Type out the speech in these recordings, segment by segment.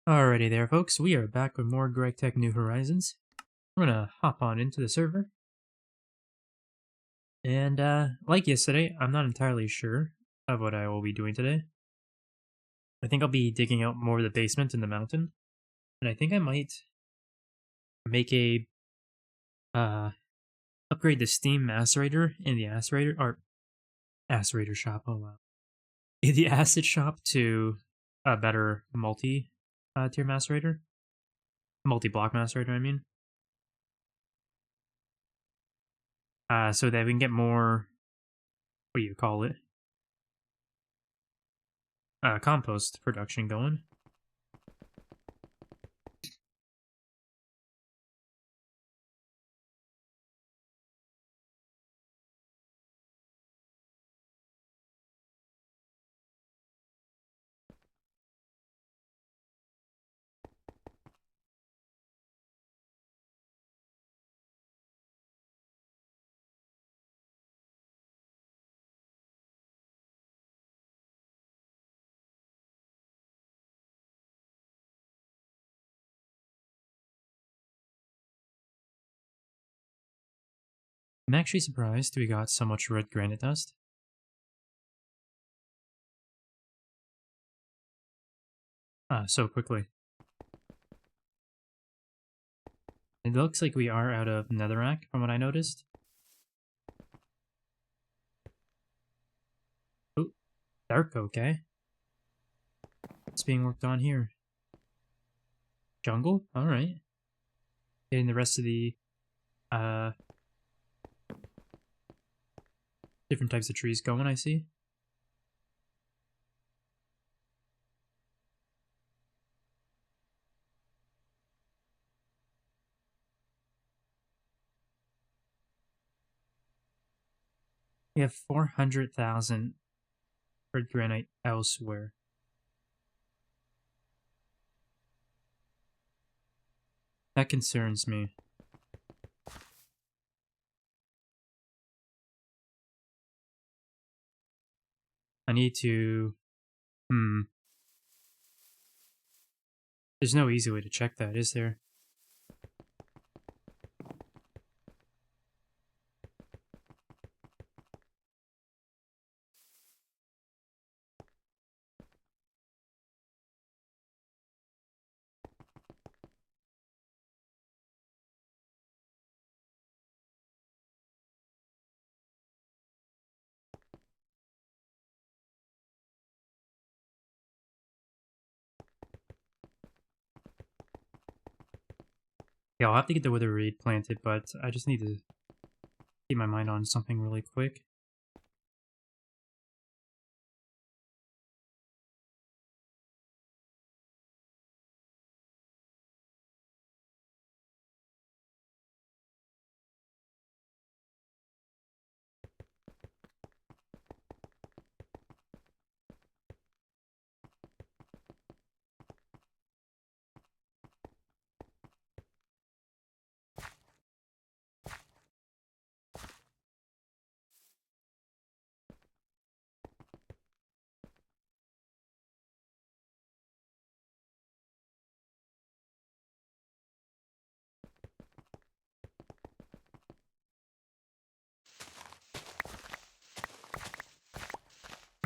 Alrighty there, folks. We are back with more Greg Tech New Horizons. We're gonna hop on into the server. And, like yesterday, I'm not entirely sure of what I will be doing today. I think I'll be digging out more of the basement in the mountain. And I think I might make a, uh, upgrade the steam macerator in the acerator shop, oh wow. In the acid shop to a better tier macerator. Multi-block macerator, I mean. So that we can get more, what do you call it? Compost production going. I'm actually surprised we got so much red granite dust. So quickly. It looks like we are out of netherrack from what I noticed. Oh, dark, okay. What's being worked on here? Jungle? Alright. Getting the rest of the, different types of trees going, I see. We have 400,000 red granite elsewhere. That concerns me. I need to... There's no easy way to check that, is there? Yeah, I'll have to get the wither reed planted, but I just need to keep my mind on something really quick.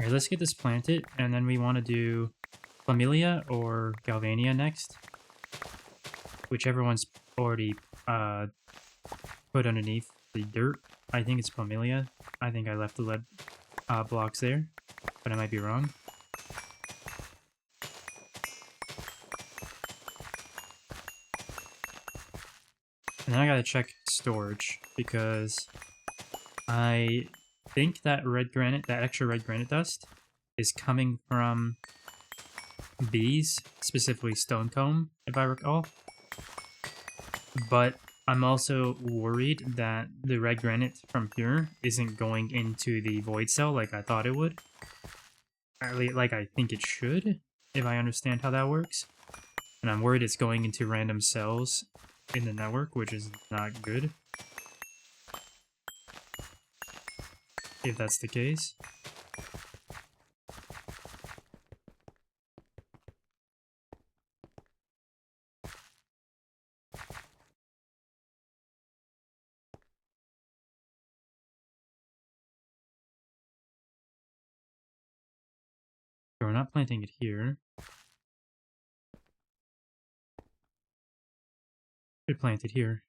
Alright, let's get this planted, and then we want to do Chlamydia or Galvania next. Whichever one's already put underneath the dirt. I think it's Chlamydia. I think I left the lead blocks there, but I might be wrong. And then I gotta check storage, because I think that extra red granite dust, is coming from bees, specifically Stonecomb, if I recall. But I'm also worried that the red granite from here isn't going into the void cell like I thought it would. Like I think it should, if I understand how that works. And I'm worried it's going into random cells in the network, which is not good. If that's the case. not planting it here. Should plant it here.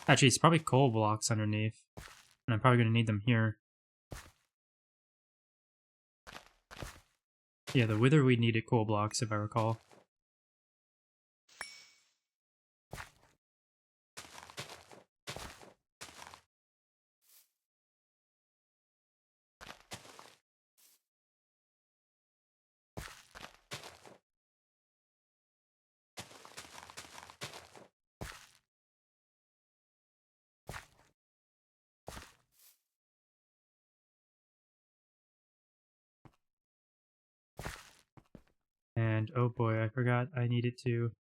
Actually, it's probably coal blocks underneath, and I'm probably going to need them here. Yeah, the wither weed needed coal blocks, if I recall. And oh boy, I forgot I needed to.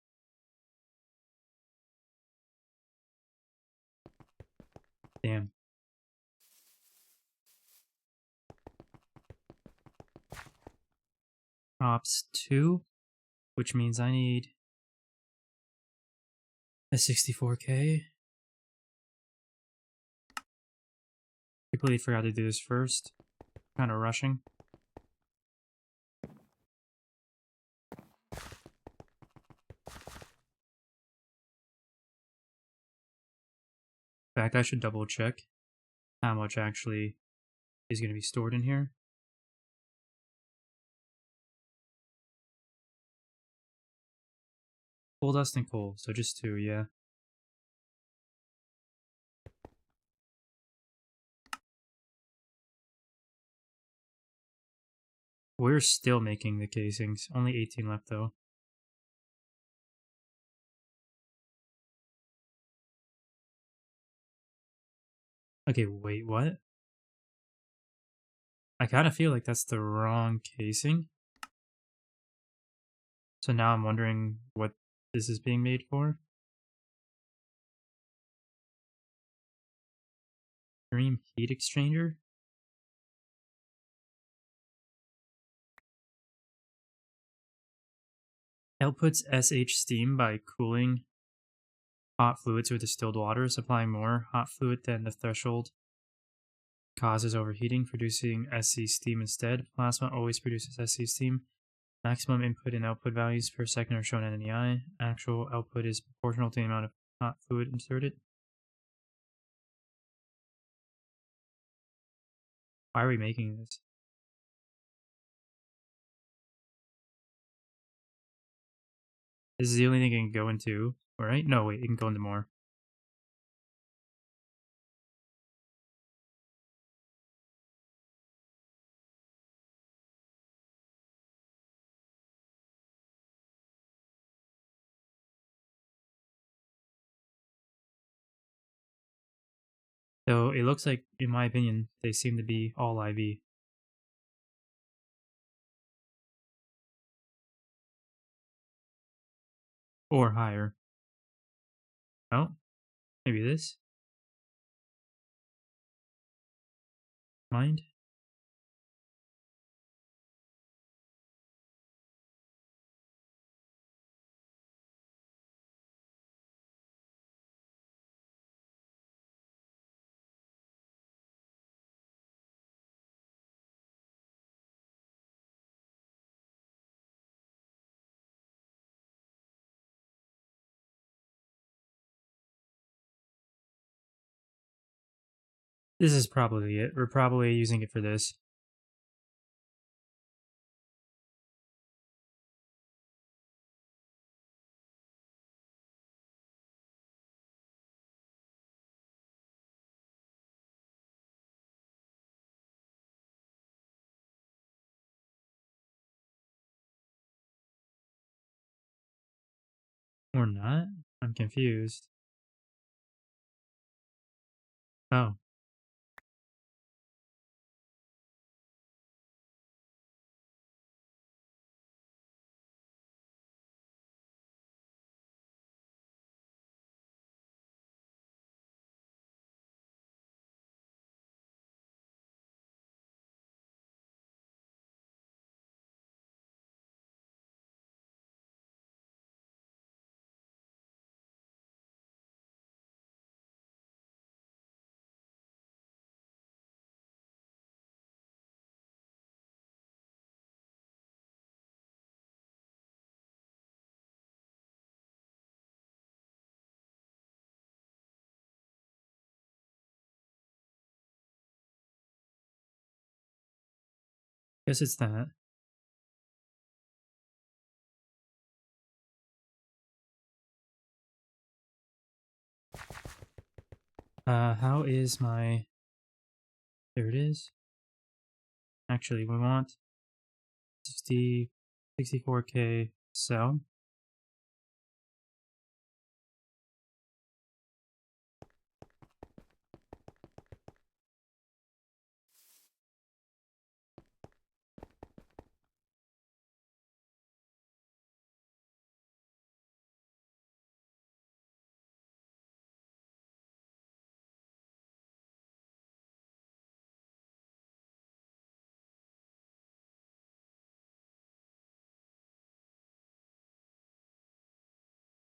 Damn. Ops 2, which means I need a 64k. Completely forgot to do this first. Kind of rushing. In fact, I should double check how much actually is going to be stored in here. Coal dust and coal, so just 2, yeah. We're still making the casings. Only 18 left though. Okay, wait, what? I kind of feel like that's the wrong casing. So now I'm wondering what this is being made for. Extreme heat exchanger? Outputs SH steam by cooling hot fluid to distilled water, supplying more hot fluid than the threshold causes overheating, producing SC steam instead. Plasma always produces SC steam. Maximum input and output values per second are shown at NEI. Actual output is proportional to the amount of hot fluid inserted. Why are we making this? This is the only thing it can go into, right? No, wait, it can go into more. So it looks like, in my opinion, they seem to be all IV. Or higher. Oh, maybe this? Mind? This is probably it. We're probably using it for this. Or not? I'm confused. Oh. Guess it's that. How is my... There it is. Actually, we want 64K cell.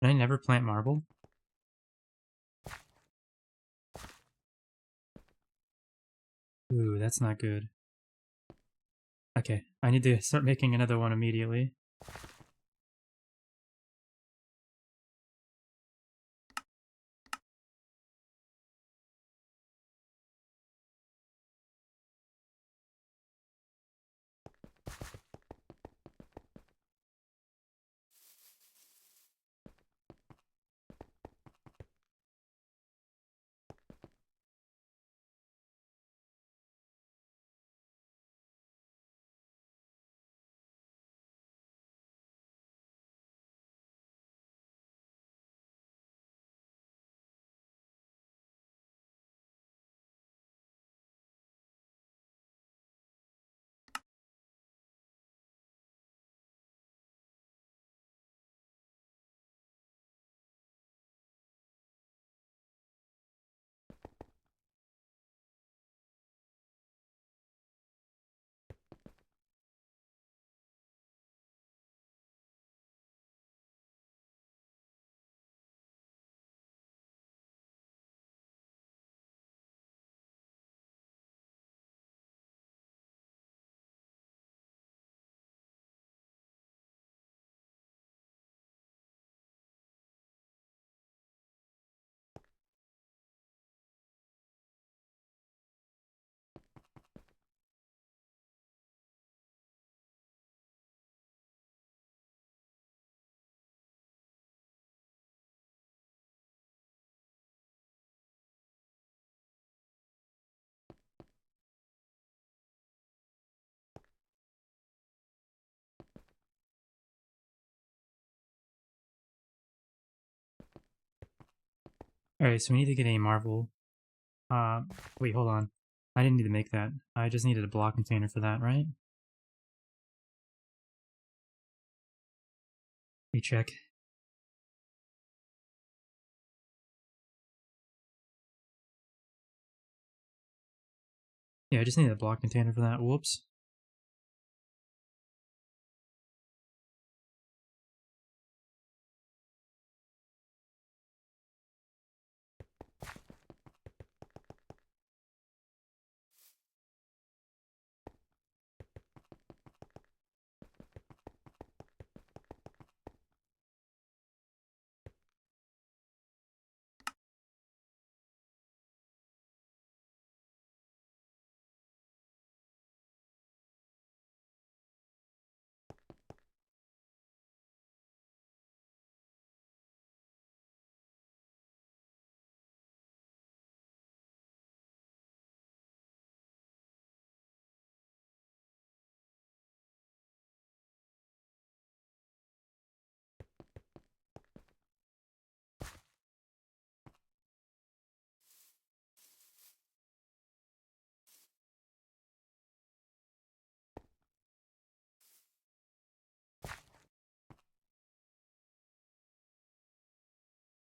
Can I never plant marble? Ooh, that's not good. Okay, I need to start making another one immediately. Alright, so we need to get a marble. Wait, hold on. I didn't need to make that. I just needed a block container for that, right? Let me check. Yeah, I just needed a block container for that. Whoops.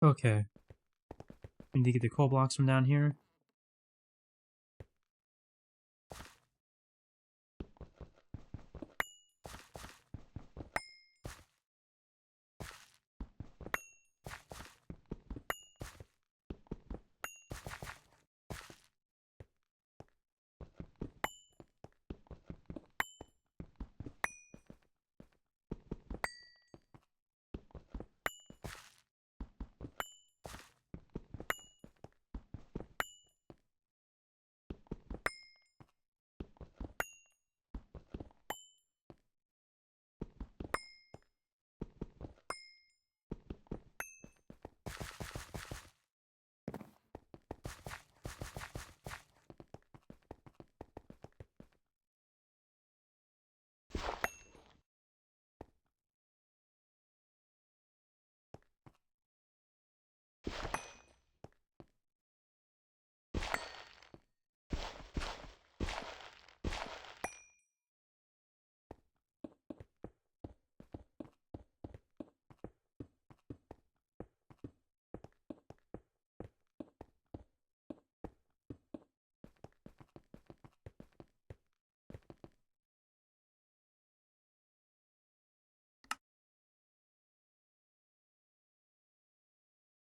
Okay. We need to get the coal blocks from down here.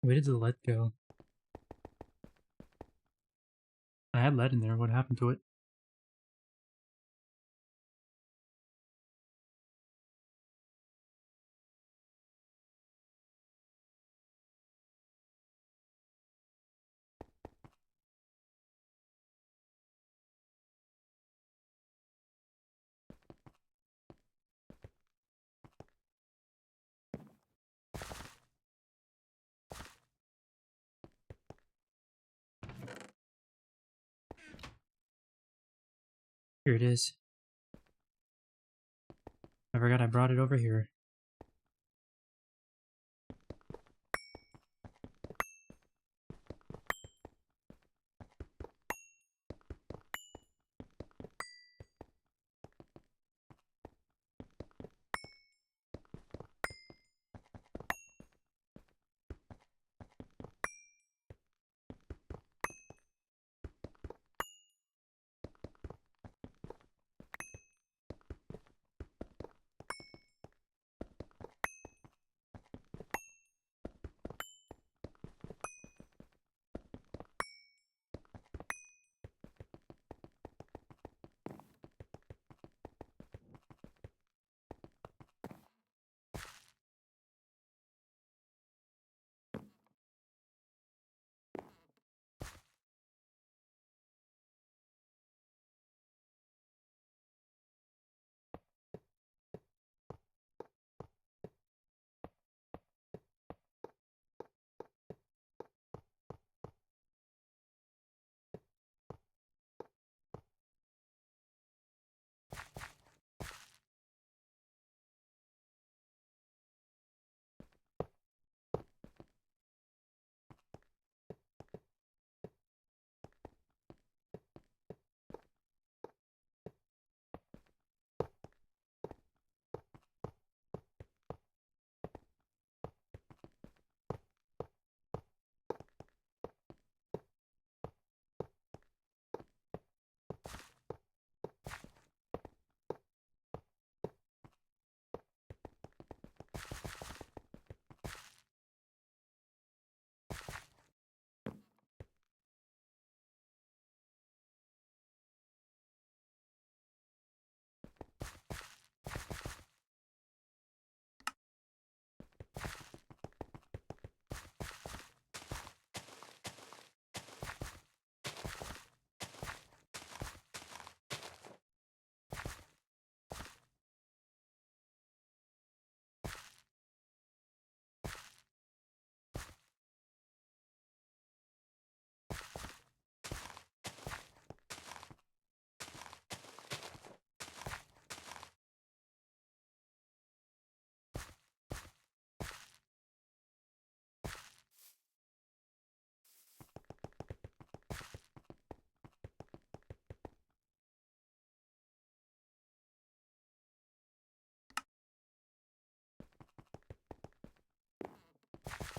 Where did the lead go? I had lead in there. What happened to it? Here it is. I forgot I brought it over here.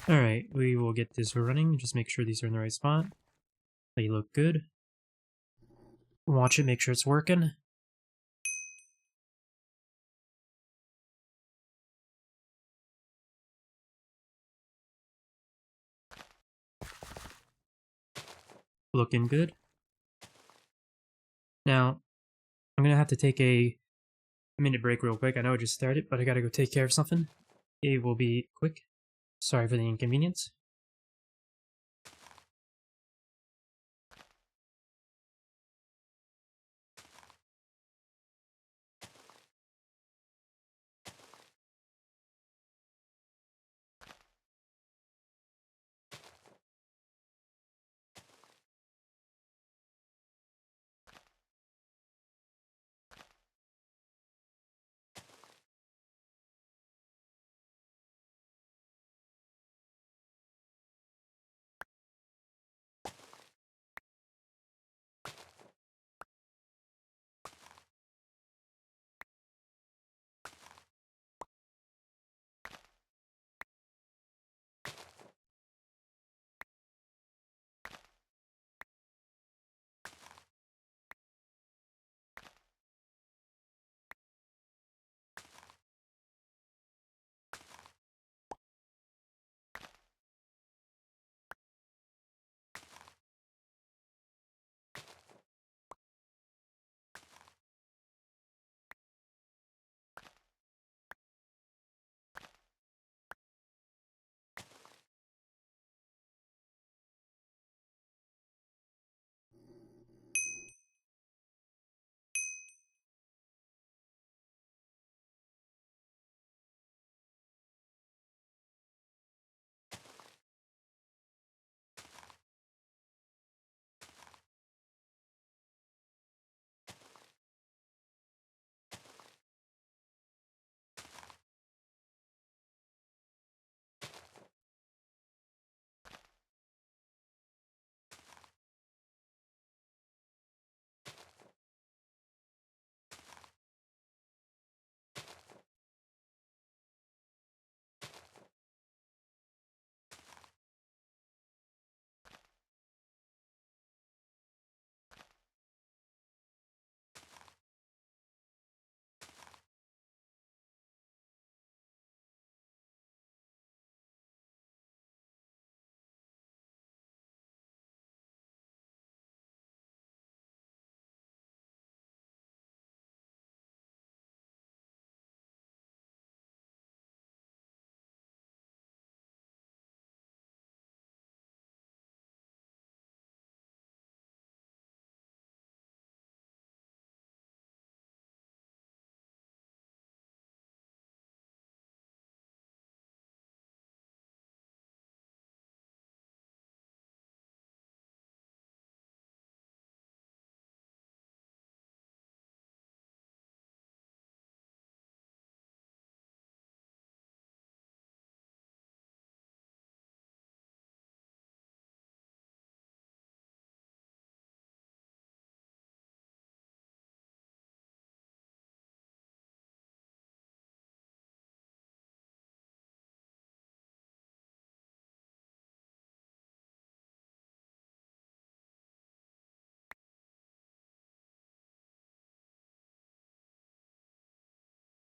Alright, we will get this running. Just make sure these are in the right spot. They look good. Watch it, make sure it's working. Looking good. Now, I'm gonna have to take a minute break real quick. I know I just started, but I gotta go take care of something. It will be quick. Sorry for the inconvenience.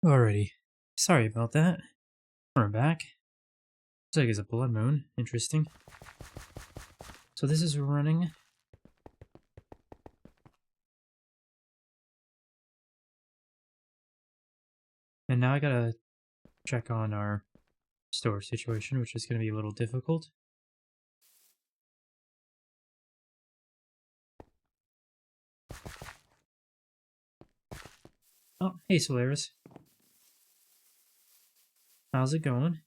Alrighty. Sorry about that. We're back. Looks like it's a blood moon. Interesting. So this is running. And now I gotta check on our store situation, which is gonna be a little difficult. Oh, hey Solaris. How's it going?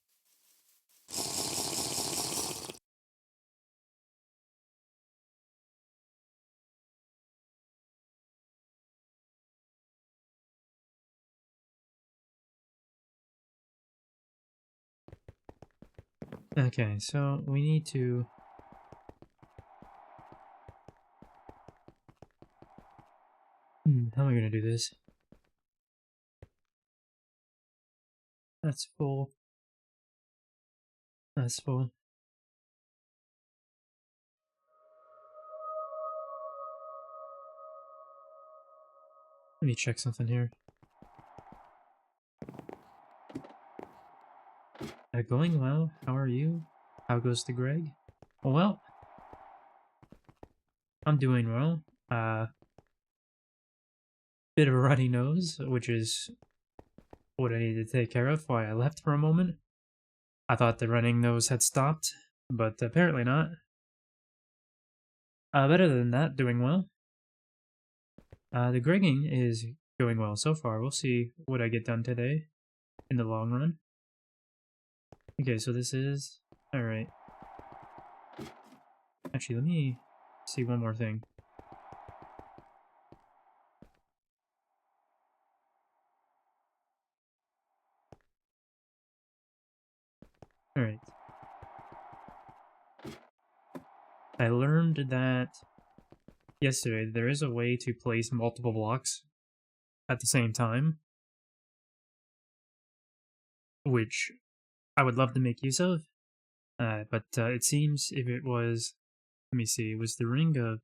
Okay, so we need to... how am I gonna do this? That's full. That's full. Let me check something here. Going well. How are you? How goes the Greg? Well, I'm doing well. Bit of a runny nose, which is what I needed to take care of while I left for a moment. I thought the running nose had stopped, but apparently not. Better than that, doing well. The Gregging is going well so far. We'll see what I get done today in the long run. Okay, so this is... Alright. Actually, let me see one more thing. Alright. I learned that yesterday there is a way to place multiple blocks at the same time, which I would love to make use of, but it seems if it was... Let me see, it was the Ring of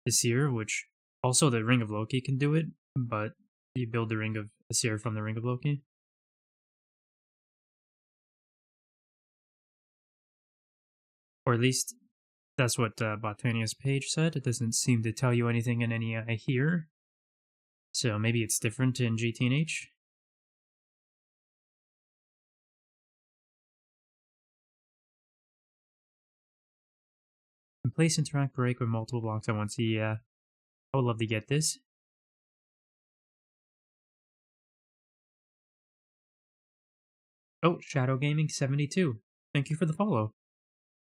Aesir, which also the Ring of Loki can do it, but you build the Ring of Aesir from the Ring of Loki. Or at least that's what Botania's page said. It doesn't seem to tell you anything in any here. So maybe it's different in GTNH. Place, interact, break with multiple blocks at once. Yeah, I would love to get this. Oh, Shadow Gaming 72. Thank you for the follow.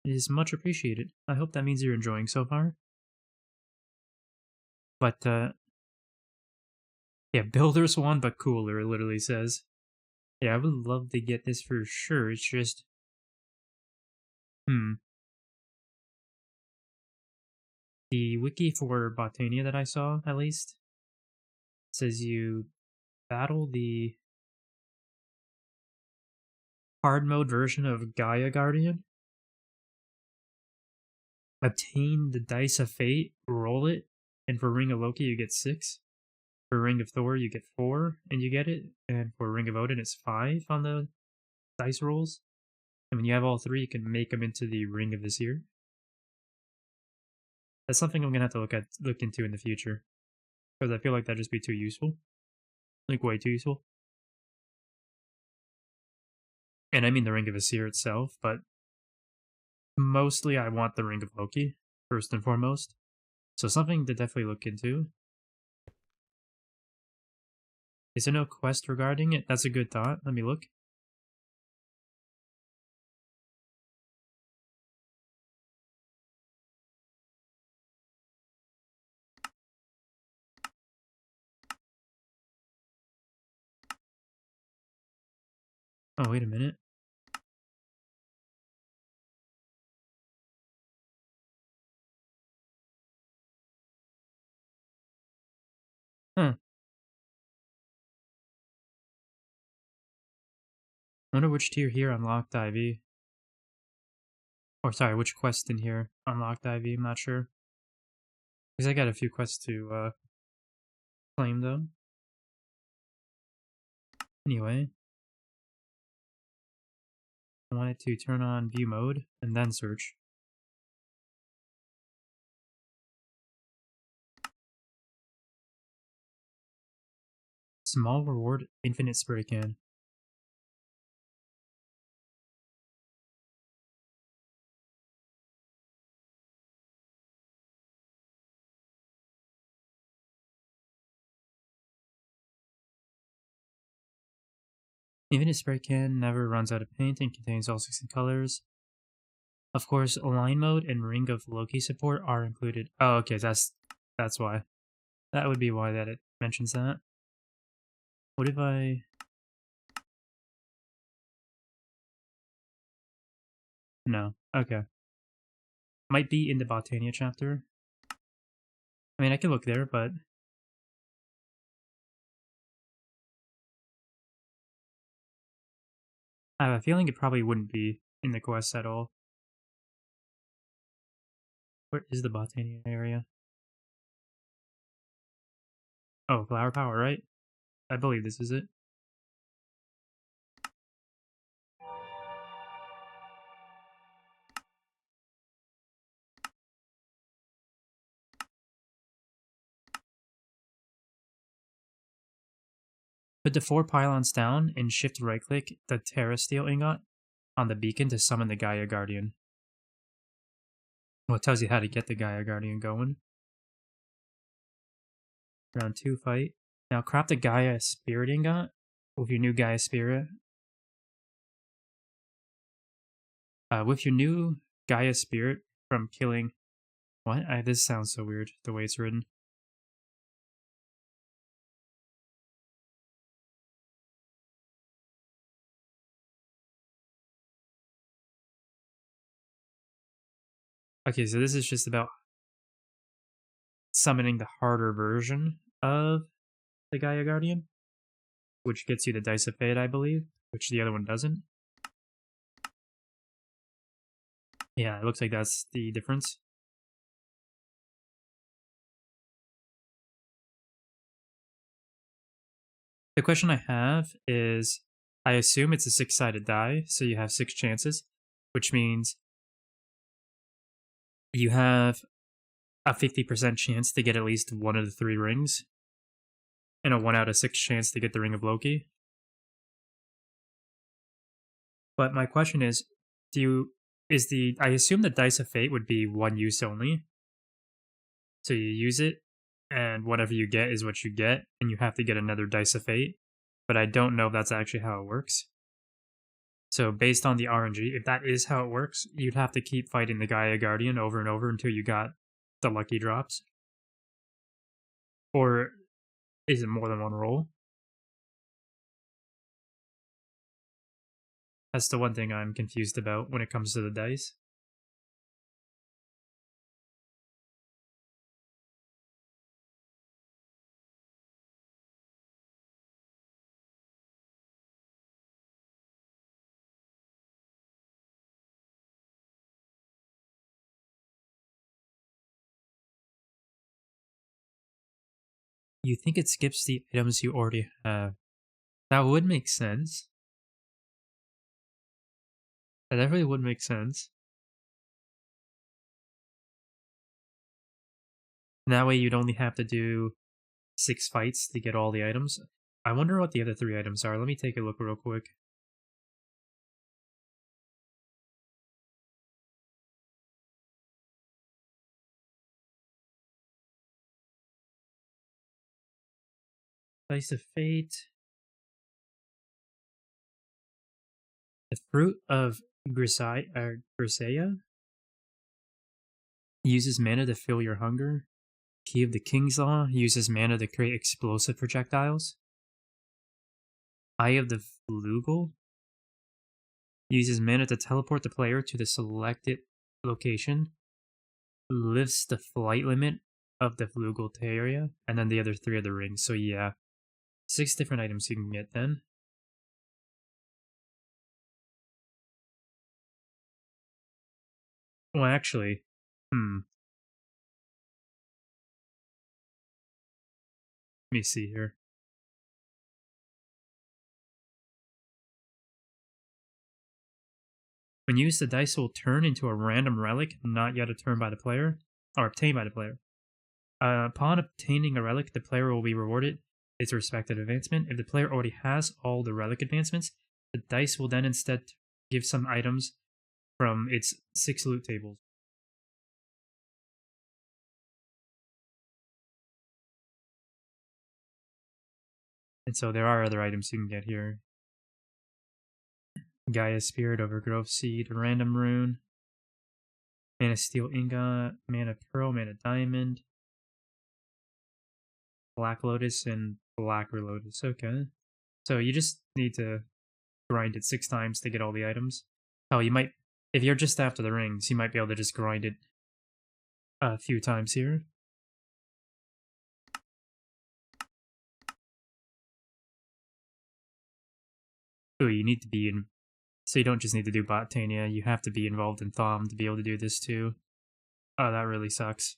It is much appreciated. I hope that means you're enjoying so far. But, yeah, Builder's one, but cooler, it literally says. Yeah, I would love to get this for sure. It's just... The wiki for Botania that I saw, at least, says you battle the hard mode version of Gaia Guardian, obtain the Dice of Fate, roll it, and for Ring of Loki you get 6. For Ring of Thor you get 4, and you get it, and for Ring of Odin it's 5 on the dice rolls. And when you have all 3, you can make them into the Ring of this year. That's something I'm gonna have to look into in the future, because I feel like that'd just be too useful, like way too useful. And I mean the Ring of Aesir itself, but mostly I want the Ring of Loki, first and foremost. So something to definitely look into. Is there no quest regarding it? That's a good thought. Let me look. Oh, wait a minute. Huh. I wonder which tier here unlocked IV. Or sorry, which quest in here unlocked IV, I'm not sure. Because I got a few quests to claim though. Anyway, I wanted to turn on view mode and then search. Small reward, infinite spray can. Infinite spray can never runs out of paint and contains all 16 colors. Of course, align mode and Ring of Loki support are included. Oh, okay, that's why. That would be why that it mentions that. What if I... No. Okay. Might be in the Botania chapter. I mean, I could look there, but... I have a feeling it probably wouldn't be in the quest at all. Where is the Botania area? Oh, Flower Power, right? I believe this is it. Put the 4 pylons down and shift right-click the Terra Steel ingot on the beacon to summon the Gaia Guardian. Well, it tells you how to get the Gaia Guardian going. Round 2 fight. Now craft the Gaia Spirit ingot with your new Gaia Spirit. With your new Gaia Spirit from killing... What? This sounds so weird, the way it's written. Okay, so this is just about summoning the harder version of the Gaia Guardian, which gets you the Dice of Fate, I believe, which the other one doesn't. Yeah, it looks like that's the difference. The question I have is, I assume it's a 6-sided die, so you have 6 chances, which means you have a 50% chance to get at least one of the 3 rings, and a 1 out of 6 chance to get the Ring of Loki. But my question is, I assume the Dice of Fate would be 1 use only. So you use it, and whatever you get is what you get, and you have to get another Dice of Fate. But I don't know if that's actually how it works. So based on the RNG, if that is how it works, you'd have to keep fighting the Gaia Guardian over and over until you got the lucky drops. Or is it more than 1 roll? That's the one thing I'm confused about when it comes to the dice. You think it skips the items you already have. That would make sense. That definitely would make sense. And that way you'd only have to do 6 fights to get all the items. I wonder what the other 3 items are. Let me take a look real quick. Dice of Fate. The Fruit of Grisea uses mana to fill your hunger. Key of the King's Law uses mana to create explosive projectiles. Eye of the Flugel uses mana to teleport the player to the selected location. Lifts the flight limit of the Flugel area, and then the other 3 of the rings. So yeah, 6 different items you can get then. Well, actually, let me see here. When used, the dice will turn into a random relic not yet obtained by the player, or obtained by the player. Upon obtaining a relic, the player will be rewarded its respective advancement. If the player already has all the relic advancements, the dice will then instead give some items from its 6 loot tables. And so there are other items you can get here. Gaia Spirit, Overgrowth Seed, Random Rune, Mana Steel Ingot, Mana Pearl, Mana Diamond, Black Lotus, and Black Lotus. Okay. So you just need to grind it 6 times to get all the items. Oh, you might, if you're just after the rings, you might be able to just grind it a few times here. Oh, you need to be in, so you don't just need to do Botania, you have to be involved in Thom to be able to do this too. Oh, that really sucks.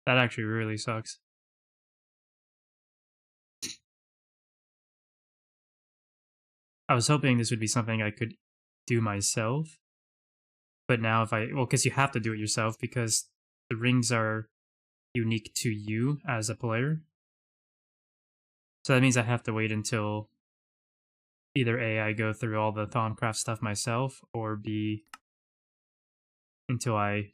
That actually really sucks. I was hoping this would be something I could do myself. But now if I, well, because you have to do it yourself because the rings are unique to you as a player. So that means I have to wait until either A, I go through all the Thaumcraft stuff myself, or B, until I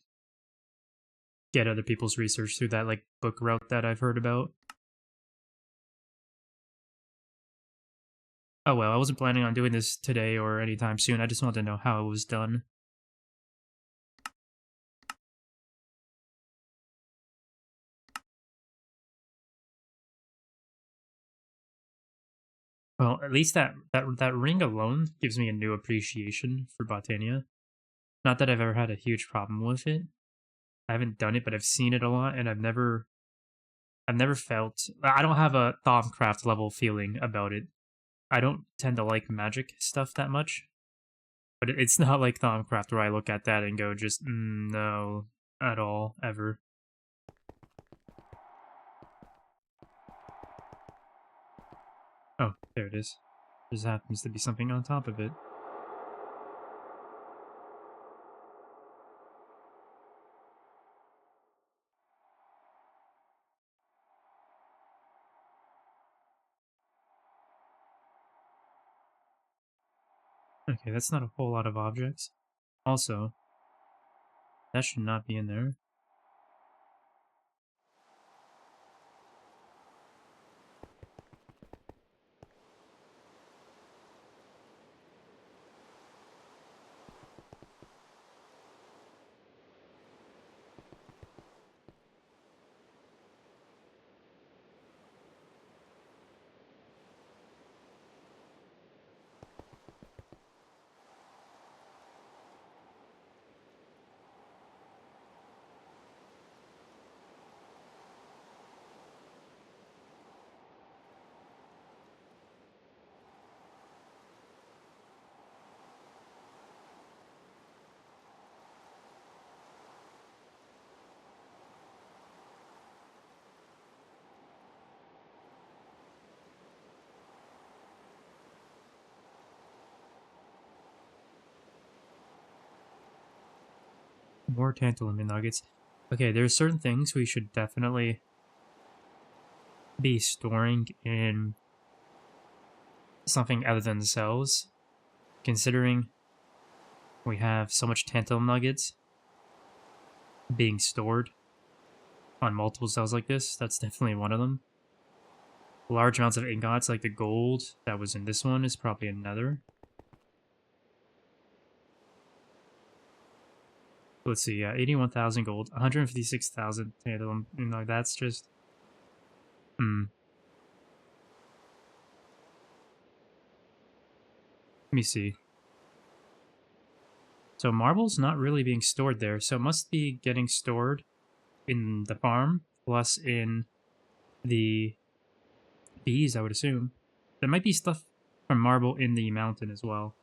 get other people's research through that like book route that I've heard about. Oh well, I wasn't planning on doing this today or anytime soon. I just wanted to know how it was done. Well, at least that ring alone gives me a new appreciation for Botania. Not that I've ever had a huge problem with it. I haven't done it, but I've seen it a lot, and I've never felt. I don't have a Thaumcraft level feeling about it. I don't tend to like magic stuff that much, but it's not like Thaumcraft where I look at that and go just no at all ever. Oh, there it is. There just happens to be something on top of it. Okay, that's not a whole lot of objects. Also, that should not be in there. More tantalum nuggets. Okay, there's certain things we should definitely be storing in something other than the cells, considering we have so much tantalum nuggets being stored on multiple cells like this. That's definitely one of them. Large amounts of ingots like the gold that was in this one is probably another. Let's see, yeah, 81,000 gold, 156,000 tantalum. You know, that's just... Let me see. So marble's not really being stored there, so it must be getting stored in the farm, plus in the bees, I would assume. There might be stuff from marble in the mountain as well.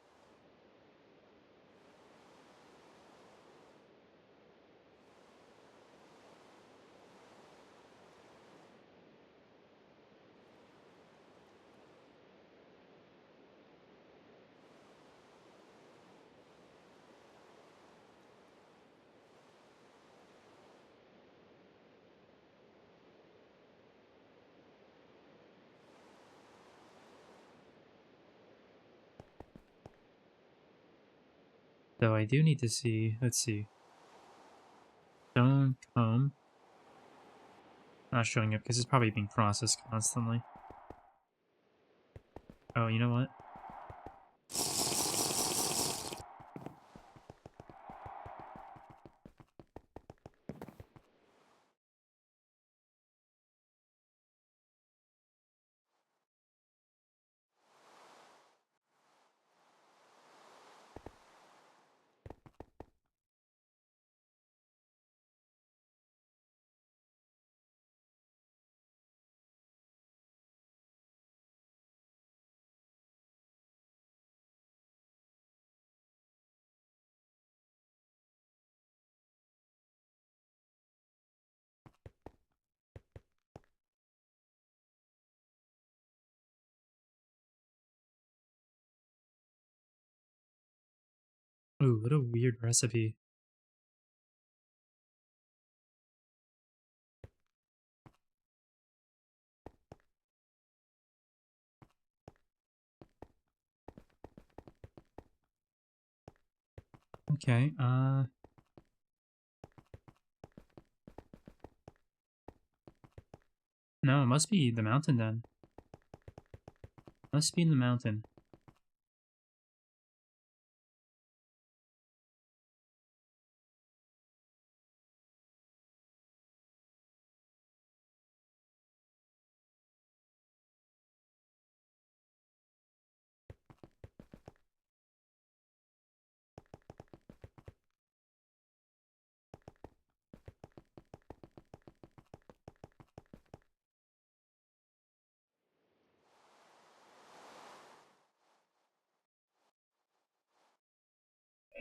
Though I do need to see, let's see. Stone comb. Not showing up because it's probably being processed constantly. Oh, you know what? Ooh, what a weird recipe. Okay, no, it must be the mountain then. Must be in the mountain.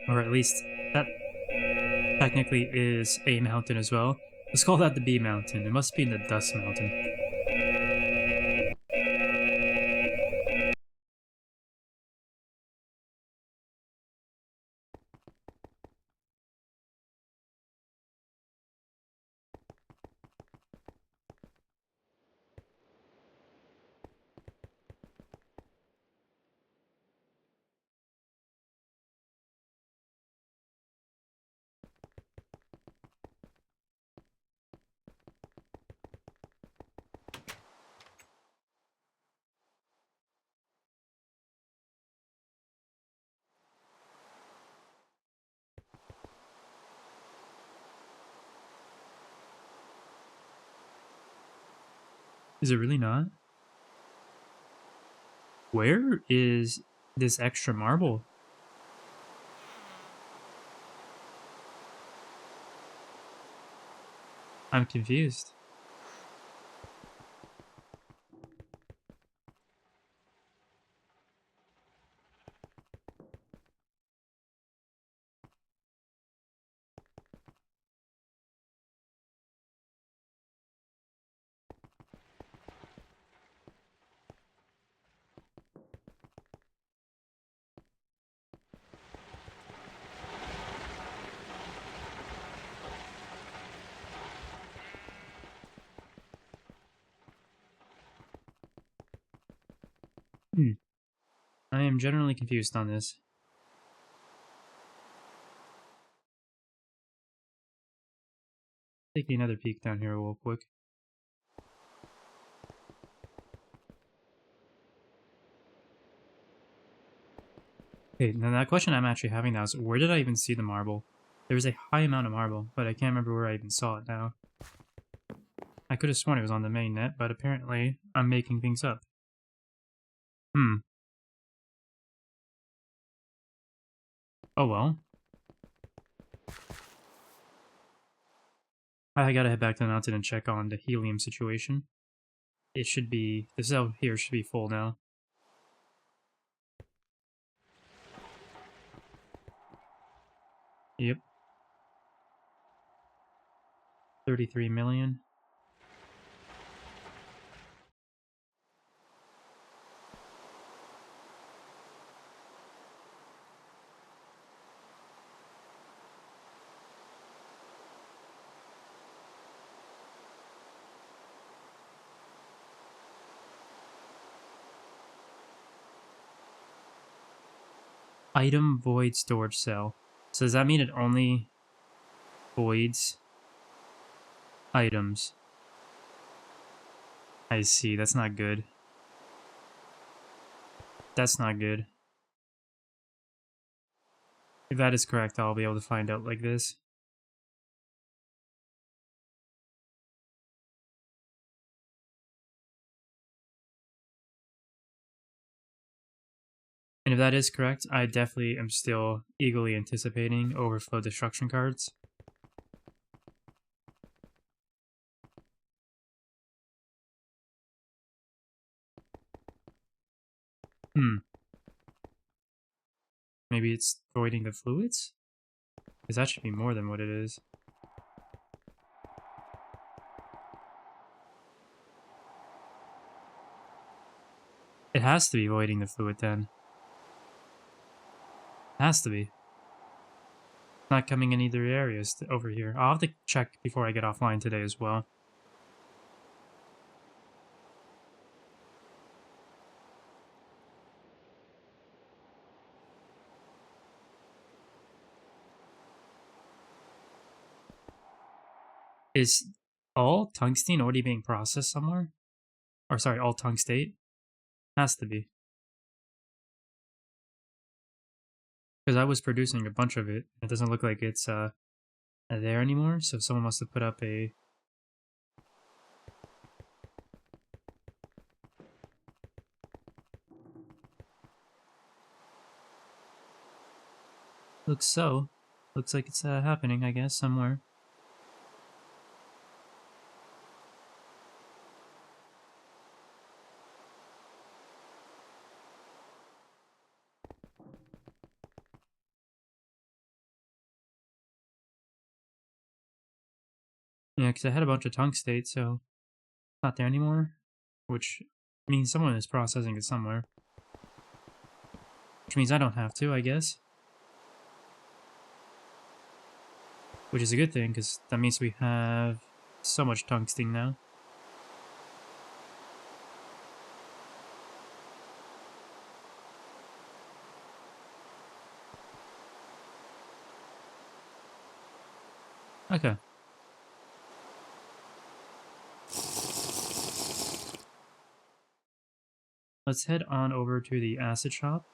Or at least that technically is a mountain as well. Let's call that the B mountain. It must be in the Dust Mountain. Is it really not? Where is this extra marble? I'm confused. Hmm. I am generally confused on this. Taking another peek down here real quick. Okay, now that question I'm actually having now is where did I even see the marble? There was a high amount of marble, but I can't remember where I even saw it now. I could have sworn it was on the main net, but apparently I'm making things up. Hmm. Oh well. I gotta head back to the mountain and check on the helium situation. It should be... the cell here should be full now. Yep. 33 million. Item void storage cell. So does that mean it only voids items? I see, that's not good. That's not good. If that is correct, I'll be able to find out like this. And if that is correct, I definitely am still eagerly anticipating overflow destruction cards. Maybe it's voiding the fluids? Because that should be more than what it is. It has to be voiding the fluid then. It has to be. Not coming in either areas over here. I'll have to check before I get offline today as well. Is all tungsten already being processed somewhere? Or sorry, all tungstate? Has to be. Because I was producing a bunch of it. It doesn't look like it's there anymore, so someone must have put up a... Looks so. Looks like it's happening, I guess, somewhere. Yeah, because I had a bunch of tungstate, so it's not there anymore. Which means someone is processing it somewhere. Which means I don't have to, I guess. Which is a good thing, because that means we have so much tungsten now. Okay. Let's head on over to the acid shop.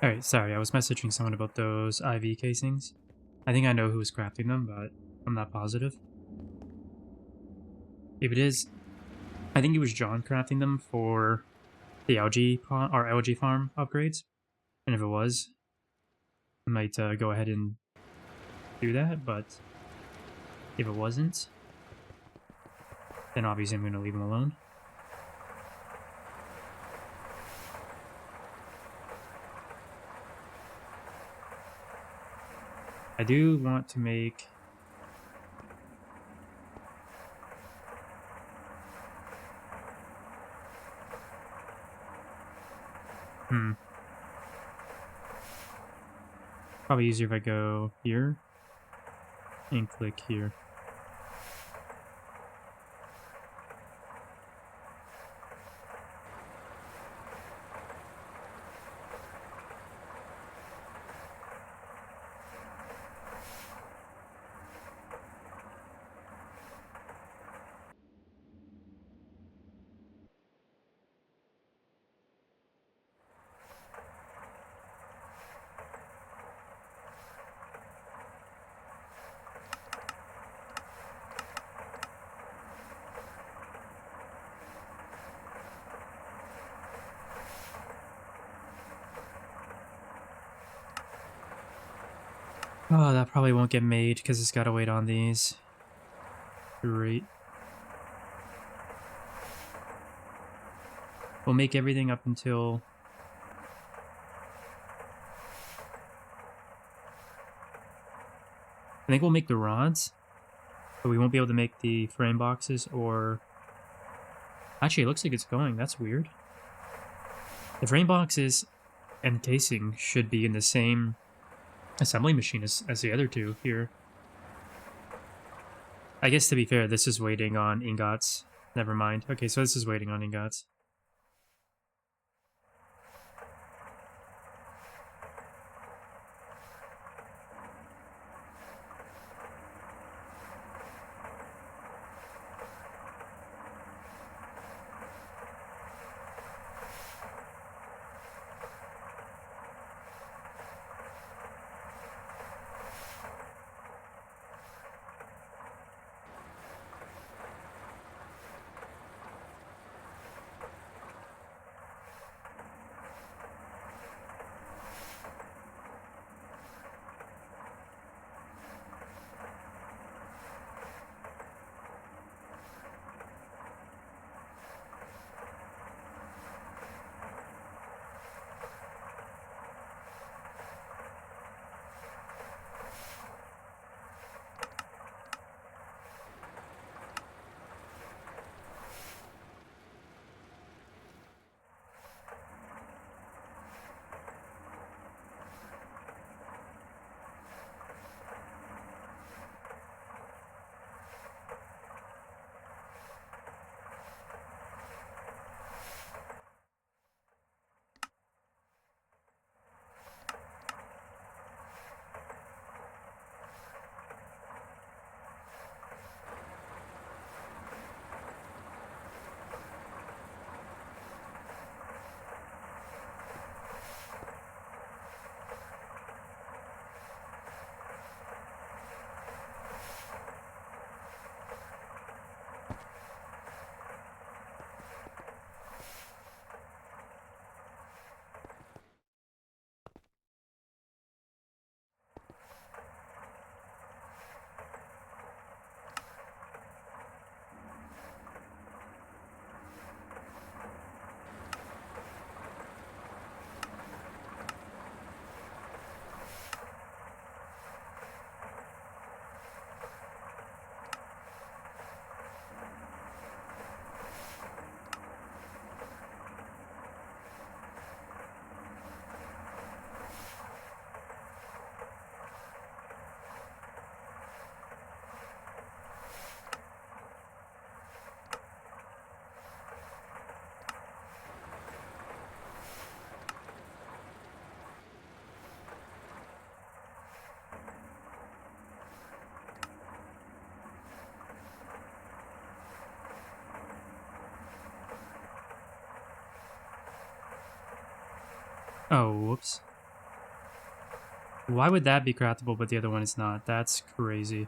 Alright, sorry, I was messaging someone about those IV casings. I think I know who was crafting them, but I'm not positive. If it is, I think it was John crafting them for the algae or algae farm upgrades. And if it was, I might go ahead and do that, but if it wasn't, then obviously I'm going to leave him alone. I do want to make... Probably easier if I go here and click here. Oh, that probably won't get made because it's got to wait on these. Great. We'll make everything up until... I think we'll make the rods, but we won't be able to make the frame boxes or... Actually, it looks like it's going. That's weird. The frame boxes and casing should be in the same assembly machine as the other two here. I guess to be fair, this is waiting on ingots. Never mind. Okay, so this is waiting on ingots. Oh, whoops. Why would that be craftable, but the other one is not? That's crazy.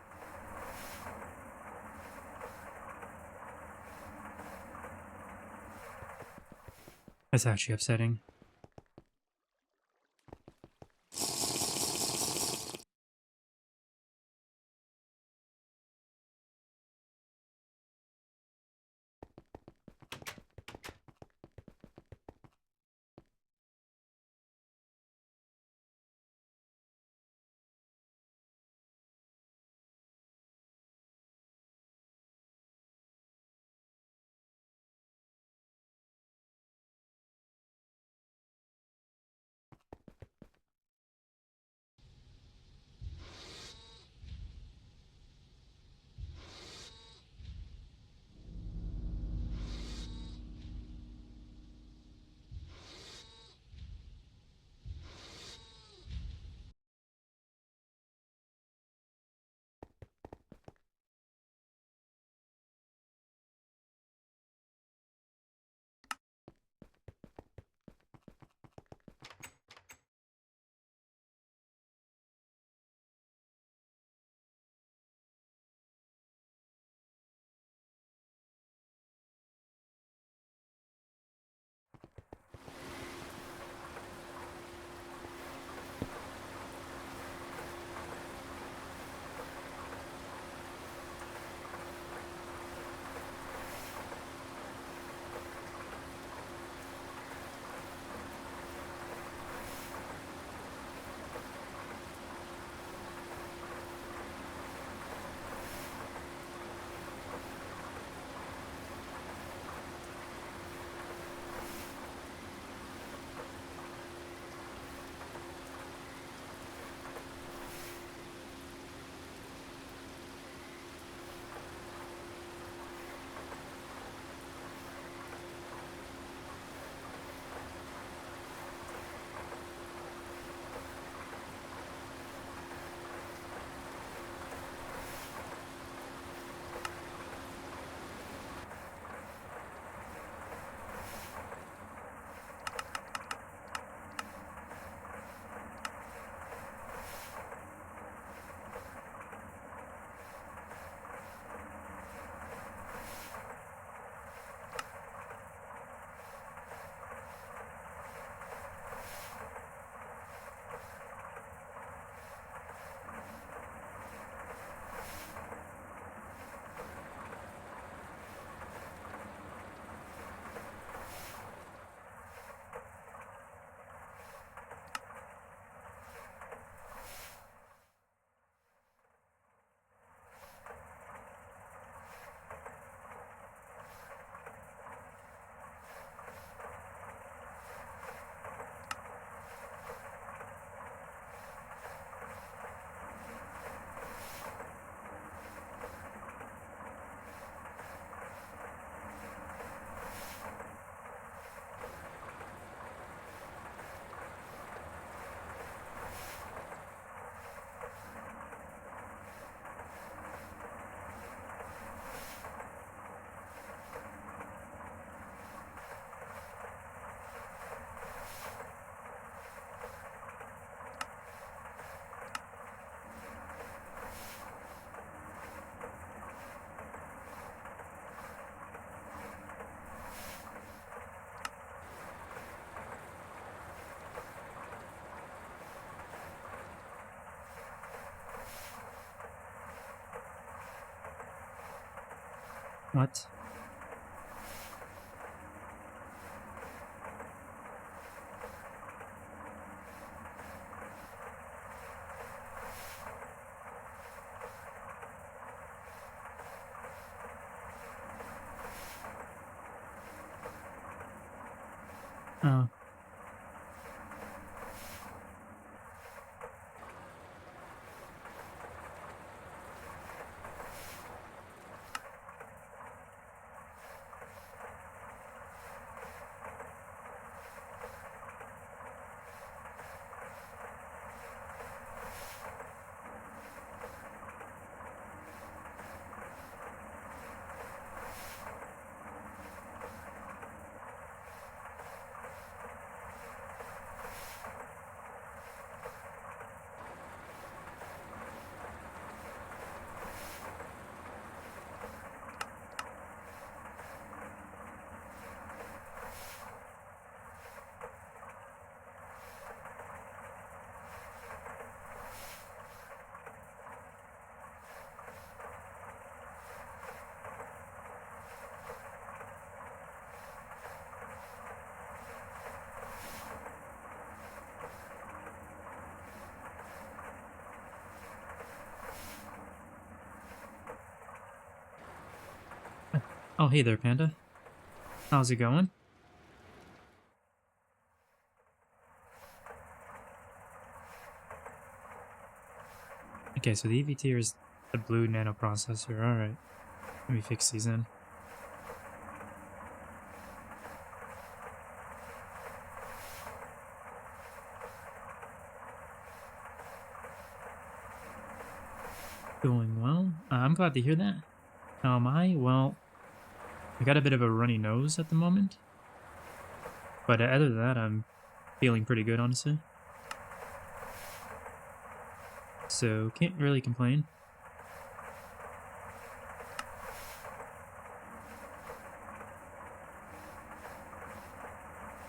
That's actually upsetting. What? Oh. Oh, hey there, Panda. How's it going? Okay, so the EVT is the blue nanoprocessor. Alright. Let me fix these in. Going well. I'm glad to hear that. How am I? Well, I got a bit of a runny nose at the moment. But other than that, I'm feeling pretty good, honestly. So, can't really complain.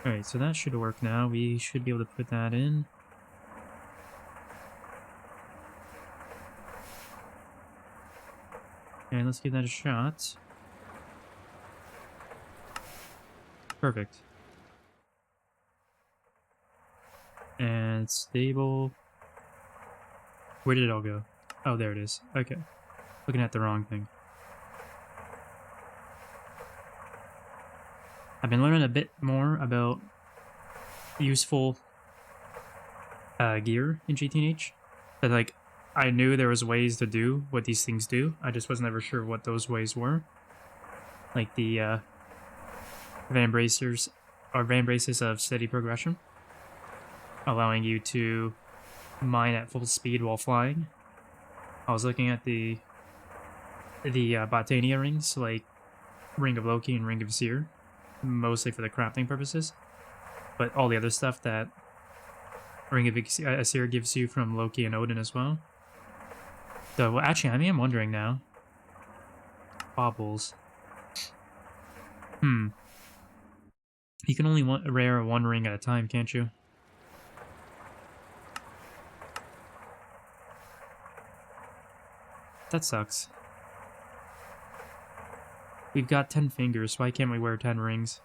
Alright, so that should work now. We should be able to put that in. And let's give that a shot. Perfect. And stable. Where did it all go? Oh, there it is. Okay. Looking at the wrong thing. I've been learning a bit more about useful gear in GTNH. But, like, I knew there was ways to do what these things do. I just was never sure what those ways were. Like the van braces of steady progression, allowing you to mine at full speed while flying. I was looking at the Botania rings, like Ring of Loki and Ring of Seer, mostly for the crafting purposes. But all the other stuff that Ring of Seer gives you from Loki and Odin as well. So, actually, I am wondering now. Baubles. You can only rare one ring at a time, can't you? That sucks. We've got 10 fingers, why can't we wear 10 rings?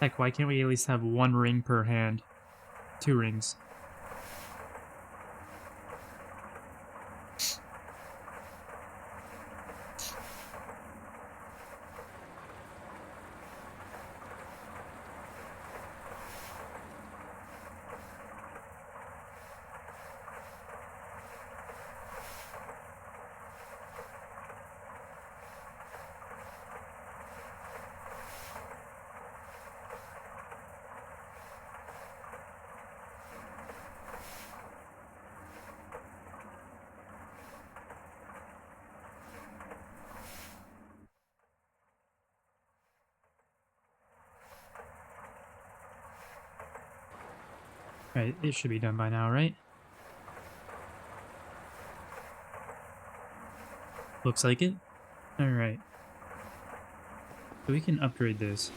Heck, why can't we at least have one ring per hand? 2 rings. Right, it should be done by now, right? Looks like it. Alright. So we can upgrade this.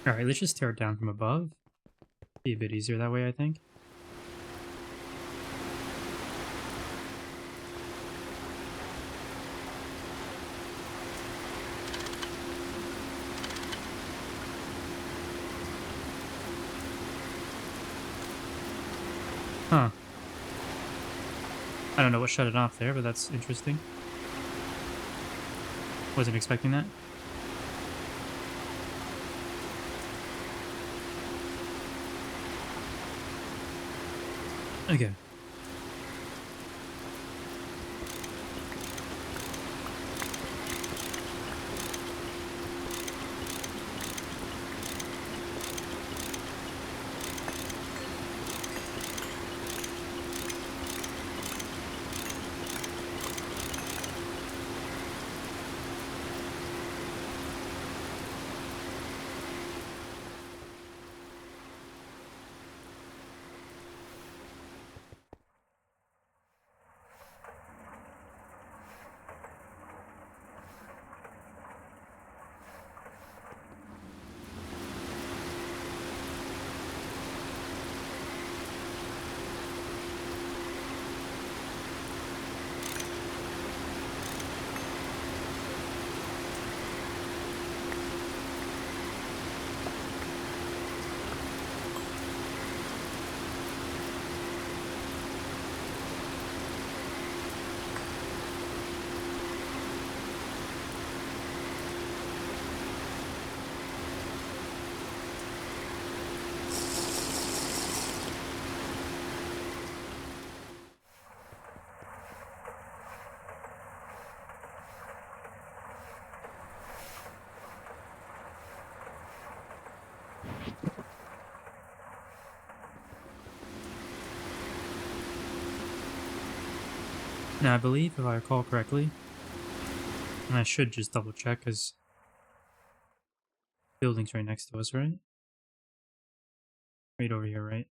Alright, let's just tear it down from above. Be a bit easier that way, I think. Huh. I don't know what shut it off there, but that's interesting. Wasn't expecting that. Okay. Now, I believe, if I recall correctly, and I should just double check because building's right next to us, right? Right over here, right?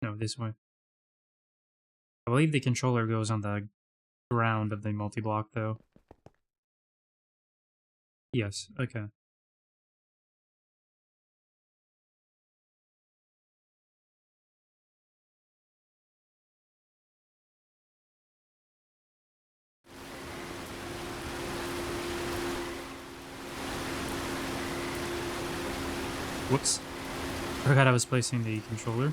No, this way. I believe the controller goes on the ground of the multi-block, though. Yes, okay. Whoops. Forgot I was placing the controller.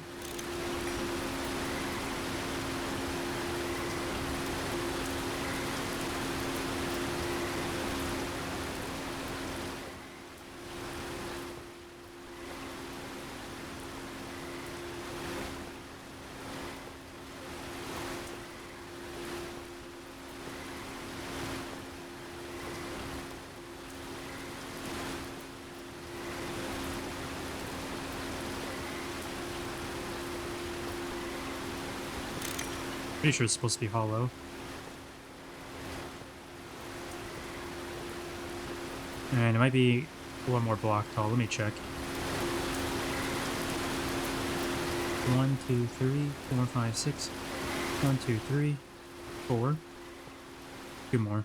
Pretty sure it's supposed to be hollow. And it might be one more block tall. Let me check. 1, 2, 3, 4, 5, 6. 1, 2, 3, 4. 2 more.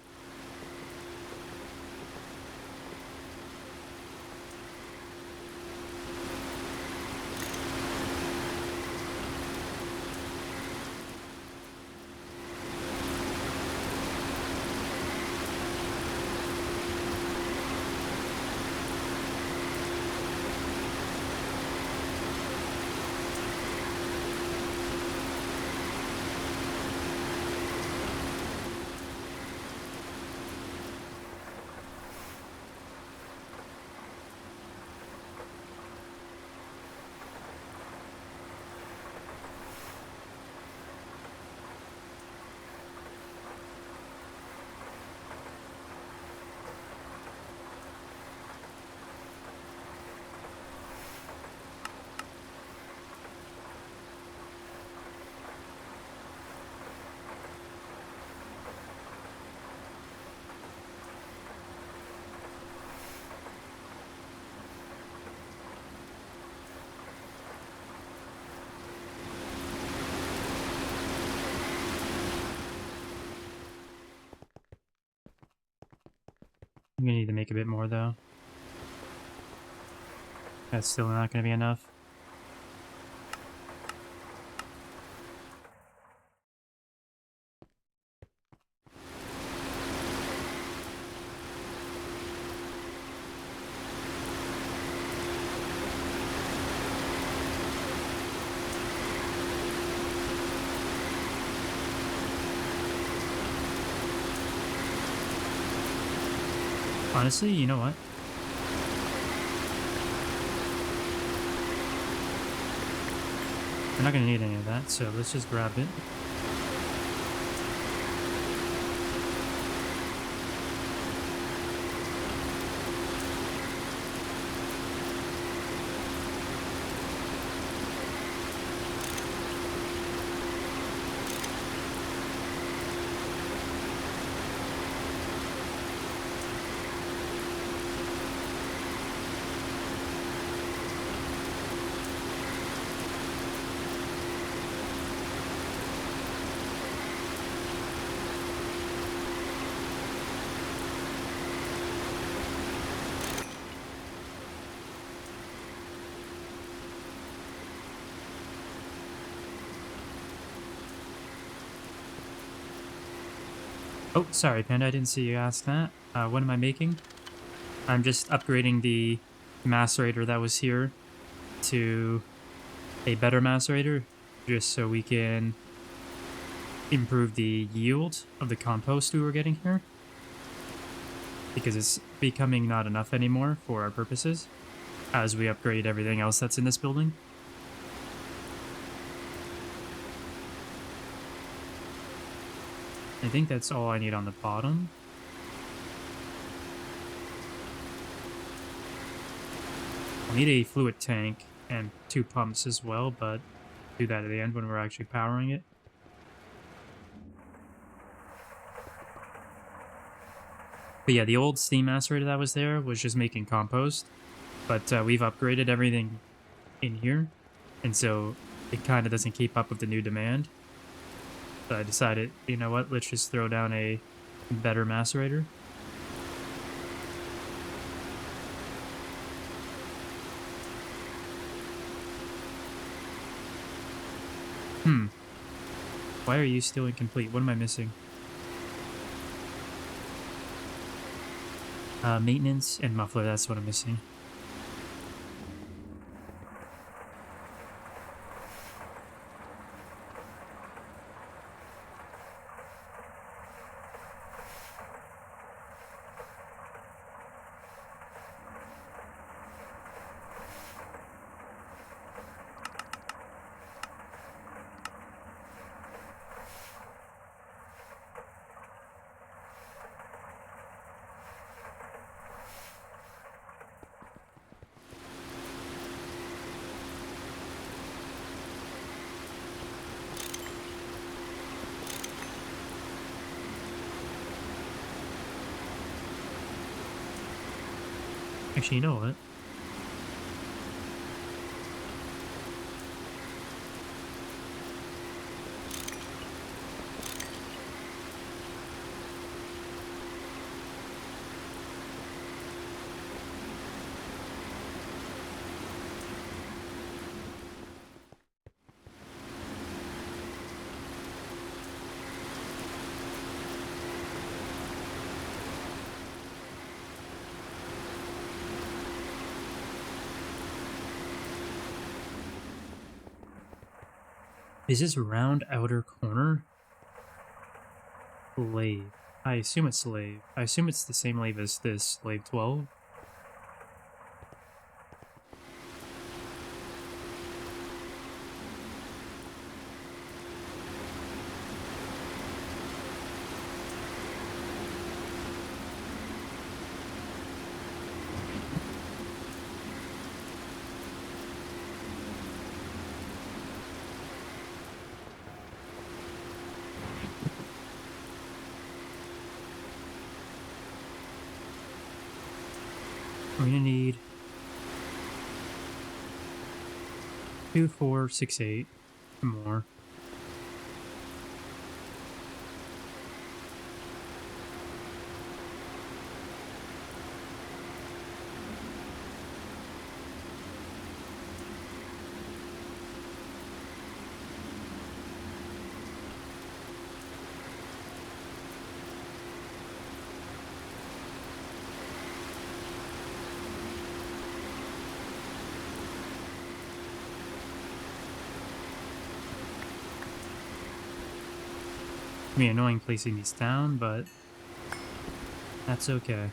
I'm gonna need to make a bit more, though. That's still not gonna be enough. Honestly, you know what? We're not gonna need any of that, so let's just grab it. Oh, sorry, Panda, I didn't see you ask that. What am I making? I'm just upgrading the macerator that was here to a better macerator, just so we can improve the yield of the compost we were getting here. Because it's becoming not enough anymore for our purposes, as we upgrade everything else that's in this building. I think that's all I need on the bottom. I'll need a fluid tank and 2 pumps as well, but do that at the end when we're actually powering it. But yeah, the old steam macerator that was there was just making compost, but we've upgraded everything in here, and so it kind of doesn't keep up with the new demand. So I decided, you know what, let's just throw down a better macerator. Why are you still incomplete? What am I missing? Maintenance and muffler, that's what I'm missing. Actually, you know what? Is this round outer corner? Lathe. I assume it's lathe. I assume it's the same lathe as this, lathe 12. We're gonna need 2, 4, 6, 8 more. I mean, annoying placing these down, but that's okay.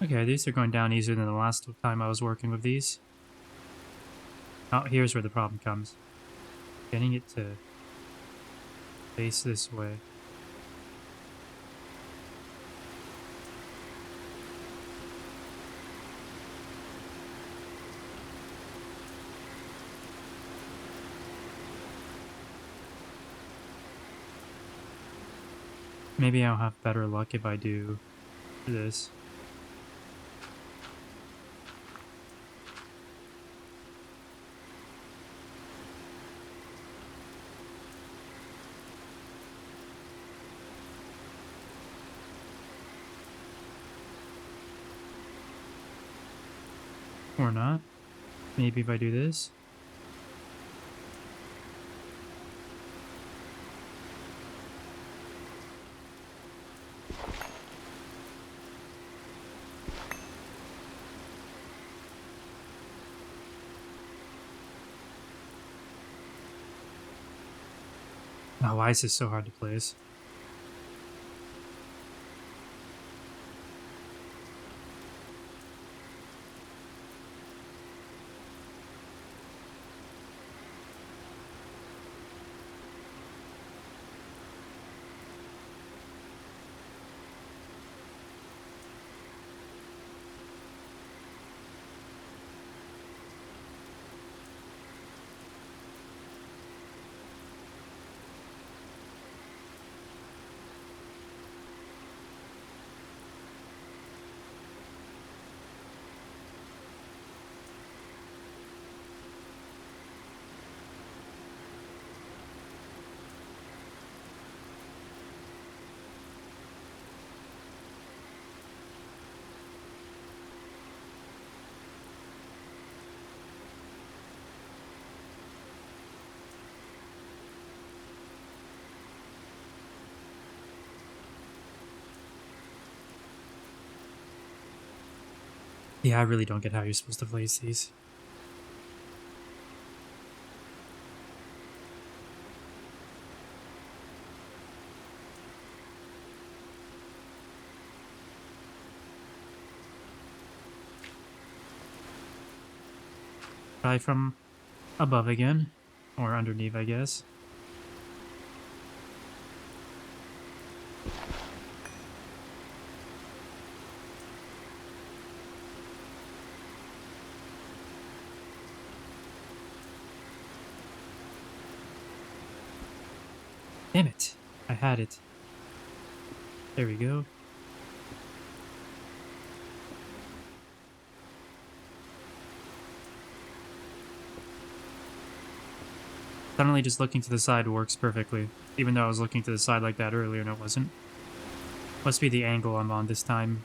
Okay, these are going down easier than the last time I was working with these. Oh, here's where the problem comes. Getting it to face this way. Maybe I'll have better luck if I do this. Or not. Maybe if I do this. Oh, why is this so hard to place? Yeah, I really don't get how you're supposed to place these. Try from above again. Or underneath, I guess. Damn it. I had it. There we go. Suddenly just looking to the side works perfectly. Even though I was looking to the side like that earlier and it wasn't. Must be the angle I'm on this time.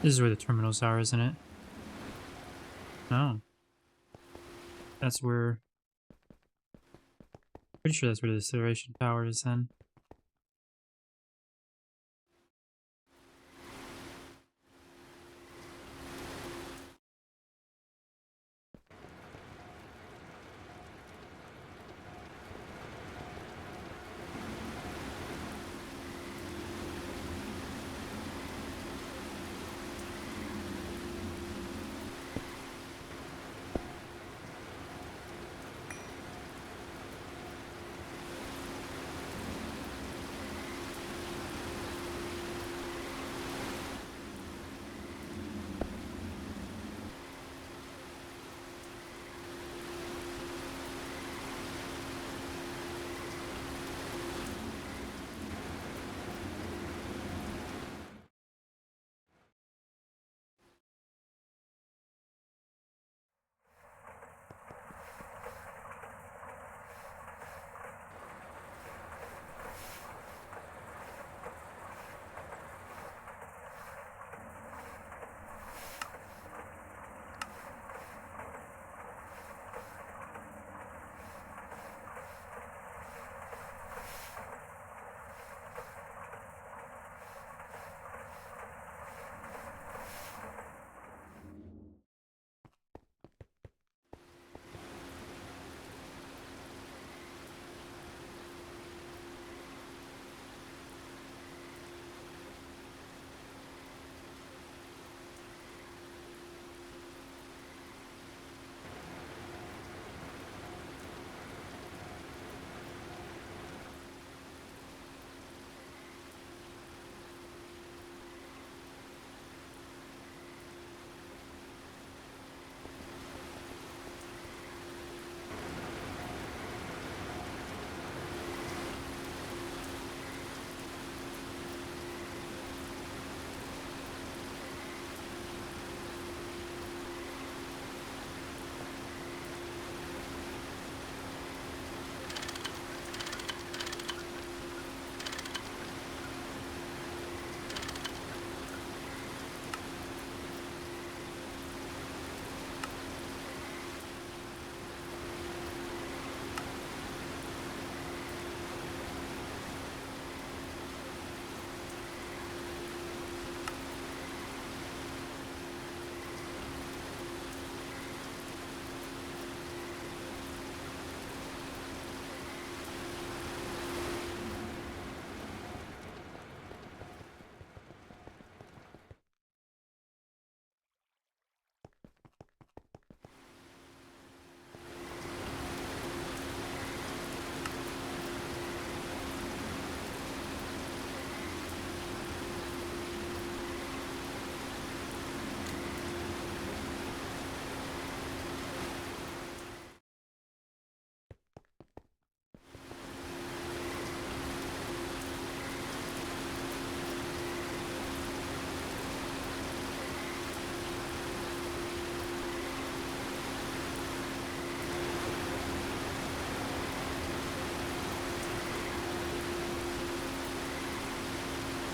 This is where the terminals are, isn't it? No. That's where... Pretty sure that's where the acceleration tower is then.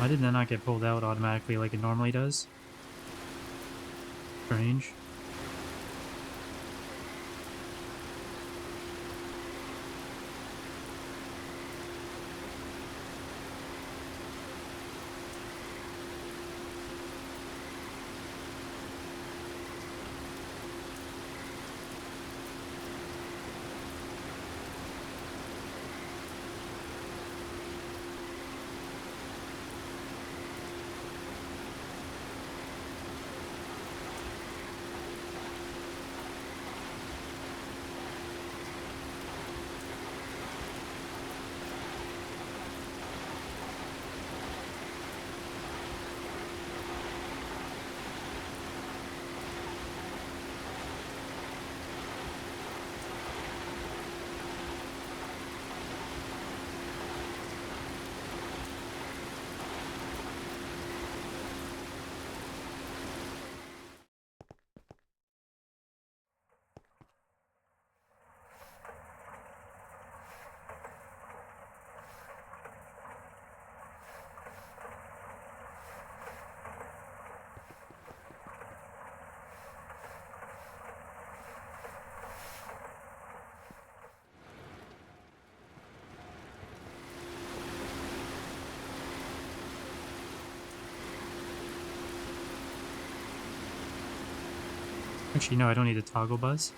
Why did that not get pulled out automatically like it normally does? Strange. Actually, no, I don't need a toggle buzz.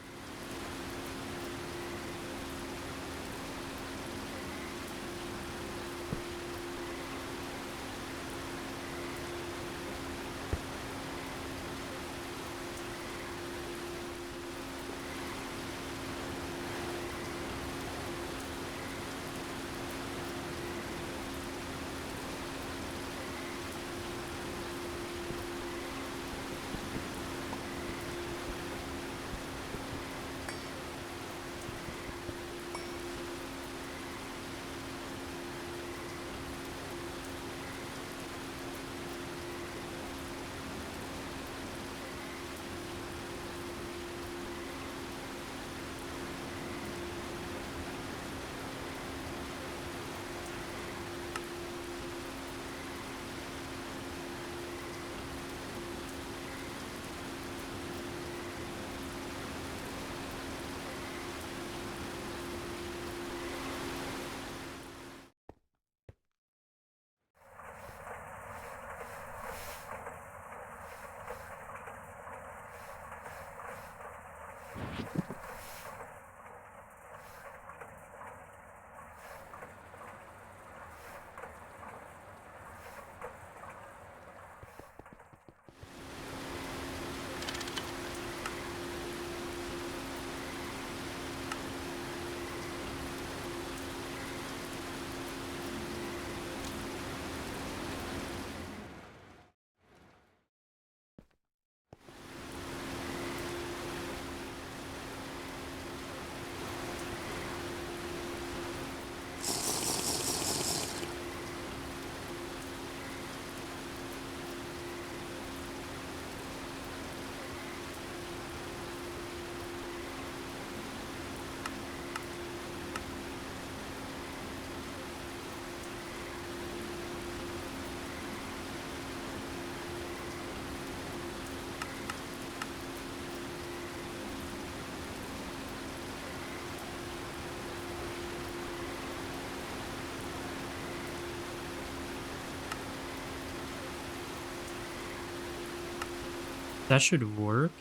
That should work,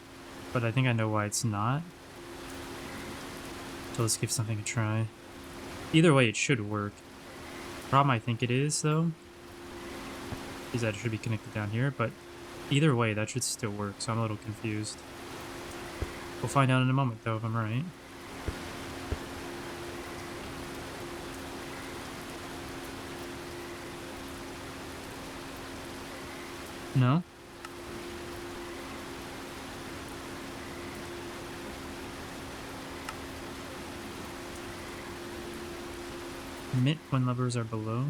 but I think I know why it's not. So let's give something a try. Either way, it should work. The problem I think it is, though, is that it should be connected down here, but either way, that should still work, so I'm a little confused. We'll find out in a moment, though, if I'm right. No? Emit when levers are below.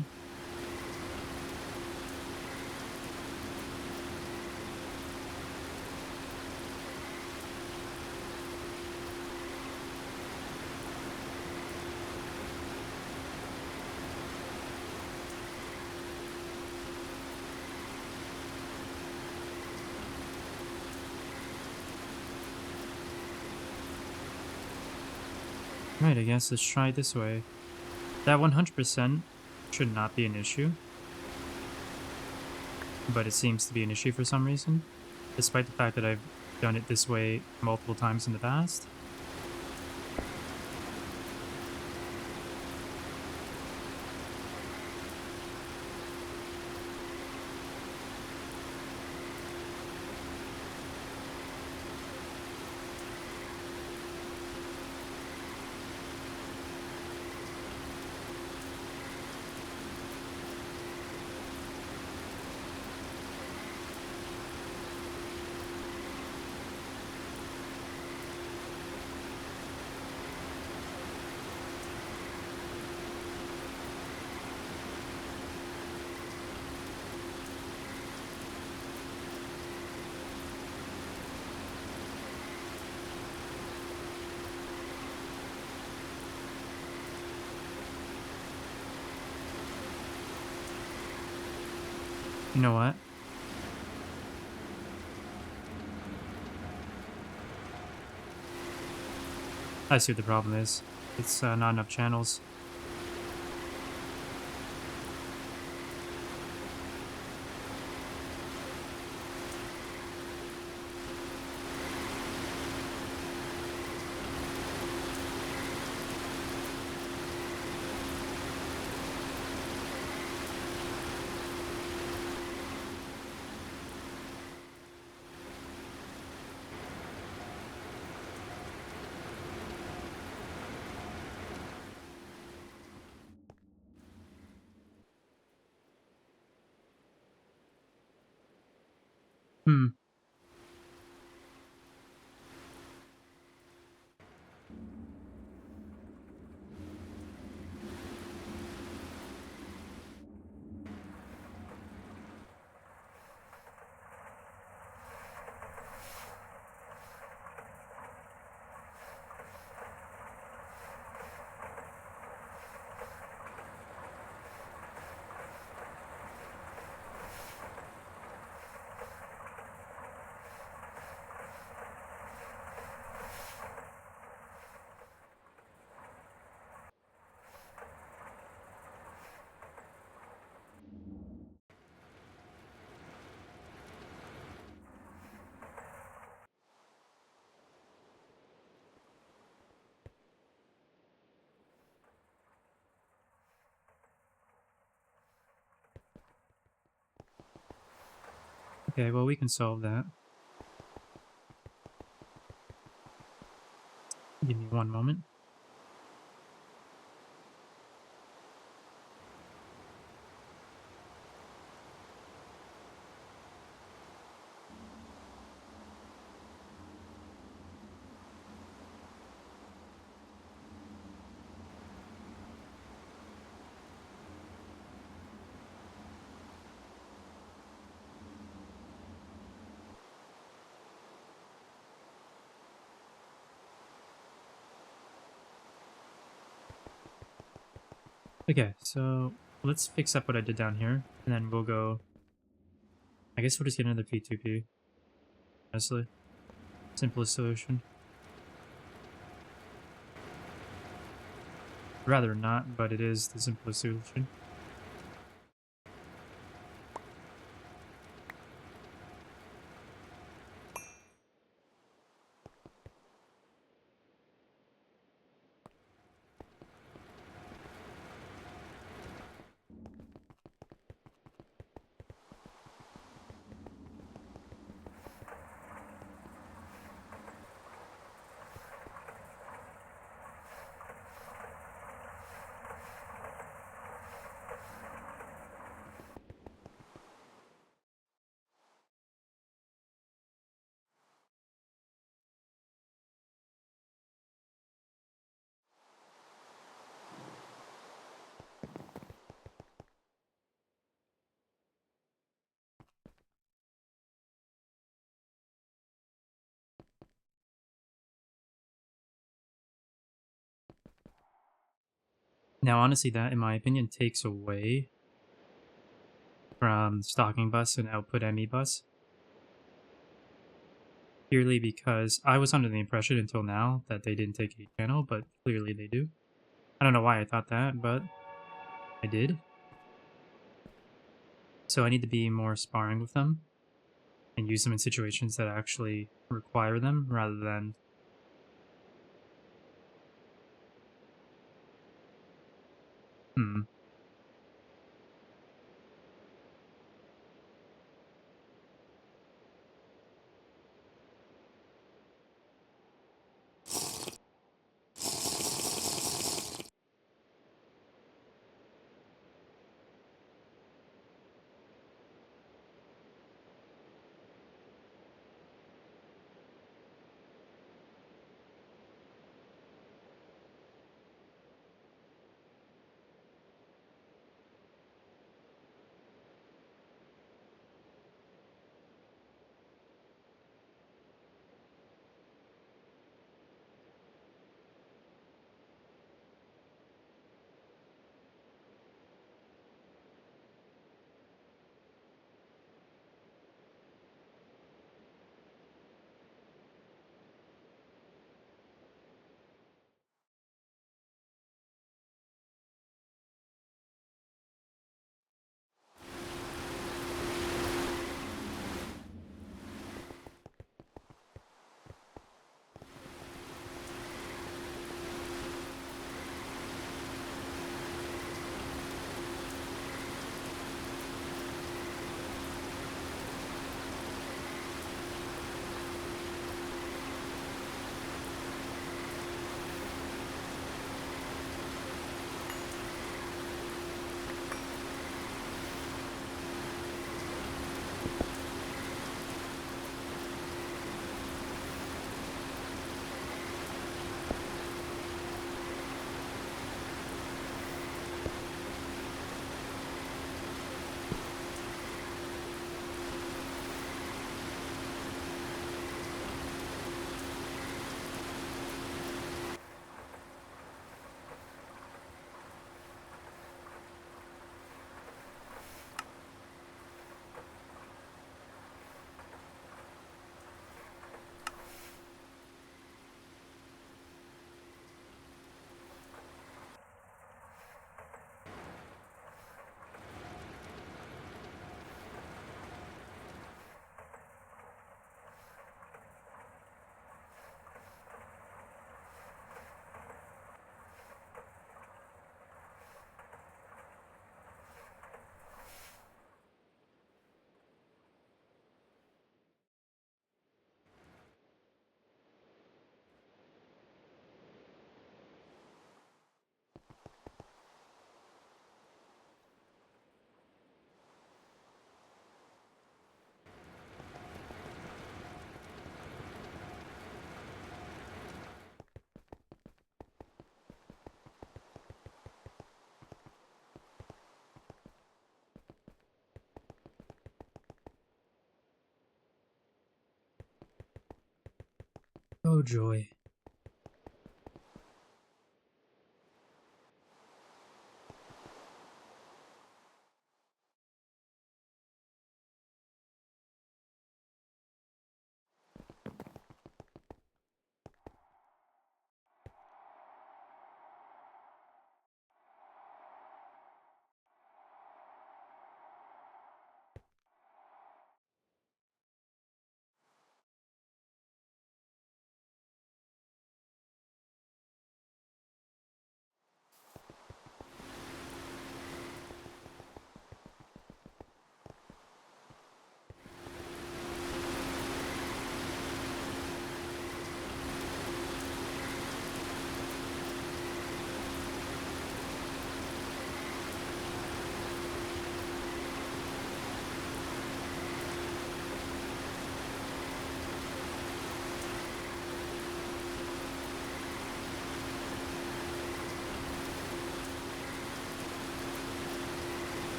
Right, I guess let's try it this way. That 100% should not be an issue, but it seems to be an issue for some reason, despite the fact that I've done it this way multiple times in the past. You know what? I see what the problem is. It's not enough channels. Hmm. Okay, well, we can solve that. Give me one moment. Okay, so let's fix up what I did down here, and then we'll go... I guess we'll just get another P2P, honestly. Simplest solution. Rather not, but it is the simplest solution. Now, honestly, that, in my opinion, takes away from stocking bus and output ME bus. Purely because I was under the impression until now that they didn't take a channel, but clearly they do. I don't know why I thought that, but I did. So I need to be more sparring with them and use them in situations that actually require them rather than... Hmm. Oh joy.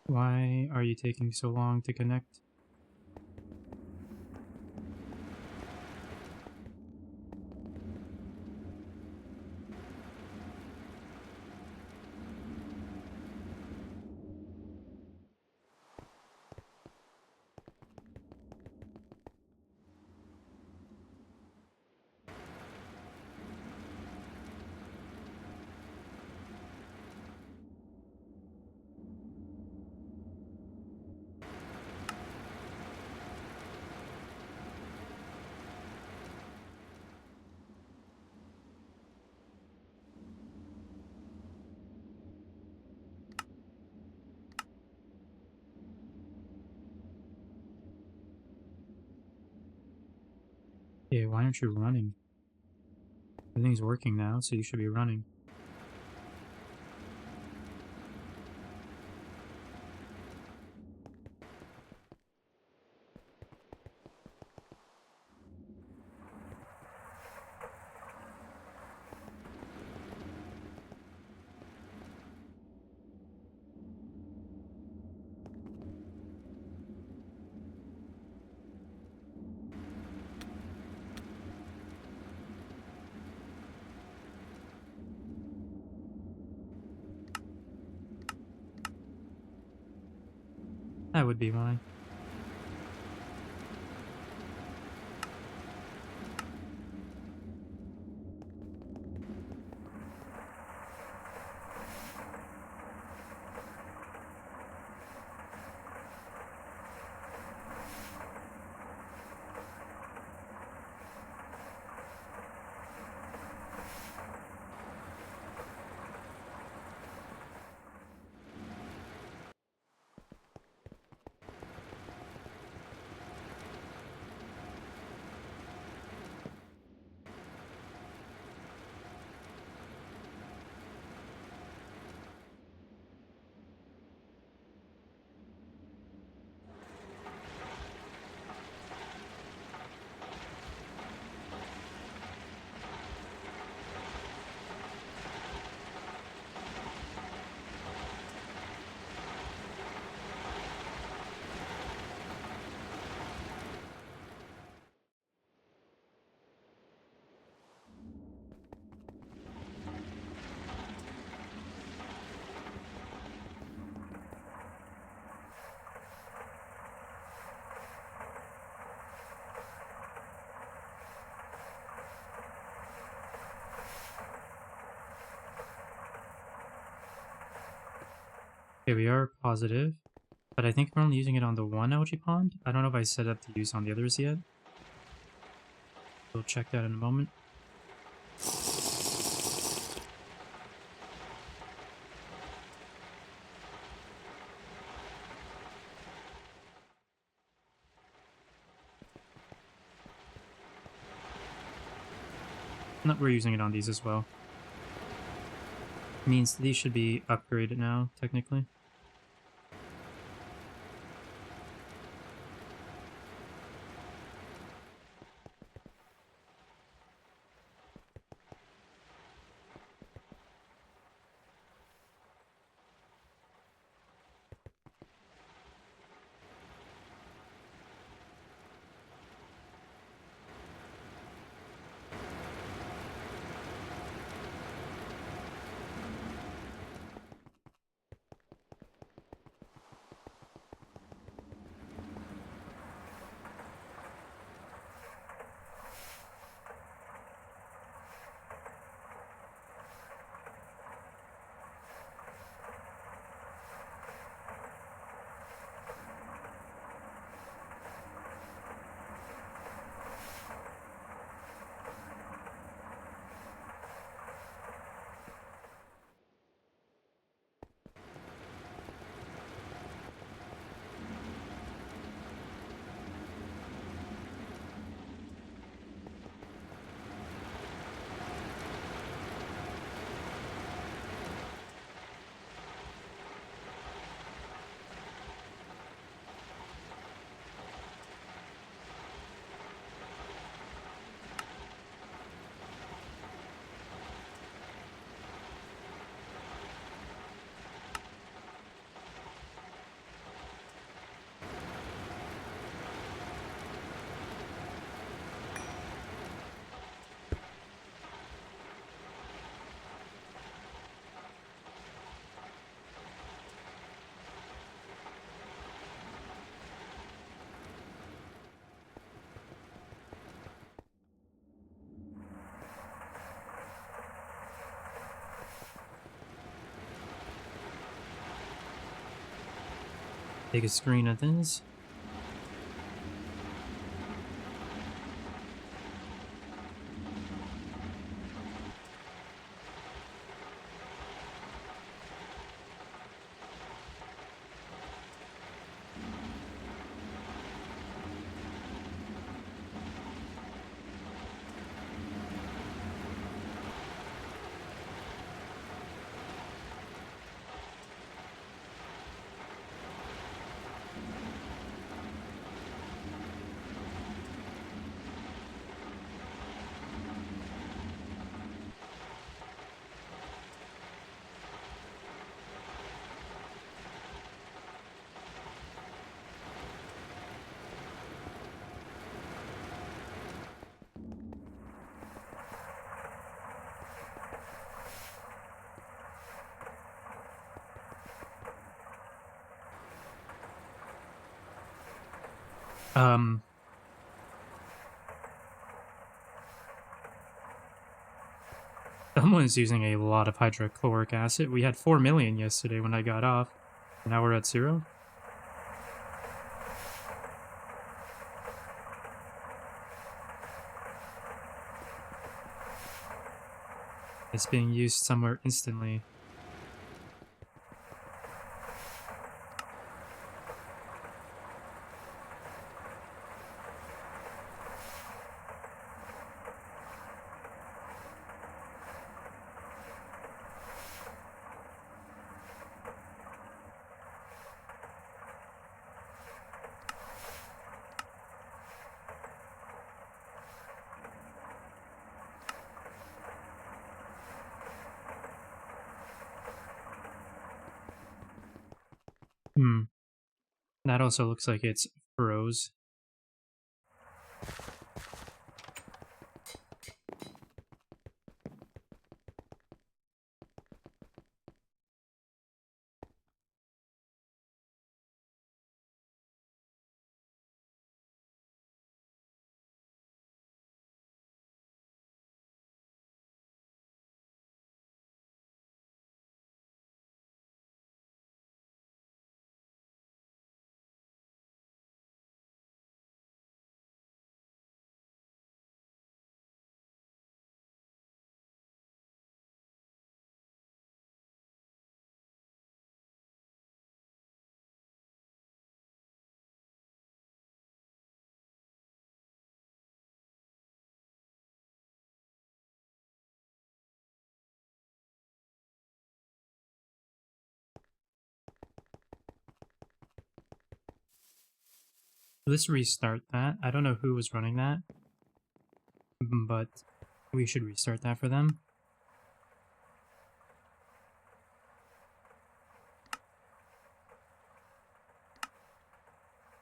Why are you taking so long to connect? Yeah, why aren't you running? Everything's working now, so you should be running. That would be why. Okay, we are positive, but I think we're only using it on the one algae pond. I don't know if I set up to use on the others yet. We'll check that in a moment. No, we're using it on these as well. Means these should be upgraded now, technically. Take a screen of this. Someone's using a lot of hydrochloric acid. We had 4 million yesterday when I got off. Now we're at 0. It's being used somewhere instantly. That also looks like it's froze. Let's restart that. I don't know who was running that, but we should restart that for them.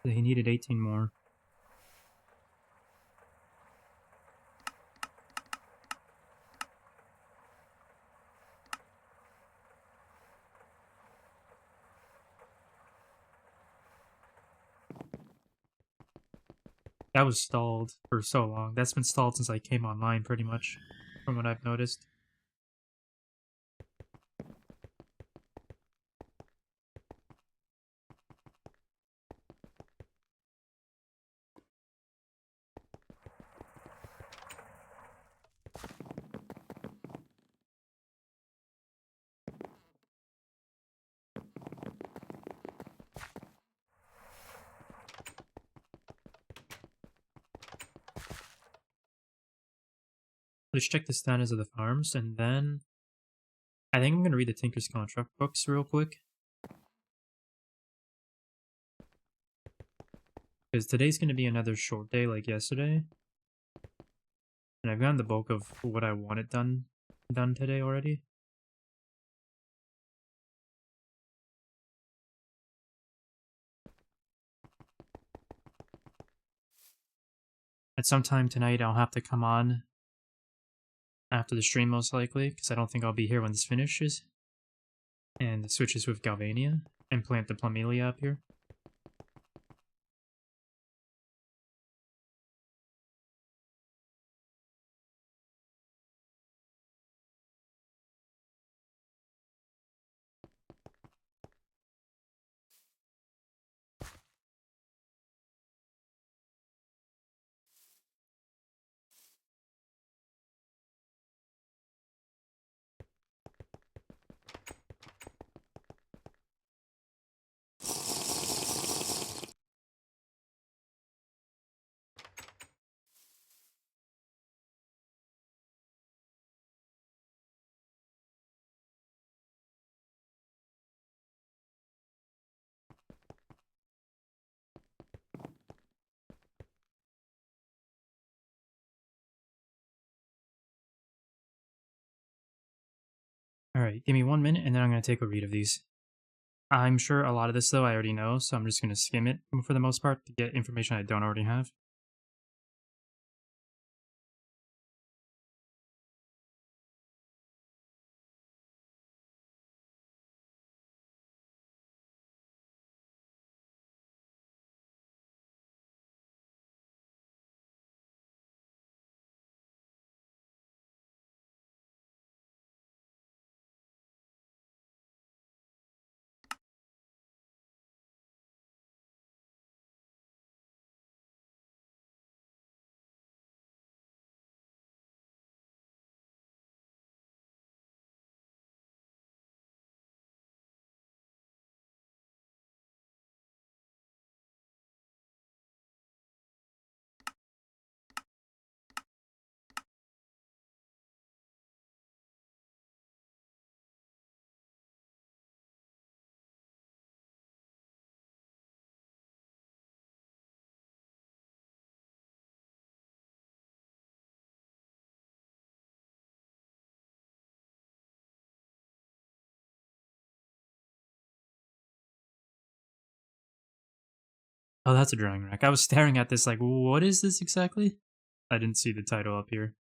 They needed 18 more. That was stalled for so long. That's been stalled since I came online, pretty much, from what I've noticed. Let's check the status of the farms, and then I think I'm going to read the Tinker's contract books real quick. Because today's going to be another short day like yesterday. And I've gotten the bulk of what I wanted done today already. At some time tonight, I'll have to come on after the stream most likely, because I don't think I'll be here when this finishes. And it switches with Galvania and plant the Plumelia up here. Alright, give me 1 minute and then I'm going to take a read of these. I'm sure a lot of this, though, I already know, so I'm just going to skim it for the most part to get information I don't already have. Oh, that's a drawing rack. I was staring at this like, what is this exactly? I didn't see the title up here.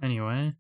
Anyway.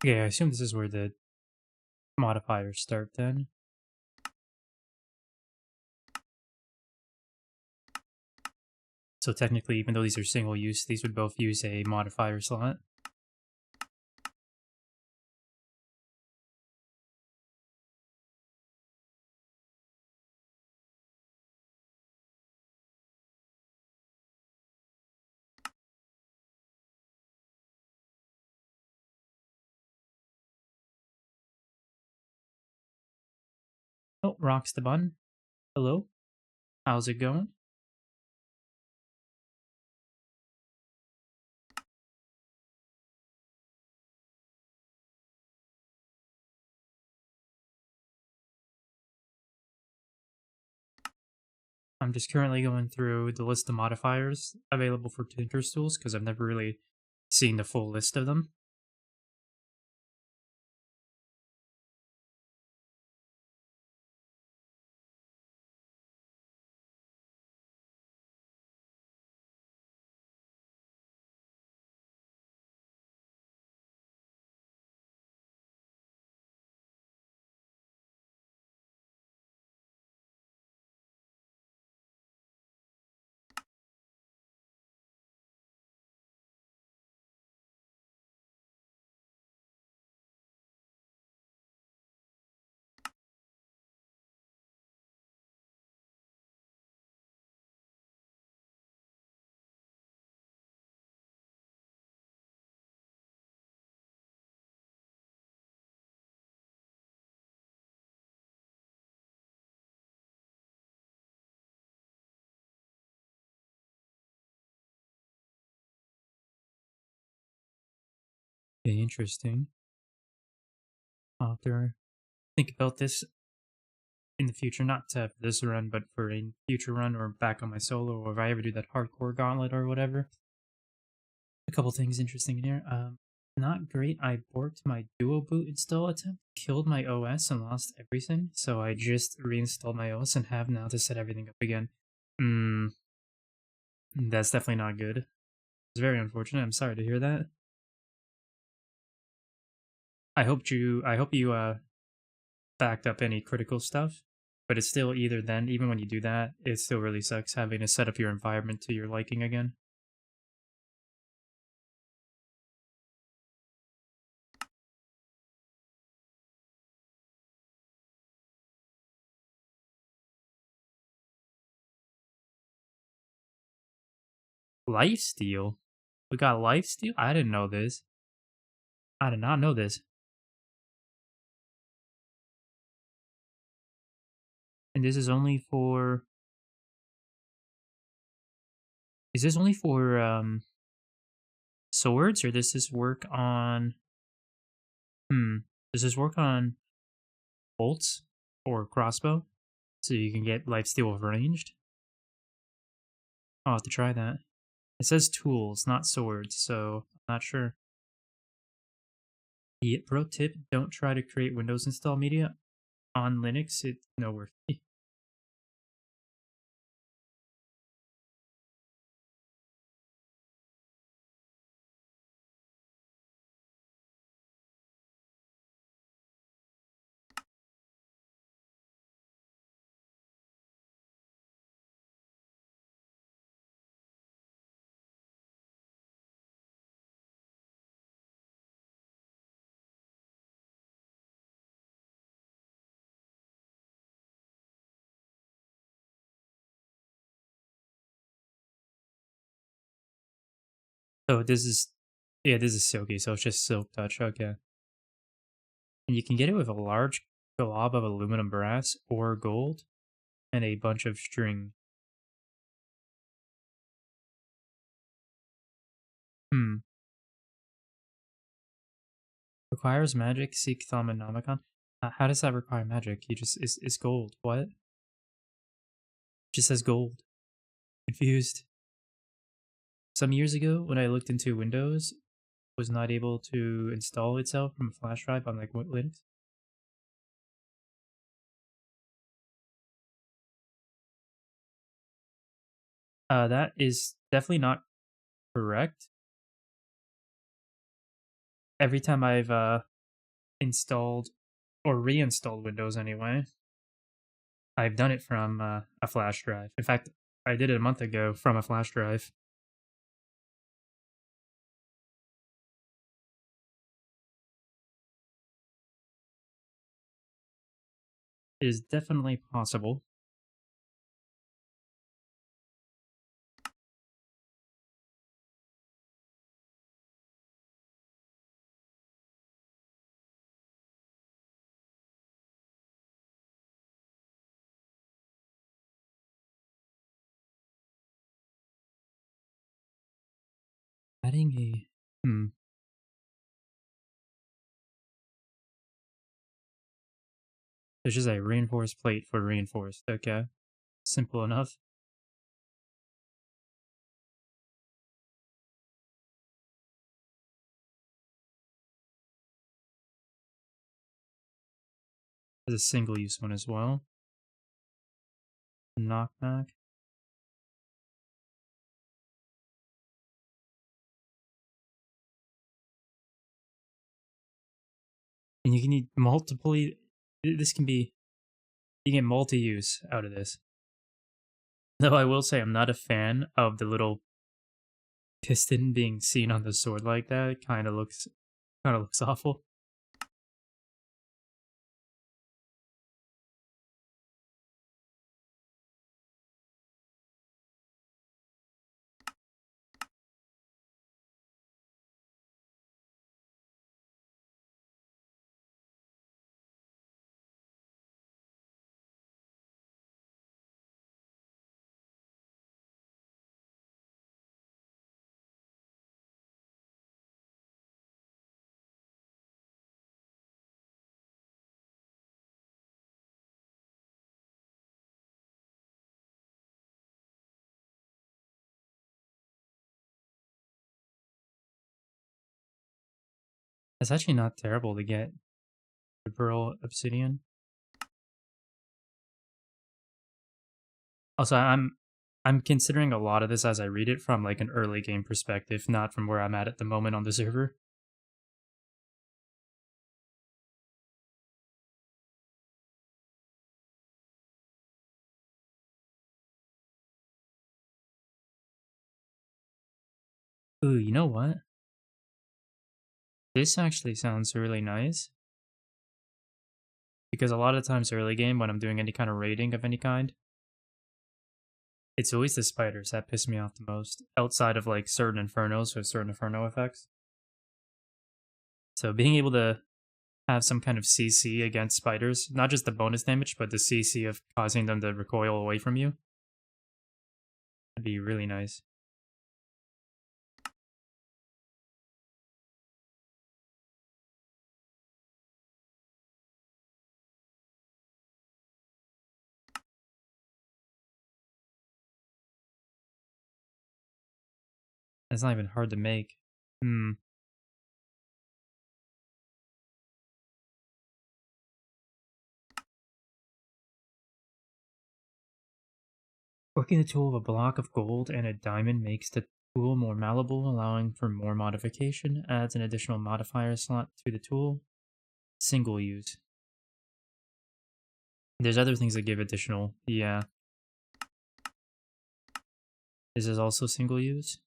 Okay, I assume this is where the modifiers start then. So technically, even though these are single use, these would both use a modifier slot. Oh, rocks the bun. Hello? How's it going? I'm just currently going through the list of modifiers available for Tinker's tools because I've never really seen the full list of them. Okay, interesting. I'll have to think about this in the future, not for this run, but for a future run or back on my solo, or if I ever do that hardcore gauntlet or whatever. A couple things interesting in here. Not great. I borked my duo boot install attempt, killed my OS, and lost everything. So I just reinstalled my OS and have now to set everything up again. Hmm, that's definitely not good. It's very unfortunate. I'm sorry to hear that. I hope you backed up any critical stuff, but it's still either then, even when you do that, it still really sucks having to set up your environment to your liking again. Lifesteal? We got lifesteal? I didn't know this. I did not know this. And this is only for. Is this only for swords, or does this work on? Hmm. Does this work on bolts or crossbow? So you can get lifesteal ranged? I'll have to try that. It says tools, not swords, so I'm not sure. Yeah, pro tip: don't try to create Windows install media on Linux. It's nowhere. So this is, yeah, this is silky. So it's just silk touch. Okay, and you can get it with a large glob of aluminum brass or gold and a bunch of string. Hmm. Requires magic. Seek Thaumanomicon. How does that require magic? You just is gold. What? Just says gold. Confused. Some years ago, when I looked into Windows, was not able to install itself from a flash drive on like Linux. That is definitely not correct. Every time I've installed or reinstalled Windows anyway. I've done it from a flash drive. In fact, I did it a month ago from a flash drive. It is definitely possible. Adding a There's just a reinforced plate for reinforced. Okay. Simple enough. There's a single use one as well. Knockback. And you can need multiple. This can be. You get multi use out of this. Though I will say I'm not a fan of the little piston being seen on the sword like that. It kind of looks awful. It's actually not terrible to get the pearl obsidian. Also, I'm considering a lot of this as I read it from like an early game perspective, not from where I'm at the moment on the server. Ooh, you know what? This actually sounds really nice. Because a lot of times early game when I'm doing any kind of raiding of any kind, it's always the spiders that piss me off the most, outside of like certain infernos with certain inferno effects. So being able to have some kind of CC against spiders, not just the bonus damage, but the CC of causing them to recoil away from you, that'd be really nice. That's not even hard to make. Working the tool of a block of gold and a diamond makes the tool more malleable, allowing for more modification. Adds an additional modifier slot to the tool. Single use. There's other things that give additional. Yeah. This is also single use.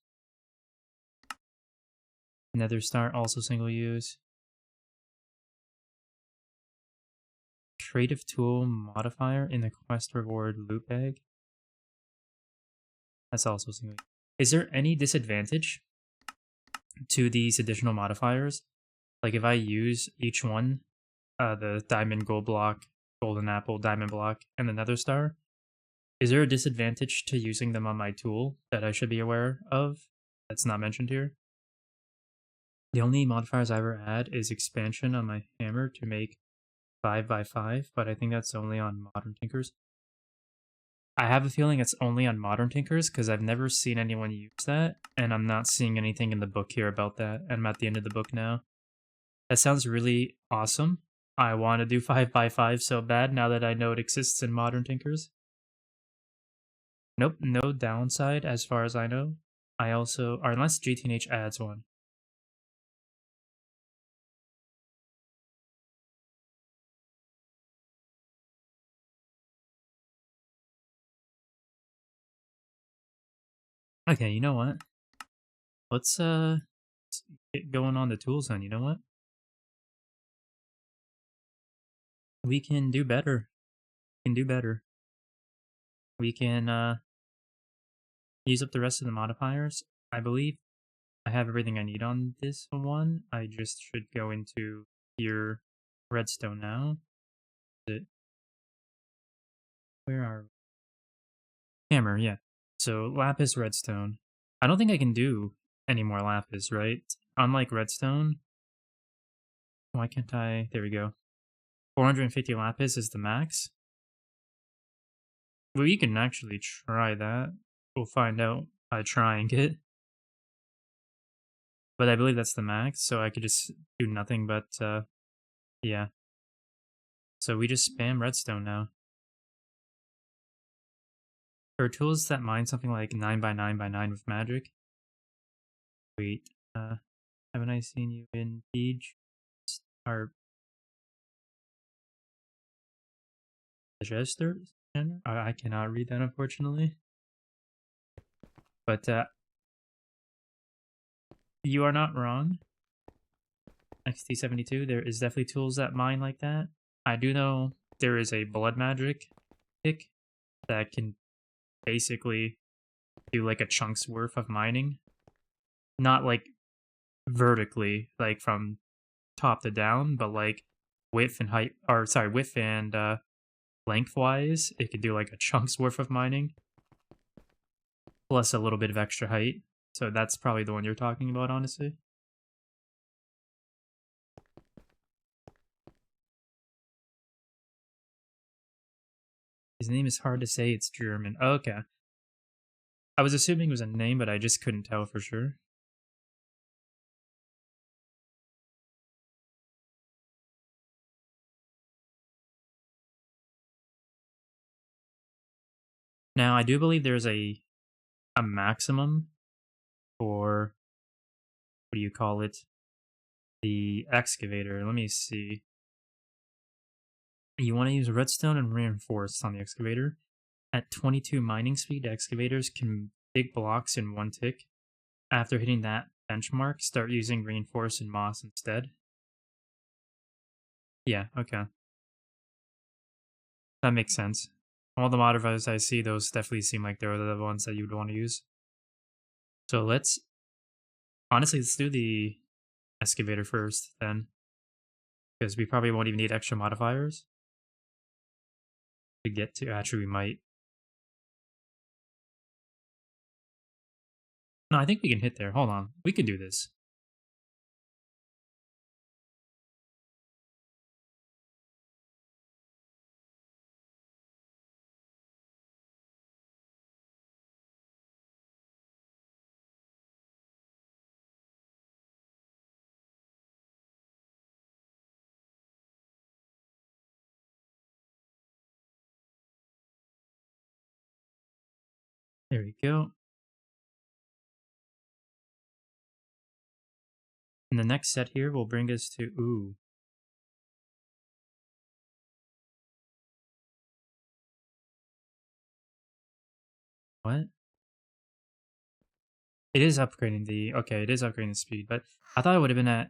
Nether Star, also single use. Creative tool modifier in the quest reward loot bag. That's also single. Is there any disadvantage to these additional modifiers? Like if I use each one, the diamond, gold block, golden apple, diamond block, and the nether star, is there a disadvantage to using them on my tool that I should be aware of that's not mentioned here? The only modifiers I ever add is expansion on my hammer to make 5x5, but I think that's only on modern tinkers. I have a feeling it's only on modern tinkers because I've never seen anyone use that, and I'm not seeing anything in the book here about that, and I'm at the end of the book now. That sounds really awesome. I want to do 5x5 so bad now that I know it exists in modern tinkers. Nope, no downside as far as I know. I also, or unless GTNH adds one. Okay, you know what? Let's get going on the tools then. You know what? We can do better. We can do better. We can use up the rest of the modifiers. I believe I have everything I need on this one. I just should go into here redstone now. Is it, where are hammer, yeah. So lapis redstone. I don't think I can do any more lapis, right? Unlike redstone, why can't I? There we go. 450 lapis is the max. Well, you can actually try that. We'll find out by trying it. But I believe that's the max, so I could just do nothing but, yeah. So we just spam redstone now. For tools that mine something like 9 by 9 by 9 with magic. Wait, haven't I seen you in Siege? Or Register? I cannot read that, unfortunately. But, you are not wrong. XT72, there is definitely tools that mine like that. I do know there is a blood magic pick that can basically do like a chunk's worth of mining. Not like vertically, like from top to down, but like width and height, or sorry, width and lengthwise, it could do like a chunk's worth of mining, plus a little bit of extra height. So that's probably the one you're talking about, honestly. His name is hard to say, it's German. Okay. I was assuming it was a name, but I just couldn't tell for sure. Now, I do believe there's a maximum for, what do you call it? The excavator. Let me see. You want to use redstone and reinforced on the excavator. At 22 mining speed, excavators can dig blocks in one tick. After hitting that benchmark, start using reinforced and moss instead. Yeah, okay. That makes sense. All the modifiers I see, those definitely seem like they're the ones that you'd want to use. So let's do the excavator first then, because we probably won't even need extra modifiers to get to. Actually, we might. No, I think we can hit there. Hold on. We can do this. There we go. And the next set here will bring us to, ooh, what? It is upgrading the, okay, it is upgrading the speed, but I thought it would have been at,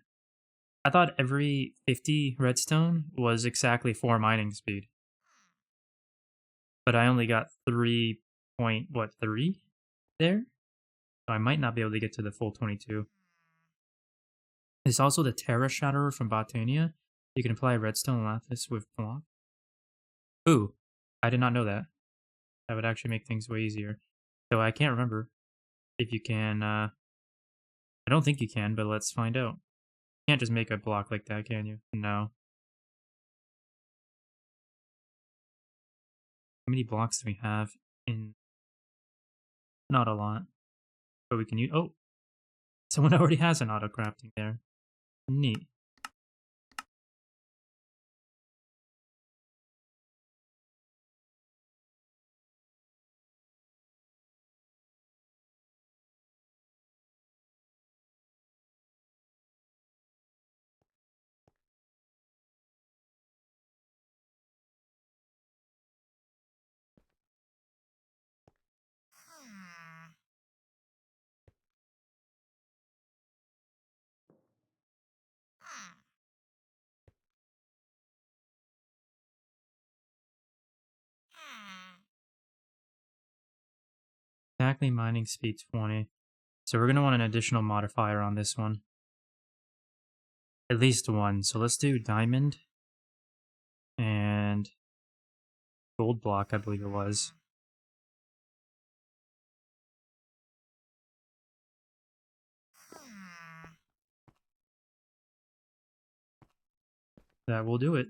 I thought every 50 redstone was exactly 4 mining speed. But I only got 3 point, what, 3 there? So I might not be able to get to the full 22. There's also the Terra Shatterer from Botania. You can apply redstone and lapis with block. Ooh, I did not know that. That would actually make things way easier. So I can't remember if you can, I don't think you can, but let's find out. You can't just make a block like that, can you? No. How many blocks do we have in? Not a lot. But we can use, oh, someone already has an auto crafting there. Neat. Exactly mining speed 20. So we're going to want an additional modifier on this one. At least one. So let's do diamond and gold block, I believe it was. That will do it.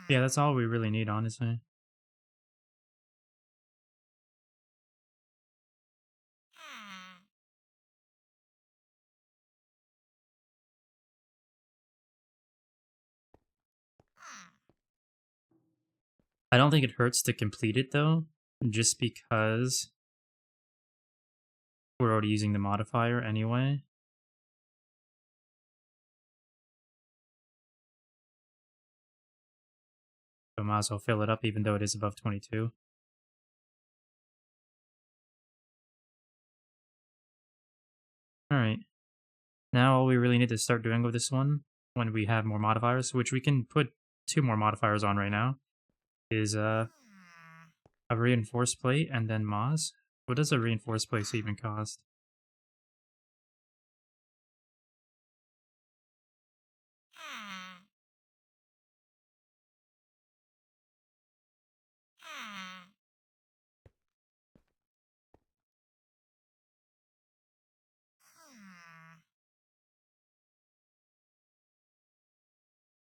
Yeah, that's all we really need, honestly. I don't think it hurts to complete it, though, just because we're already using the modifier anyway. So might as well fill it up, even though it is above 22. Alright. Now all we really need to start doing with this one, when we have more modifiers, which we can put 2 more modifiers on right now, is a reinforced plate and then moss. What does a reinforced plate even cost?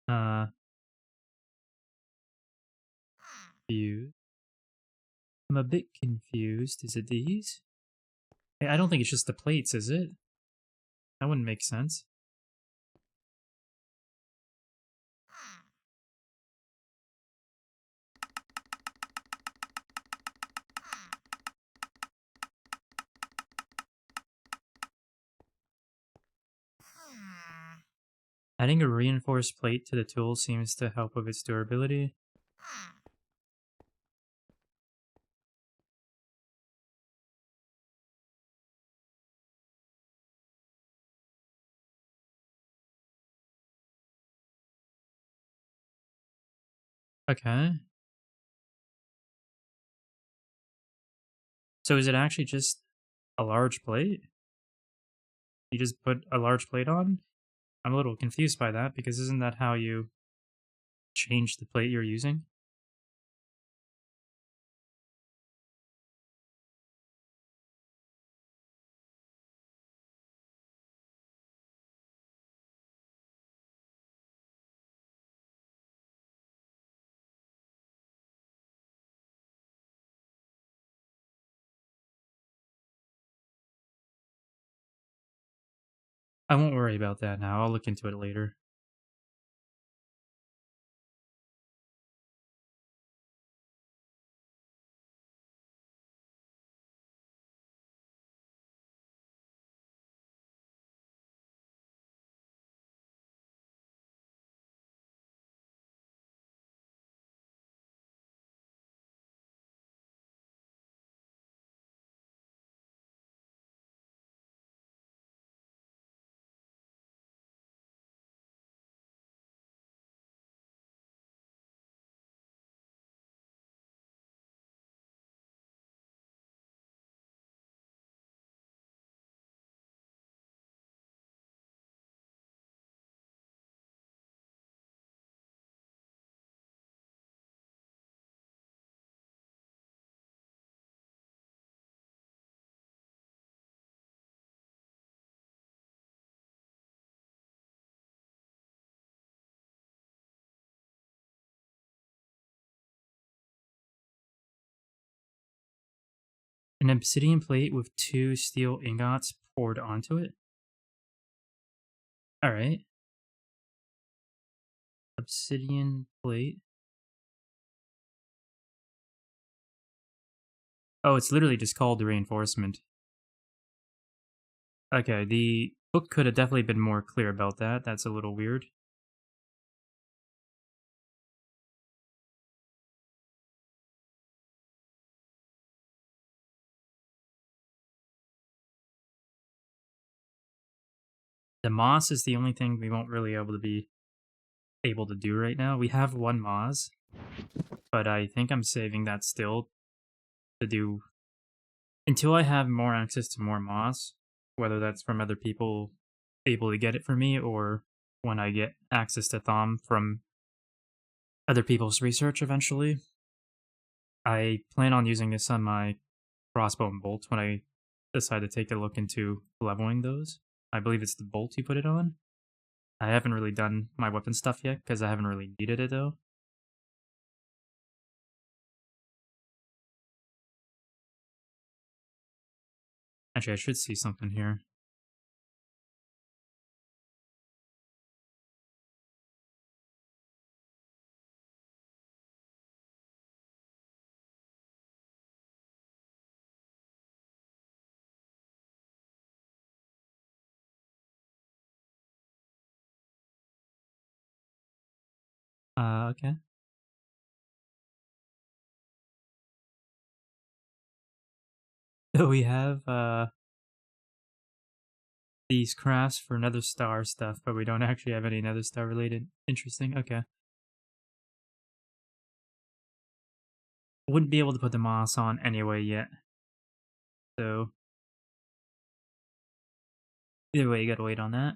Uh, View. I'm a bit confused. Is it these? I don't think it's just the plates, is it? That wouldn't make sense. Adding a reinforced plate to the tool seems to help with its durability. Okay. So is it actually just a large plate? You just put a large plate on? I'm a little confused by that, because isn't that how you change the plate you're using? I won't worry about that now. I'll look into it later. An obsidian plate with 2 steel ingots poured onto it? Alright. Obsidian plate. Oh, it's literally just called the reinforcement. Okay, the book could have definitely been more clear about that. That's a little weird. The moss is the only thing we won't really be able to do right now. We have one moss, but I think I'm saving that still to do until I have more access to more moss, whether that's from other people able to get it for me or when I get access to Thom from other people's research eventually. I plan on using this on my crossbow and bolt when I decide to take a look into leveling those. I believe it's the bolt you put it on. I haven't really done my weapon stuff yet because I haven't really needed it though. Actually, I should see something here. Okay. So we have these crafts for Nether Star stuff, but we don't actually have any Nether Star related. Interesting. Okay. Wouldn't be able to put the moss on anyway yet. So either way, you gotta wait on that.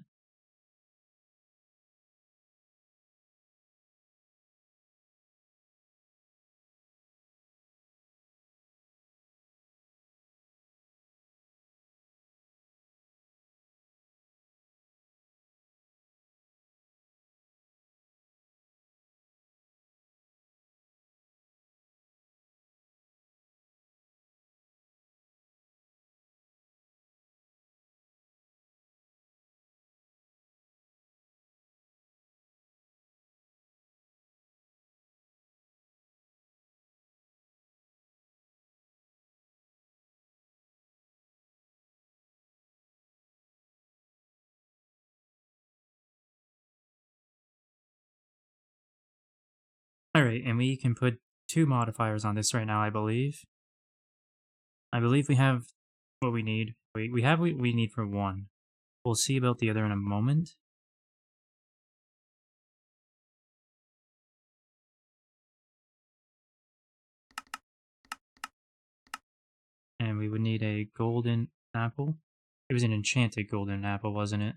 Alright, and we can put two modifiers on this right now, I believe. I believe we have what we need. We have what we need for one. We'll see about the other in a moment. And we would need a golden apple. It was an enchanted golden apple, wasn't it?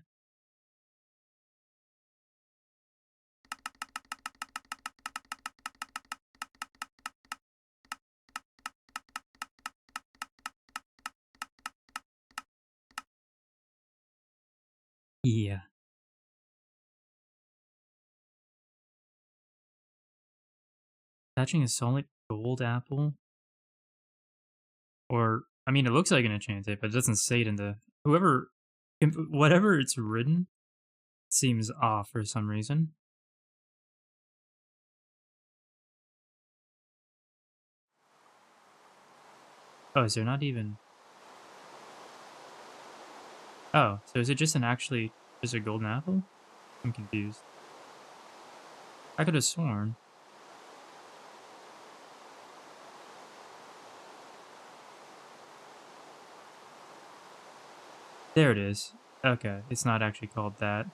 Yeah. Attaching a solid gold apple? Or, I mean, it looks like an enchanted, but it doesn't say it in the... Whoever... Whatever it's written seems off for some reason. Oh, is there not even... Oh, so is it just an actually... Just a golden apple? I'm confused. I could have sworn. There it is. Okay, it's not actually called that.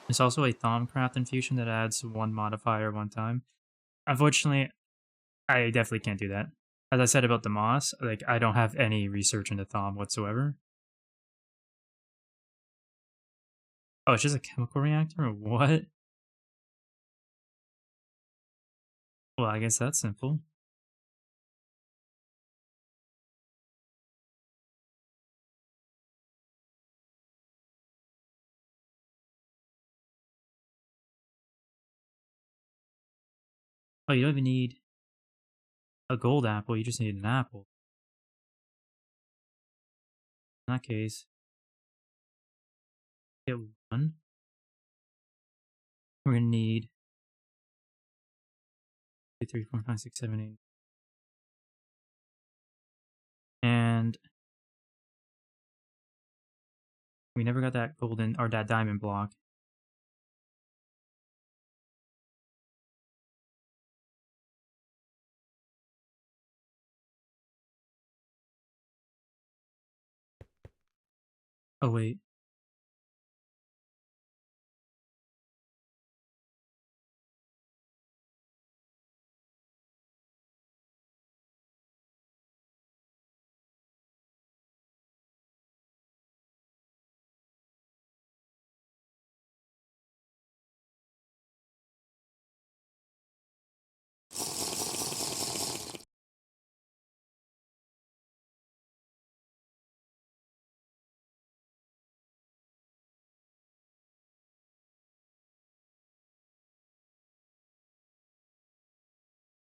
There's also a Thaumcraft infusion that adds one modifier one time. Unfortunately, I definitely can't do that. As I said about the moss, like, I don't have any research into Thom whatsoever. Oh, it's just a chemical reactor? What? Well, I guess that's simple. Oh, you don't even need a gold apple, you just need an apple. In that case, get one. We're gonna need 2, 3, 4, 5, 6, 7, 8. And we never got that golden or that diamond block. Oh, wait.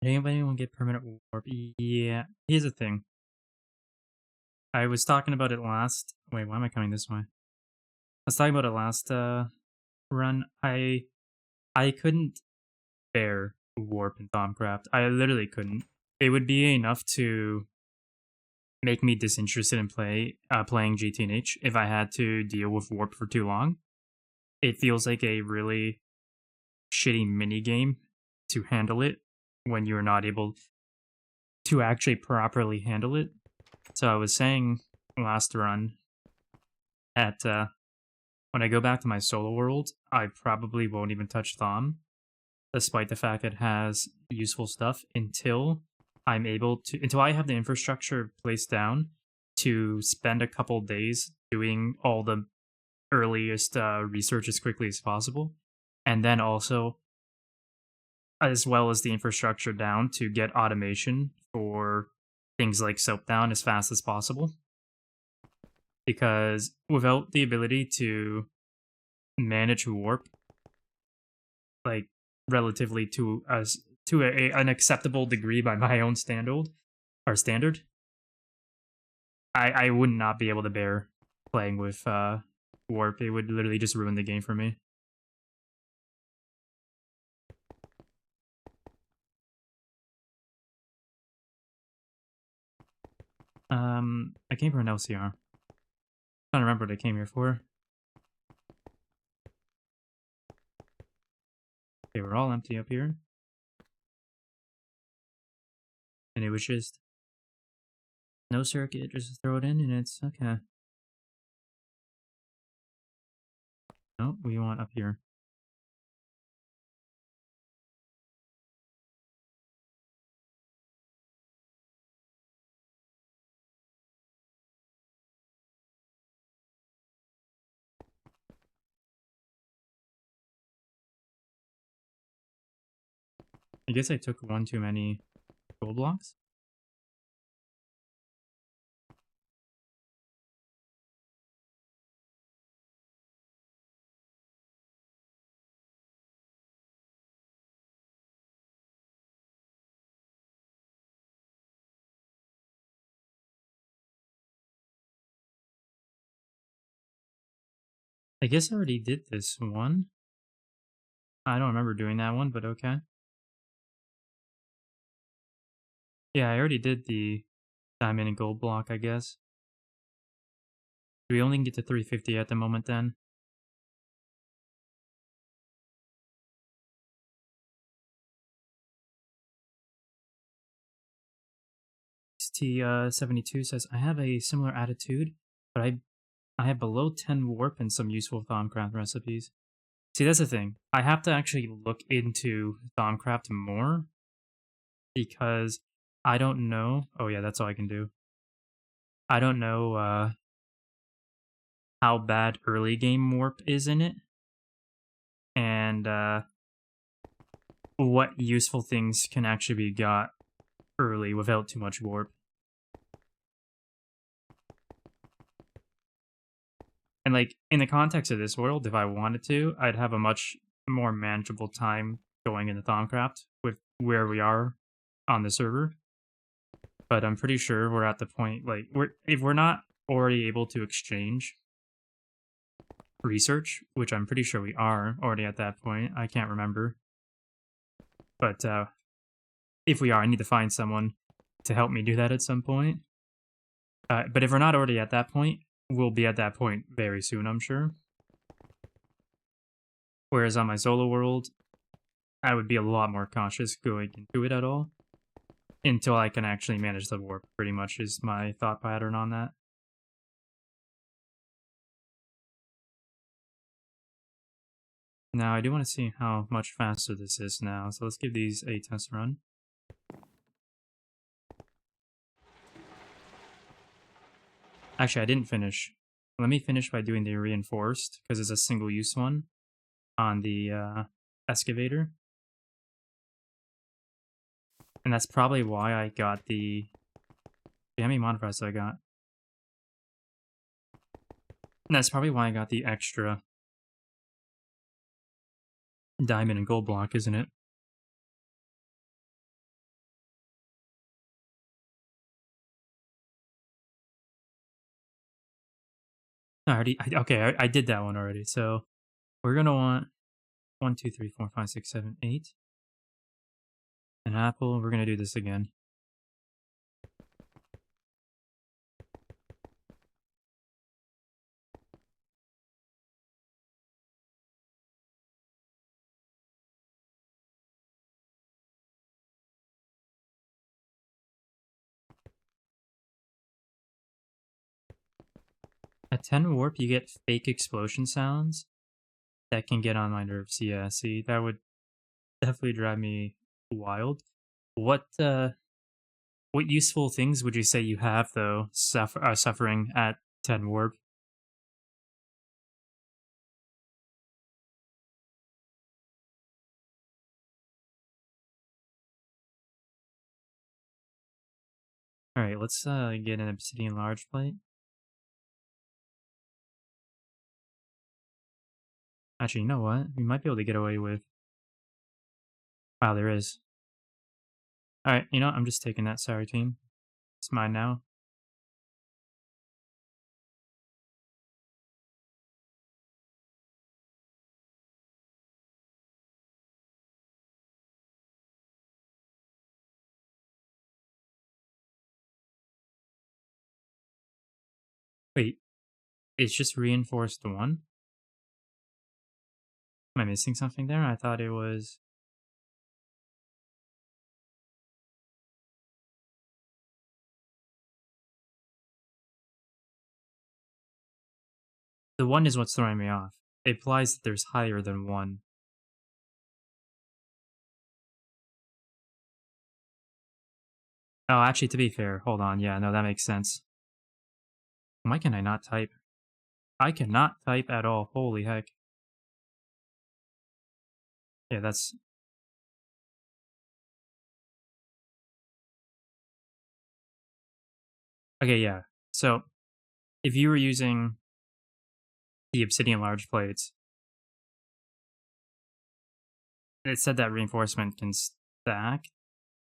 Did anybody want to get permanent warp? Yeah. Here's the thing. I was talking about it last. Wait, why am I coming this way? I was talking about it last run. I couldn't bear warp in Thaumcraft. I literally couldn't. It would be enough to make me disinterested in playing GTNH if I had to deal with warp for too long. It feels like a really shitty mini game to handle it when you're not able to actually properly handle it. So I was saying last run that when I go back to my solo world, I probably won't even touch Thom, despite the fact it has useful stuff until until I have the infrastructure placed down to spend a couple days doing all the earliest research as quickly as possible, and then also as well as the infrastructure down to get automation for things like soap down as fast as possible. Because without the ability to manage warp, like relatively to an acceptable degree by my own standard, I would not be able to bear playing with warp. It would literally just ruin the game for me. I came for an LCR. I'm trying to remember what I came here for. Okay, we're all empty up here. And it was just no circuit, just throw it in and it's okay. No, we want up here. I guess I took one too many gold blocks. I guess I already did this one. I don't remember doing that one, but okay. Yeah, I already did the diamond and gold block, I guess. We only can get to 350 at the moment then. T72 says, I have a similar attitude, but I have below 10 warp and some useful Thaumcraft recipes. See, that's the thing. I have to actually look into Thaumcraft more because I don't know. Oh yeah, that's all I can do. I don't know how bad early game warp is in it, and what useful things can actually be got early without too much warp. And like in the context of this world, if I wanted to, I'd have a much more manageable time going into Thaumcraft with where we are on the server. But I'm pretty sure we're at the point like if we're not already able to exchange research, which I'm pretty sure we are already at that point. I can't remember. But If we are, I need to find someone to help me do that at some point. But if we're not already at that point, we'll be at that point very soon, I'm sure. Whereas on my solo world, I would be a lot more cautious going into it at all. Until I can actually manage the warp, pretty much is my thought pattern on that. Now, I do want to see how much faster this is now, so let's give these a test run. Actually, I didn't finish. Let me finish by doing the reinforced, because it's a single-use one on the Excavator. And that's probably why I got the... How many modifiers I got? And that's probably why I got the extra diamond and gold block, isn't it? I did that one already, so we're gonna want 1, 2, 3, 4, 5, 6, 7, 8. An apple, we're gonna do this again. At 10 warp, you get fake explosion sounds that can get on my nerves. Yeah, see, that would definitely drive me wild. What useful things would you say you have though, suffering at 10 warp? All right, let's get an obsidian large plate. Actually, you know what? We might be able to get away with. Wow, there is. All right, you know what? I'm just taking that. Sorry, team. It's mine now. Wait, it's just reinforced one? Am I missing something there? I thought it was... The one is what's throwing me off. It implies that there's higher than one. Oh, actually, to be fair, hold on. Yeah, no, that makes sense. Why can I not type? I cannot type at all. Holy heck. Yeah, that's... Okay, yeah. So, if you were using the obsidian large plates, it said that reinforcement can stack.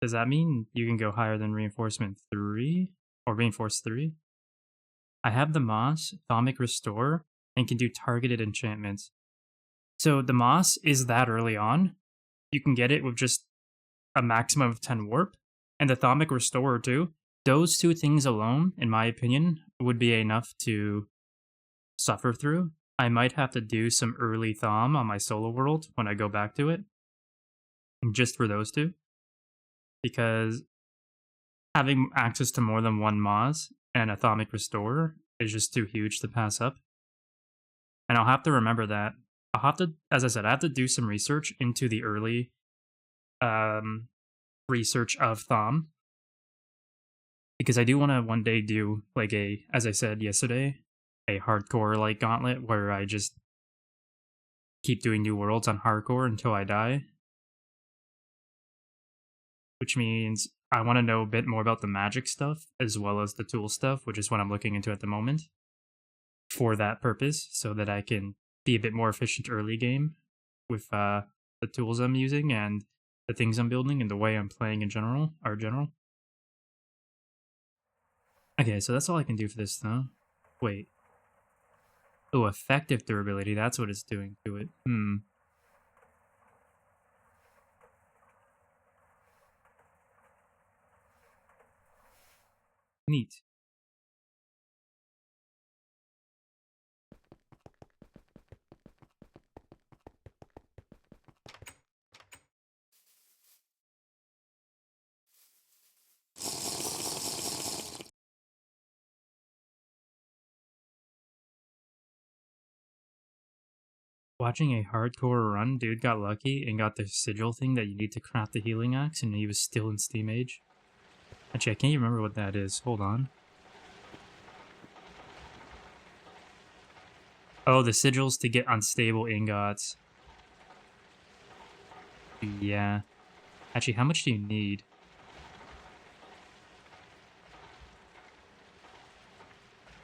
Does that mean you can go higher than reinforcement 3? Or reinforce 3? I have the moss, Thaumic Restore, and can do targeted enchantments. So the moss is that early on. You can get it with just a maximum of 10 warp. And the Thaumic Restorer too. Those two things alone, in my opinion, would be enough to suffer through. I might have to do some early Thom on my solo world when I go back to it. Just for those two. Because having access to more than one moss and a Thaumic Restorer is just too huge to pass up. And I'll have to remember that. I'll have to, as I said, I have to do some research into the early research of Thom. Because I do want to one day do, like a, as I said yesterday, a hardcore like gauntlet where I just keep doing new worlds on hardcore until I die. Which means I want to know a bit more about the magic stuff as well as the tool stuff, which is what I'm looking into at the moment. For that purpose, so that I can be a bit more efficient early game with the tools I'm using and the things I'm building and the way I'm playing in general, Okay, so that's all I can do for this though. Wait. Oh, effective durability, that's what it's doing to it. Neat. Watching a hardcore run, dude got lucky and got the sigil thing that you need to craft the healing axe, and he was still in Steam Age. Actually, I can't even remember what that is. Hold on. Oh, the sigils to get unstable ingots. Yeah. Actually, how much do you need?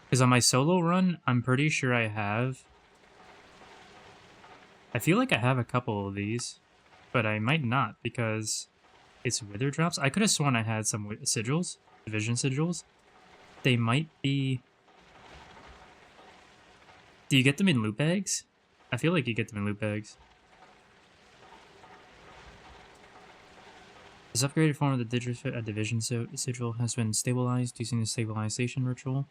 Because on my solo run, I'm pretty sure I have... I feel like I have a couple of these, but I might not because it's wither drops. I could have sworn I had some sigils, division sigils. They might be... Do you get them in loot bags? I feel like you get them in loot bags. This upgraded form of the division sigil has been stabilized using the stabilization ritual.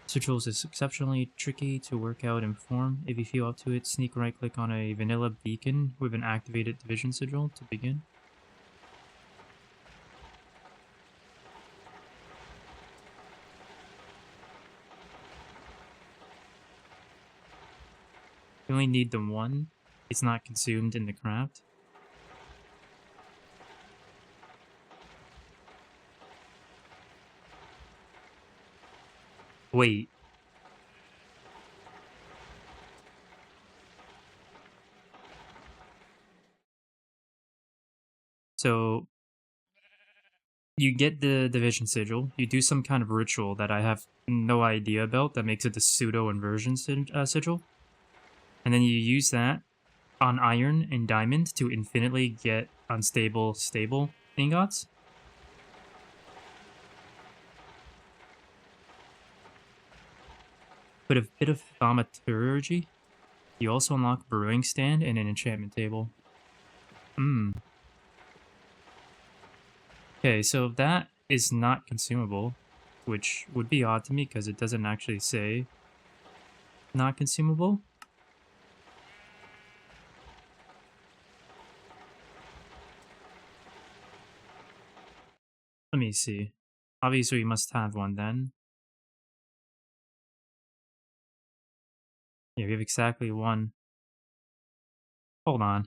Sigils is exceptionally tricky to work out and form. If you feel up to it, sneak right-click on a vanilla beacon with an activated division sigil to begin. You only need the one. It's not consumed in the craft. Wait. So, you get the division sigil, you do some kind of ritual that I have no idea about that makes it the pseudo-inversion sigil, and then you use that on iron and diamond to infinitely get unstable, stable ingots. With a bit of thaumaturgy, you also unlock brewing stand and an enchantment table. Okay, so that is not consumable, which would be odd to me because it doesn't actually say not consumable. Let me see. Obviously, we must have one then. Yeah, we have exactly one. Hold on.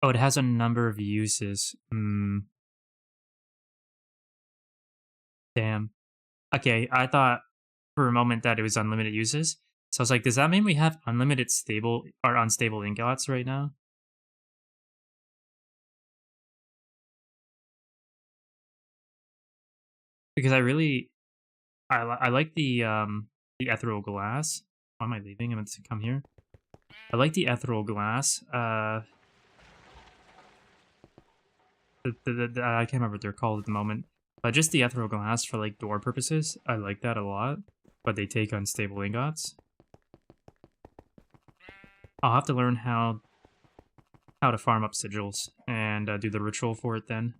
Oh, it has a number of uses. Damn. Okay, I thought for a moment that it was unlimited uses. So I was like, does that mean we have unlimited stable or unstable ingots right now? Because I like the ethereal glass. Why am I leaving? I'm going to come here. I like the ethereal glass. I can't remember what they're called at the moment. But just the ethereal glass for like door purposes, I like that a lot. But they take unstable ingots. I'll have to learn how to farm up sigils and do the ritual for it then.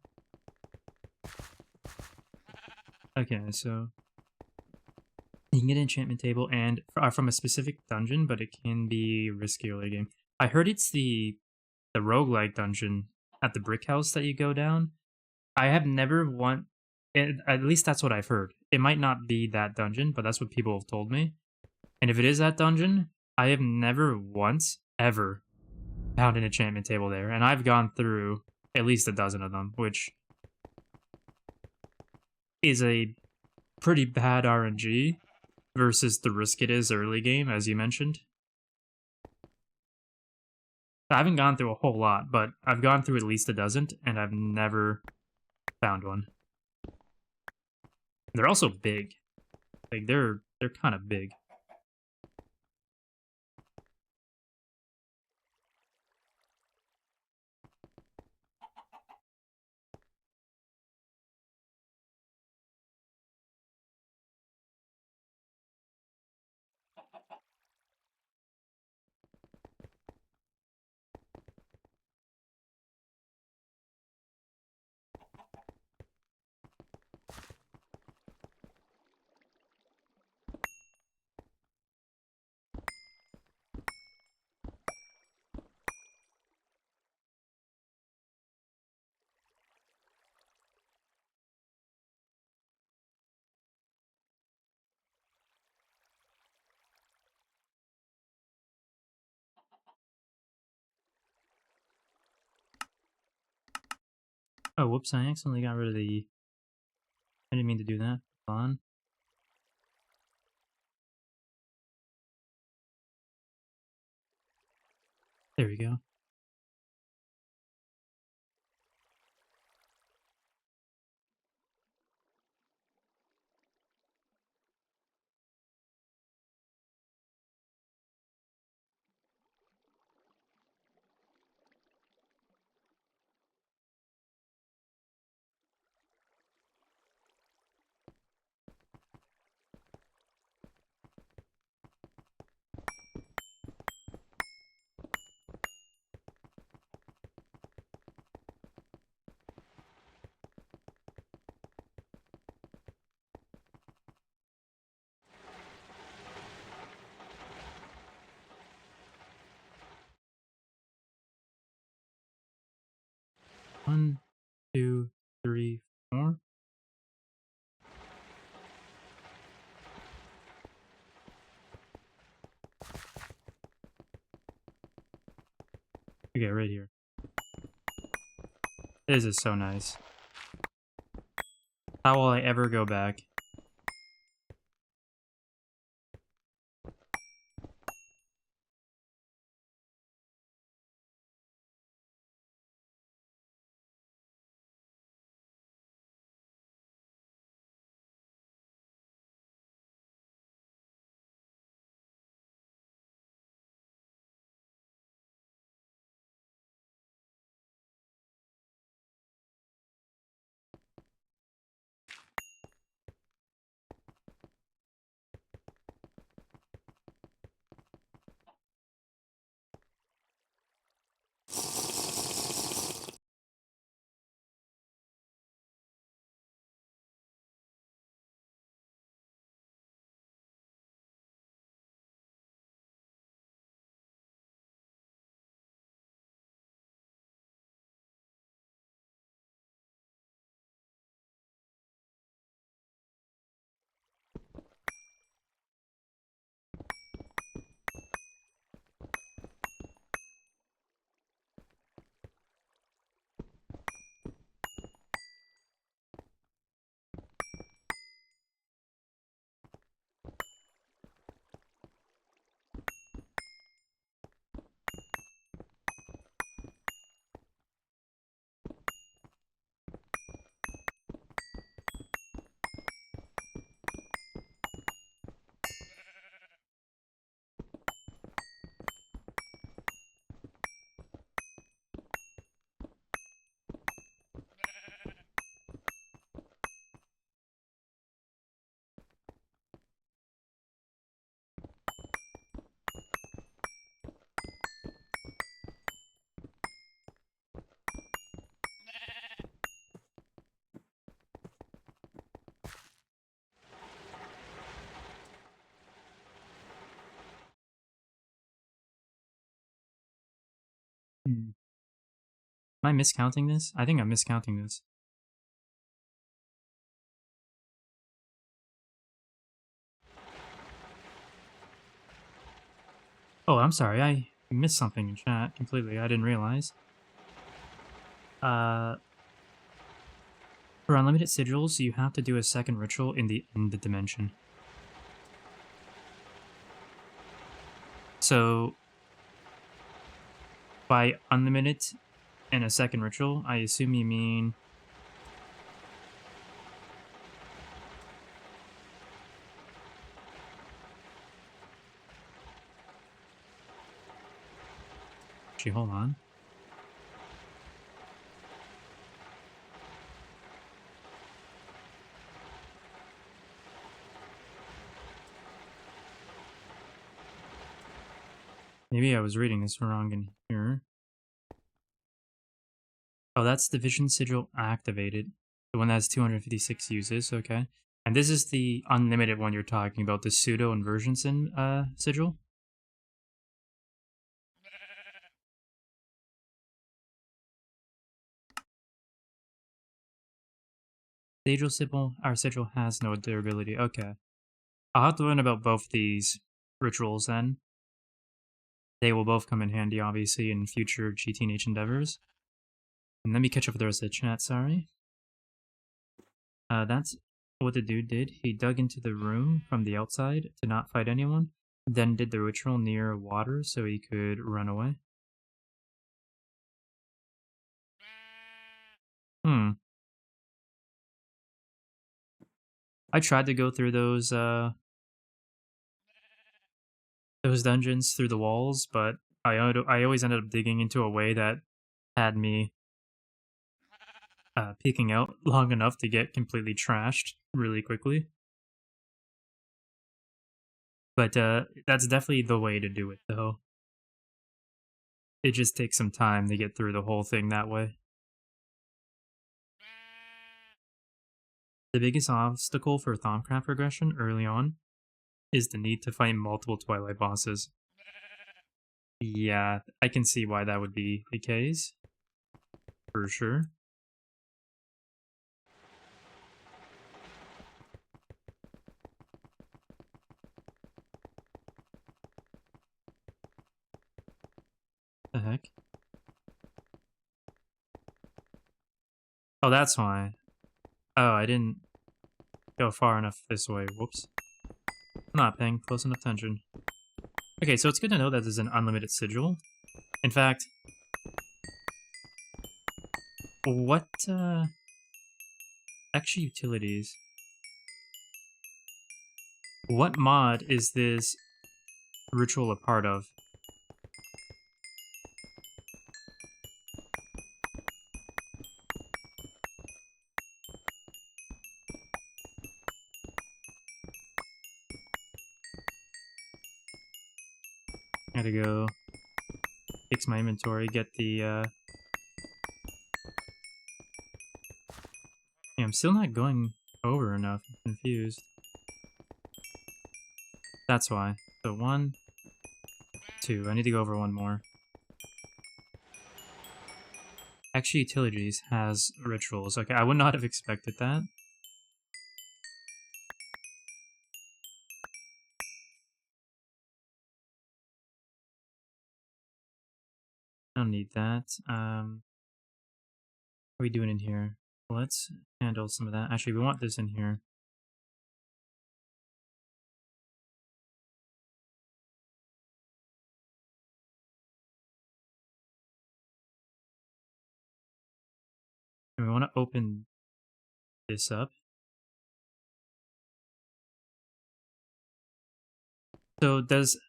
Okay, so you can get an enchantment table and from a specific dungeon, but it can be risky early game. I heard it's the roguelike dungeon at the brick house that you go down. I have never at least that's what I've heard. It might not be that dungeon, but that's what people have told me. And if it is that dungeon, I have never once ever found an enchantment table there, and I've gone through at least a dozen of them, which is a pretty bad RNG versus the risk it is early game, as you mentioned. I haven't gone through a whole lot, but I've gone through at least a dozen, and I've never found one. They're also big. Like, they're kind of big. Oh, whoops, I accidentally got rid of the... I didn't mean to do that. Hold on. There we go. One, two, three, four. Okay, right here. This is so nice. How will I ever go back? Hmm. Am I miscounting this? I think I'm miscounting this. Oh, I'm sorry. I missed something in chat completely. I didn't realize. Uh, for unlimited sigils, you have to do a second ritual in the dimension. So, by unlimited and a second ritual, I assume you mean... Actually, hold on. Maybe I was reading this wrong in here. Oh, that's the Vision Sigil activated. The one that has 256 uses, okay. And this is the unlimited one you're talking about, the pseudo inversion sigil? Our sigil has no durability, okay. I'll have to learn about both these rituals then. They will both come in handy, obviously, in future GTNH endeavors. And let me catch up with the rest of the chat, sorry. That's what the dude did. He dug into the room from the outside to not fight anyone, then did the ritual near water so he could run away. I tried to go through those dungeons through the walls, but I always ended up digging into a way that had me peeking out long enough to get completely trashed really quickly. But that's definitely the way to do it, though. It just takes some time to get through the whole thing that way. The biggest obstacle for Thaumcraft progression early on is the need to fight multiple Twilight bosses. Yeah, I can see why that would be the case. For sure. The heck? Oh, that's why. Oh, I didn't go far enough this way. Whoops. I'm not paying close enough attention. Okay, so it's good to know that there's an unlimited sigil. In fact, what, actually utilities. What mod is this ritual a part of? I gotta go fix my inventory, get the, yeah, I'm still not going over enough. I'm confused. That's why. So 1, 2. I need to go over one more. Actually, utilities has rituals. Okay, I would not have expected that. I don't need that. What are we doing in here? Let's handle some of that. Actually, we want this in here. And we want to open this up. So does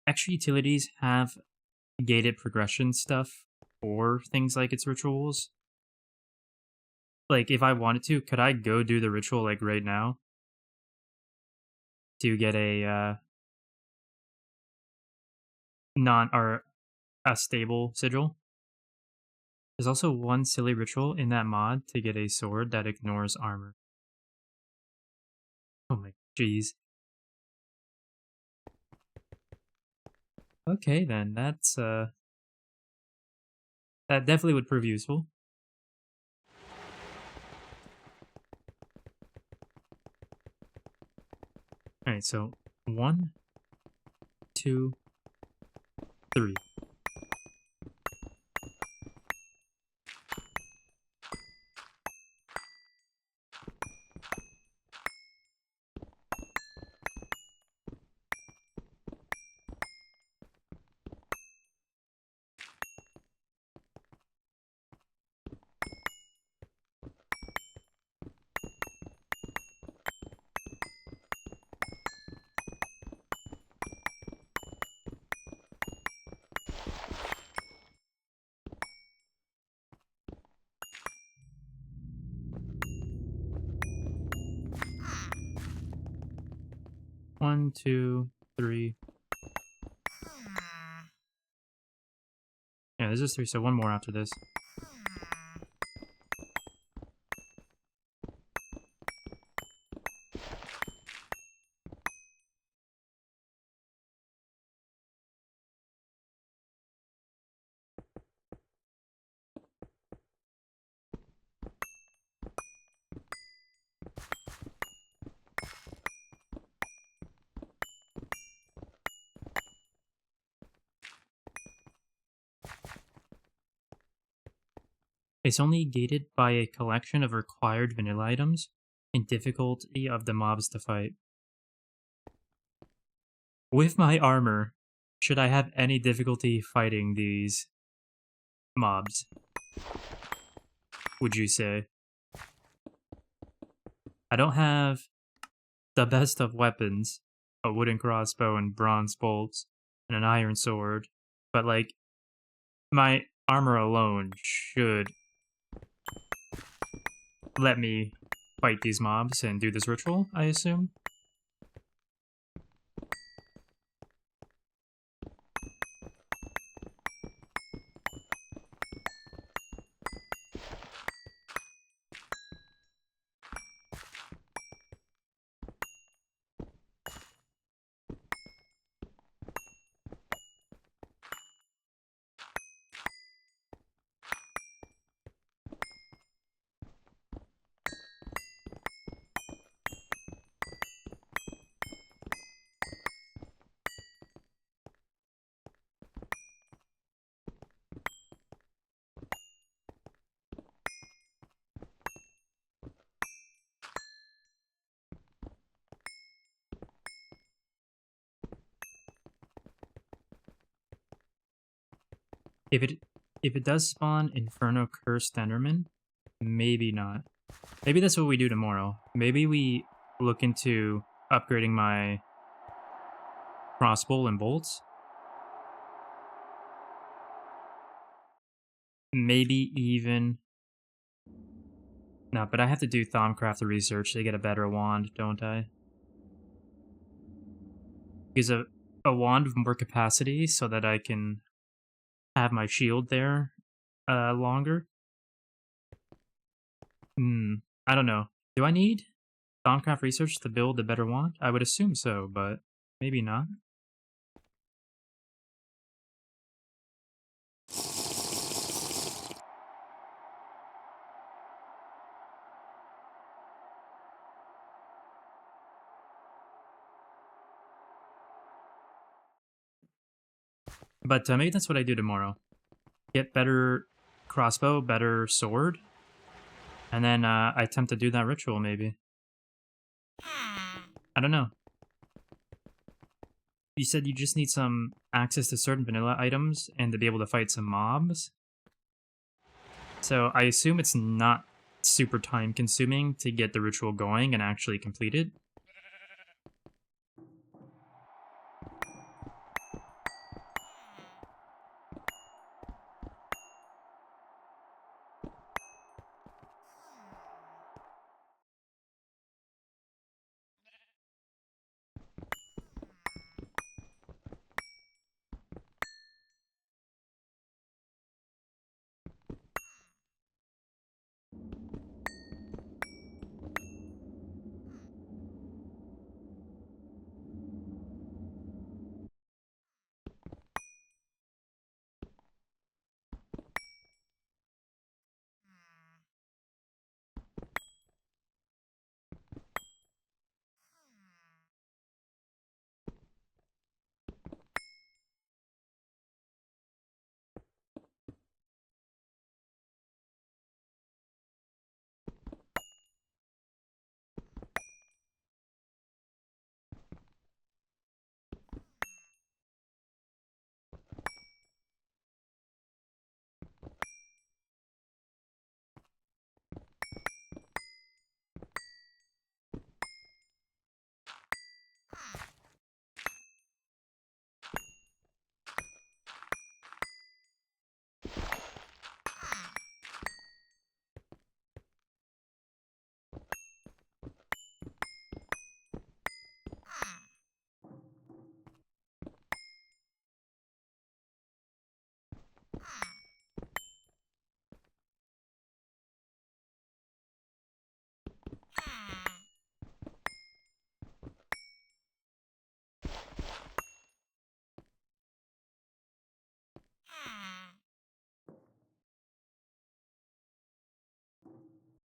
extra utilities have gated progression stuff for things like its rituals? Like, if I wanted to, could I go do the ritual, like, right now? To get a, or a stable sigil? There's also one silly ritual in that mod to get a sword that ignores armor. Oh my jeez. Okay then, that's, that definitely would prove useful. Alright, so 1, 2, 3. One, 2, 3. Yeah, this is 3, so one more after this. It's only gated by a collection of required vanilla items and difficulty of the mobs to fight. With my armor, should I have any difficulty fighting these mobs, would you say? I don't have the best of weapons, a wooden crossbow and bronze bolts, and an iron sword, but like, my armor alone should let me fight these mobs and do this ritual, I assume. If it does spawn Inferno Cursed Enderman, maybe not. Maybe that's what we do tomorrow. Maybe we look into upgrading my crossbow and bolts. Maybe even... No, but I have to do Thaumcraft research to get a better wand, don't I? Because a wand with more capacity so that I can have my shield there longer. I don't know. Do I need Thaumcraft research to build a better wand? I would assume so, but maybe not. But maybe that's what I do tomorrow. Get better crossbow, better sword, and then I attempt to do that ritual, maybe. I don't know. You said you just need some access to certain vanilla items and to be able to fight some mobs. So I assume it's not super time consuming to get the ritual going and actually complete it.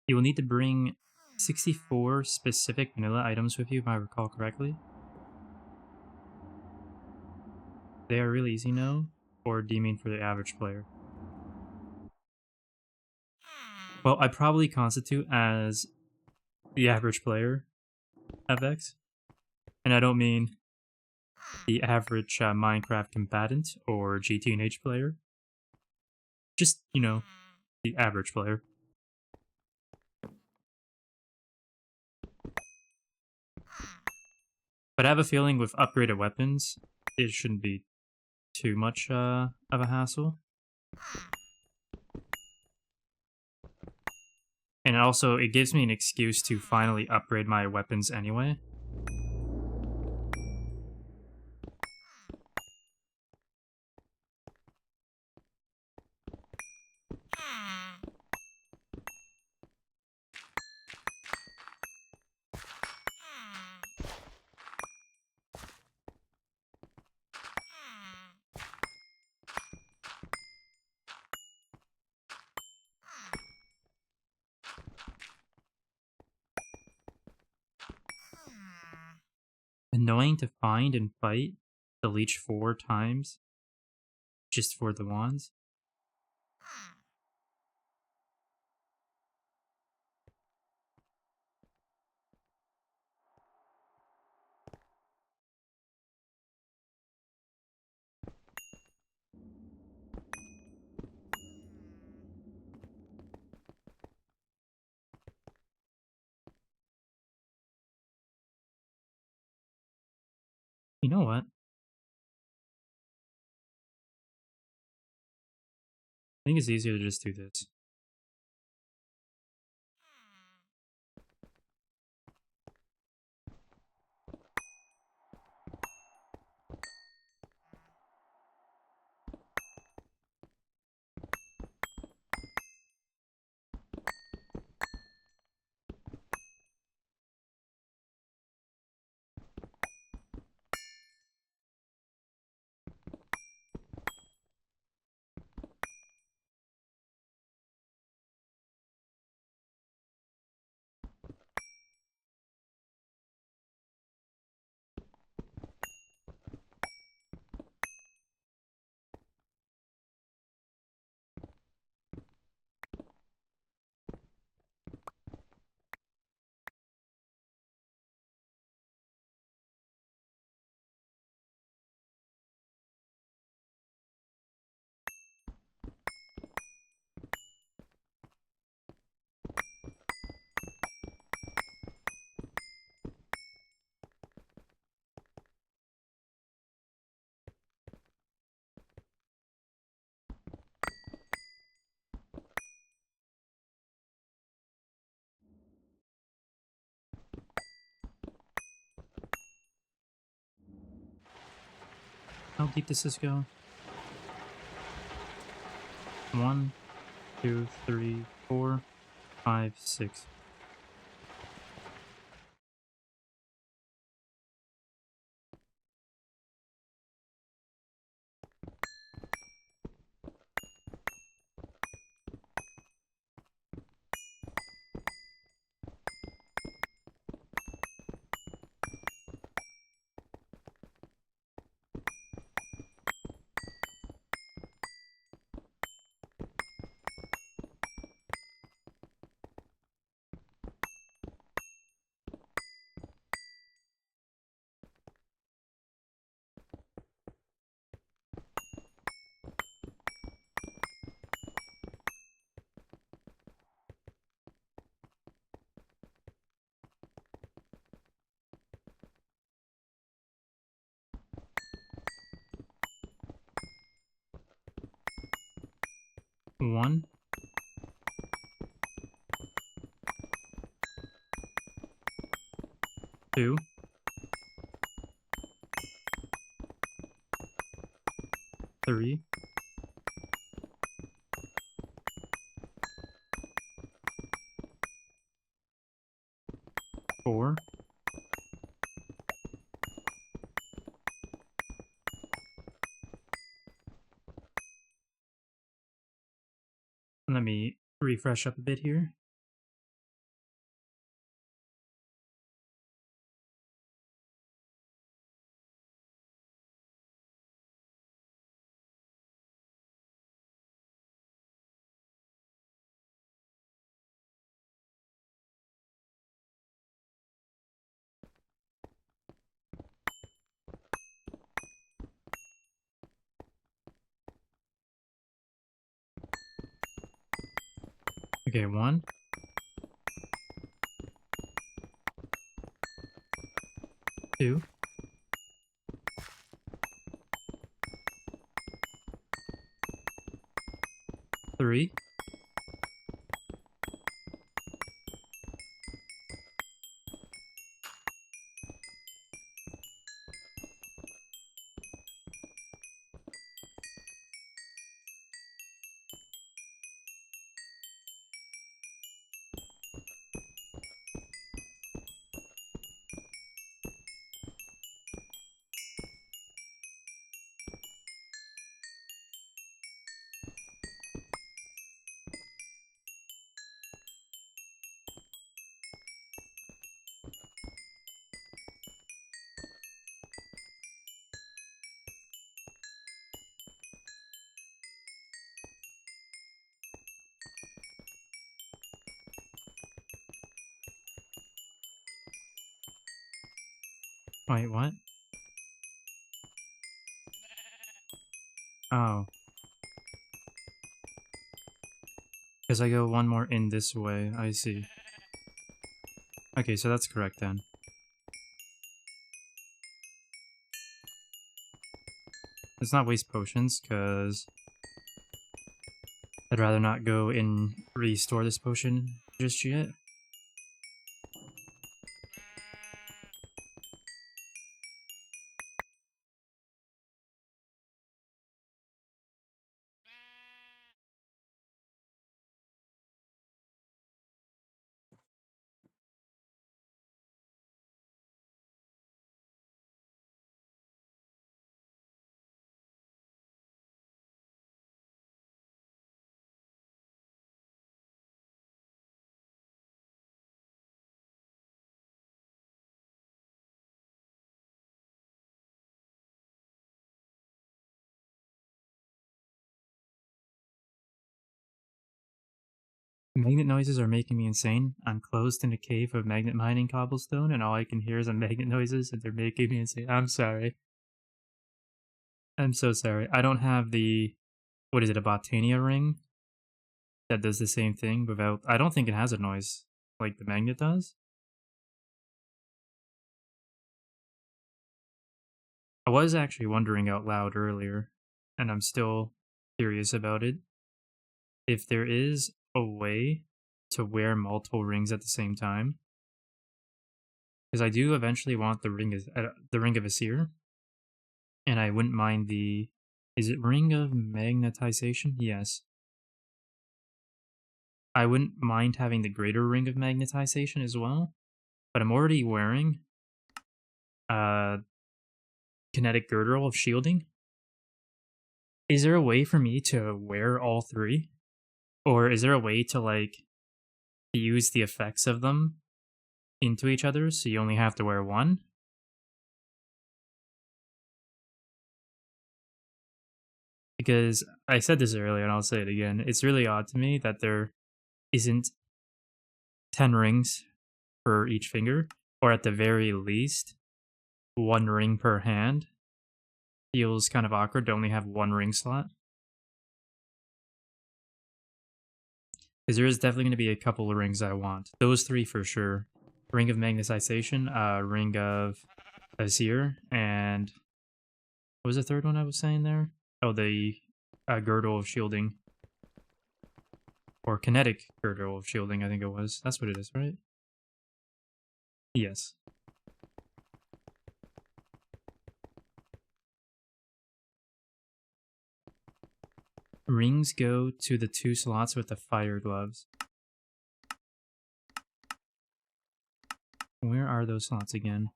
You will need to bring 64 specific vanilla items with you, if I recall correctly. They are really easy now, or do you mean for the average player? Well, I probably constitute as the average player of X, and I don't mean the average Minecraft combatant or GTNH player. Just, the average player. But I have a feeling with upgraded weapons, it shouldn't be too much of a hassle. And also, it gives me an excuse to finally upgrade my weapons anyway. Annoying to find and fight the leech 4 times just for the wands. You know what? I think it's easier to just do this. How deep does this go? 1, 2, 3, 4, 5, 6. One, 2, 3, 4. Let me refresh up a bit here. Okay, 1, 2, 3, wait, what? Oh. Because I go one more in this way, I see. Okay, so that's correct then. Let's not waste potions, because I'd rather not go and restore this potion just yet. Magnet noises are making me insane. I'm closed in a cave of magnet mining cobblestone, and all I can hear is magnet noises, and they're making me insane. I'm sorry. I'm so sorry. I don't have the... What is it, a Botania ring? That does the same thing without... I don't think it has a noise like the magnet does. I was actually wondering out loud earlier, and I'm still curious about it. If there is a way to wear multiple rings at the same time, because I do eventually want the ring of Asir, and I wouldn't mind the... Is it ring of magnetization? Yes. I wouldn't mind having the greater ring of magnetization as well, but I'm already wearing kinetic girdle of shielding. Is there a way for me to wear all three? Or is there a way to, like, use the effects of them into each other so you only have to wear one? Because I said this earlier and I'll say it again. It's really odd to me that there isn't 10 rings for each finger, or at the very least, one ring per hand. Feels kind of awkward to only have one ring slot. Because there is definitely going to be a couple of rings I want. Those three for sure. Ring of Magnetization, Ring of Azir, and... What was the third one I was saying there? Oh, the Girdle of Shielding. Or Kinetic Girdle of Shielding, I think it was. That's what it is, right? Yes. Rings go to the 2 slots with the fire gloves. Where are those slots again?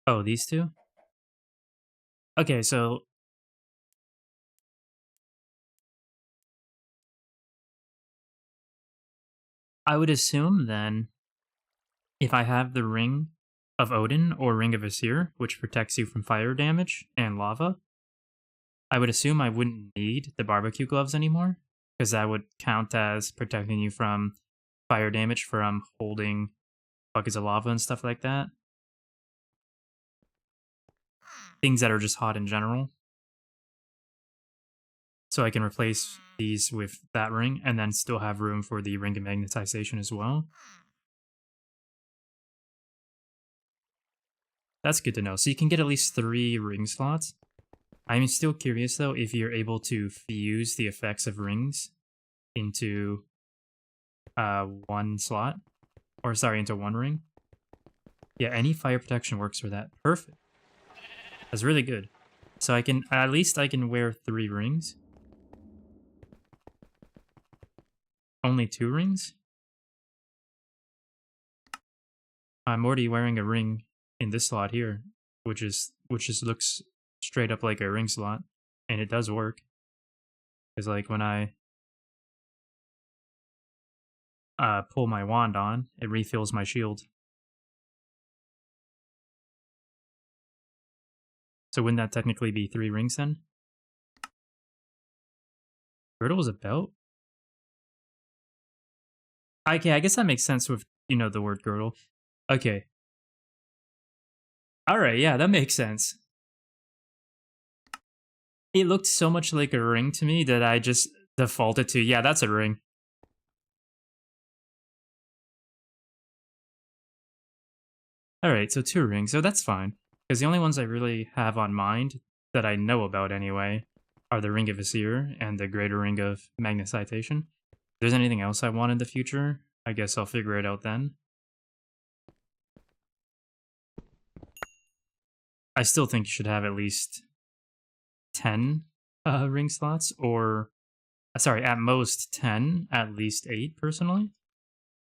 Oh, these two? Okay, so... I would assume then, if I have the Ring of Odin or Ring of Asir, which protects you from fire damage and lava, I would assume I wouldn't need the barbecue gloves anymore, because that would count as protecting you from fire damage from holding buckets of lava and stuff like that. Things that are just hot in general. So I can replace these with that ring and then still have room for the ring of magnetization as well. That's good to know. So you can get at least 3 ring slots. I'm still curious though if you're able to fuse the effects of rings into one slot. Or sorry, into one ring. Yeah, any fire protection works for that. Perfect. That's really good. So I can, at least I can wear 3 rings. Only 2 rings? I'm already wearing a ring in this slot here, which just looks straight up like a ring slot, and it does work. Because like when I pull my wand on, it refills my shield. So wouldn't that technically be 3 rings then? Girdle is a belt? Okay, I guess that makes sense with, you know, the word girdle. Okay. Alright, yeah, that makes sense. It looked so much like a ring to me that I just defaulted to, yeah, that's a ring. Alright, so 2 rings, so that's fine. Because the only ones I really have on mind, that I know about anyway, are the Ring of Visir and the Greater Ring of Magnetisation. If there's anything else I want in the future, I guess I'll figure it out then. I still think you should have at least 10 ring slots, or sorry, at most 10, at least 8 personally.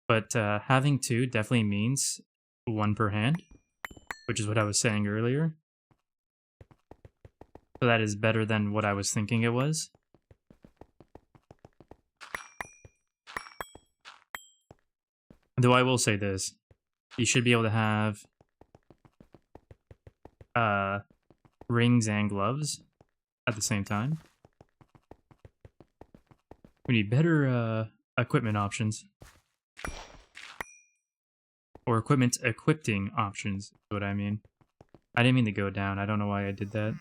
But having 2 definitely means 1 per hand, which is what I was saying earlier. So that is better than what I was thinking it was. Though I will say this, you should be able to have rings and gloves at the same time. We need better equipment options. Or equipment equipping options is what I mean. I didn't mean to go down. I don't know why I did that.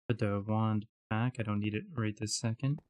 Put the wand back. I don't need it right this second.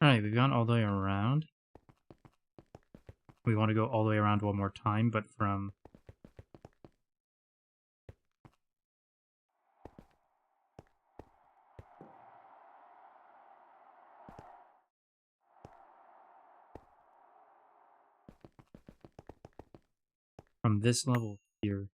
Alright, we've gone all the way around. We want to go all the way around one more time, but from... from this level here.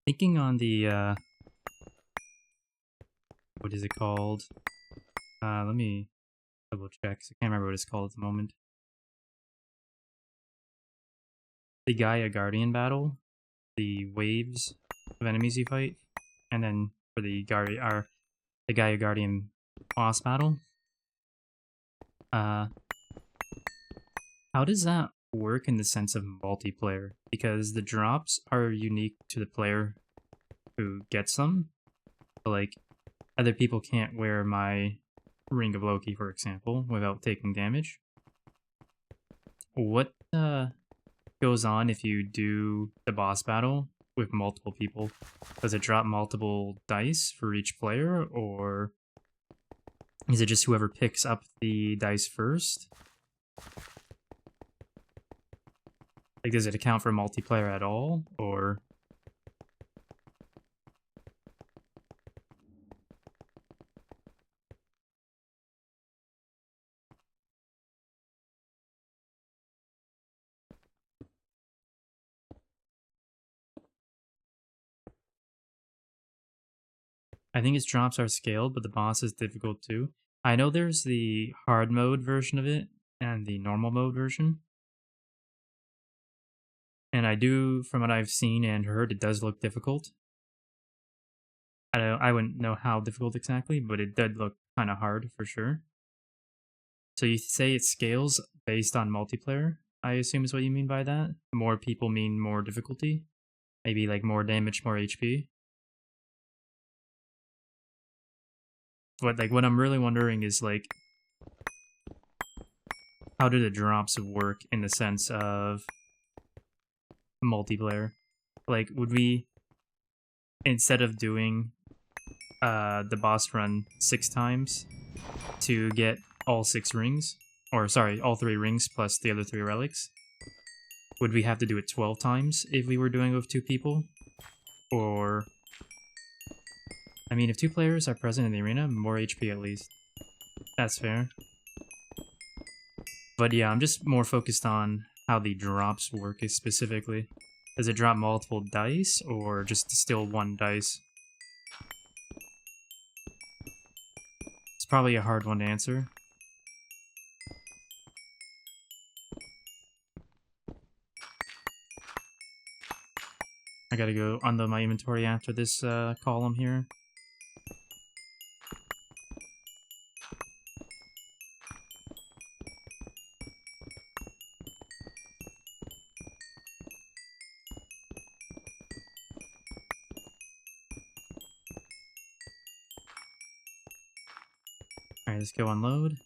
Thinking on the what is it called? Let me double check. 'Cause I can't remember what it's called at the moment. The Gaia Guardian battle, the waves of enemies you fight, and then for the Gaia Guardian boss battle. Uh, how does that work in the sense of multiplayer? Because the drops are unique to the player who gets them. So, like, other people can't wear my Ring of Loki, for example, without taking damage. What goes on if you do the boss battle with multiple people? Does it drop multiple dice for each player, or is it just whoever picks up the dice first? Like, does it account for multiplayer at all, or... I think its drops are scaled, but the boss is difficult too. I know there's the hard mode version of it, and the normal mode version. And I do, from what I've seen and heard, it does look difficult. I wouldn't know how difficult exactly, but it did look kind of hard for sure. So you say it scales based on multiplayer, I assume is what you mean by that? More people mean more difficulty? Maybe like more damage, more HP? But like what I'm really wondering is like, how do the drops work in the sense of multiplayer? Like, would we, instead of doing the boss run 6 times to get all 6 rings, or sorry, all 3 rings plus the other 3 relics, would we have to do it 12 times if we were doing it with 2 people? Or, I mean, if 2 players are present in the arena, more HP at least. That's fair. But yeah, I'm just more focused on how the drops work specifically. Does it drop multiple dice, or just still 1 dice? It's probably a hard one to answer. I gotta go undo my inventory after this column here. Alright, let's go unload.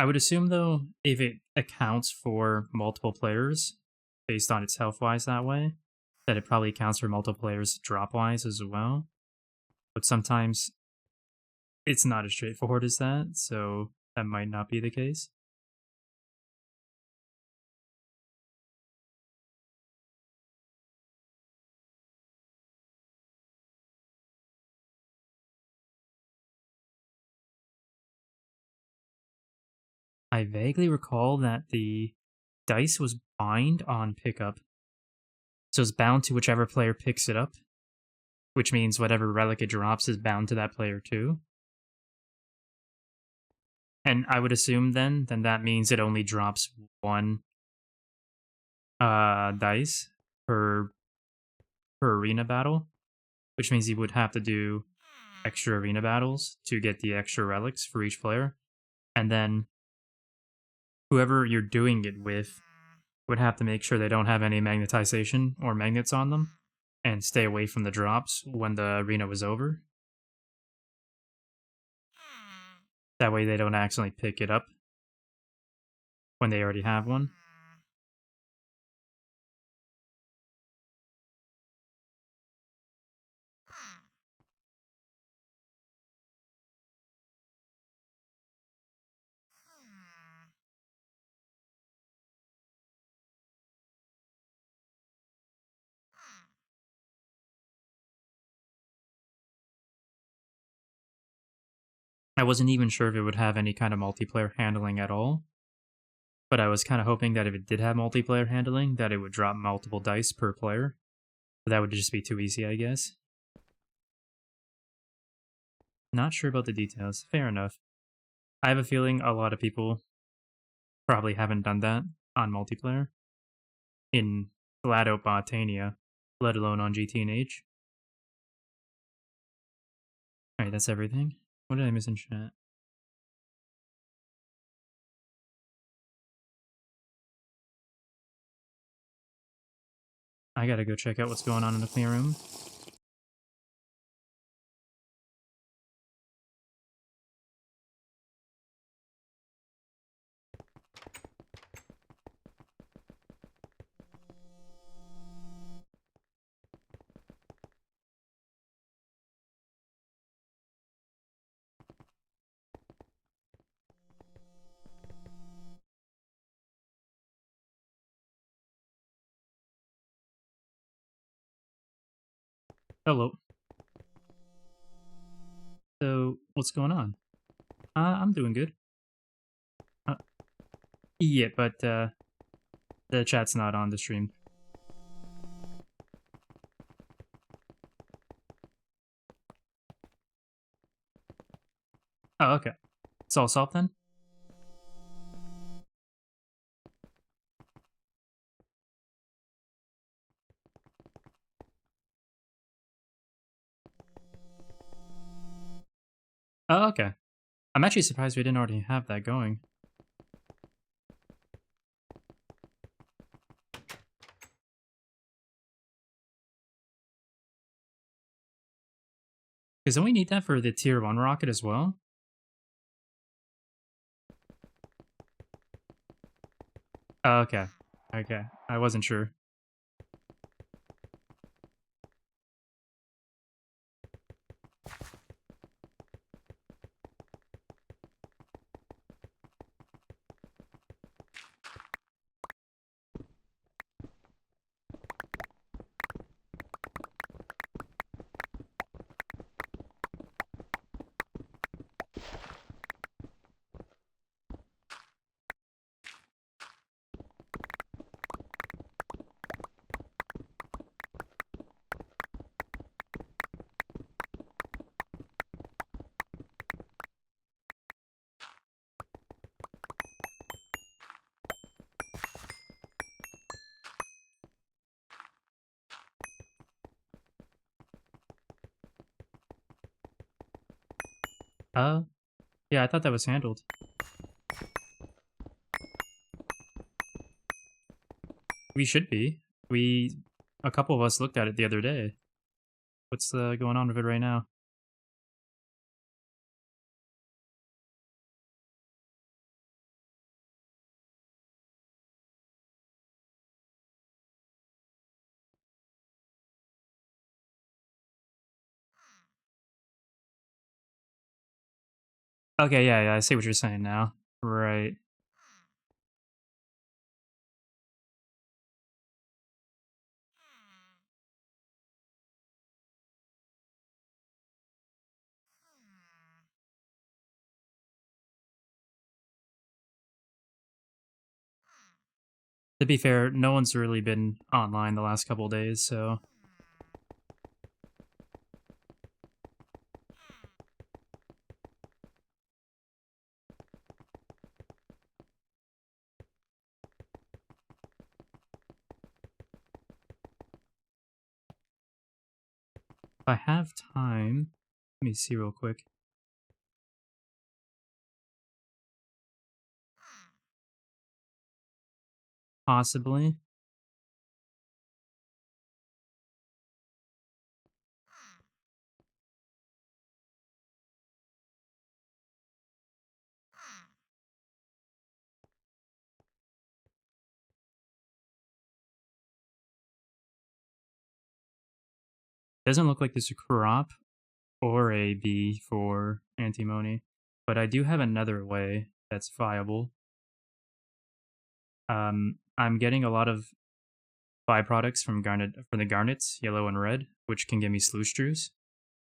I would assume, though, if it accounts for multiple players, based on its health-wise that way, that it probably accounts for multiple players drop-wise as well. But sometimes it's not as straightforward as that, so that might not be the case. I vaguely recall that the dice was bind on pickup, so it's bound to whichever player picks it up, which means whatever relic it drops is bound to that player too. And I would assume then that means it only drops 1 dice per arena battle, which means you would have to do extra arena battles to get the extra relics for each player. And then whoever you're doing it with would have to make sure they don't have any magnetization or magnets on them and stay away from the drops when the arena was over. That way they don't accidentally pick it up when they already have one. I wasn't even sure if it would have any kind of multiplayer handling at all, but I was kind of hoping that if it did have multiplayer handling, that it would drop multiple dice per player. But that would just be too easy, I guess. Not sure about the details. Fair enough. I have a feeling a lot of people probably haven't done that on multiplayer in flat out Botania, let alone on GTNH. Alright, that's everything. What did I miss in chat? I gotta go check out what's going on in the clean room. Hello. So, what's going on? I'm doing good. Uh, yeah, but the chat's not on the stream. Oh, okay. It's all solved then? Oh, okay. I'm actually surprised we didn't already have that going. Because don't we need that for the tier 1 rocket as well? Oh, okay. Okay. I wasn't sure. Yeah, I thought that was handled. We should be. A couple of us looked at it the other day. What's going on with it right now? Okay, yeah, I see what you're saying now. Right. To be fair, no one's really been online the last couple days, so... If I have time... Let me see real quick. Possibly. Doesn't look like there's a crop or a bee for antimony, but I do have another way that's viable. I'm getting a lot of byproducts from the garnets, yellow and red, which can give me sluice juice.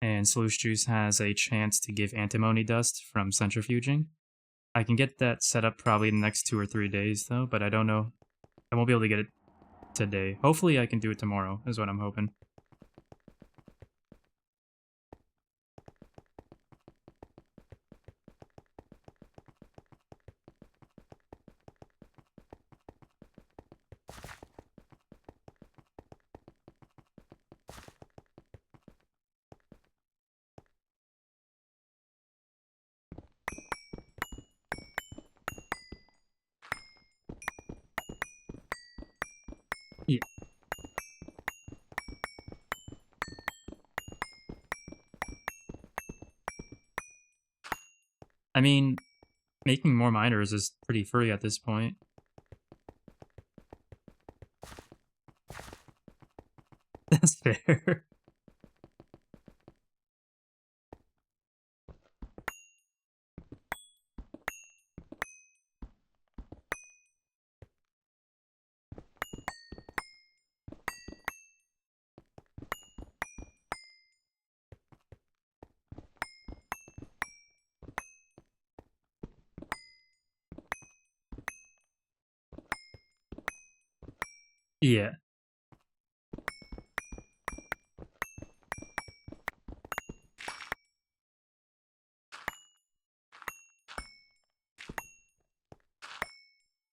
and Sluice Juice has a chance to give antimony dust from centrifuging. I can get that set up probably in the next 2 or 3 days, though, but I don't know. I won't be able to get it today. Hopefully I can do it tomorrow, is what I'm hoping. Yeah. I mean, making more miners is pretty free at this point. That's fair. Yeah,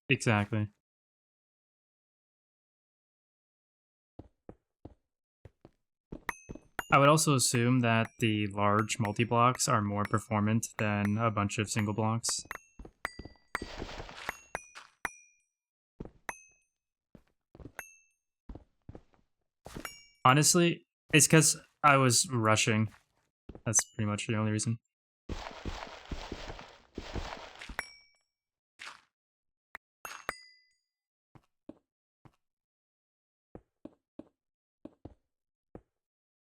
exactly. I would also assume that the large multi-blocks are more performant than a bunch of single blocks. Honestly, it's because I was rushing. That's pretty much the only reason.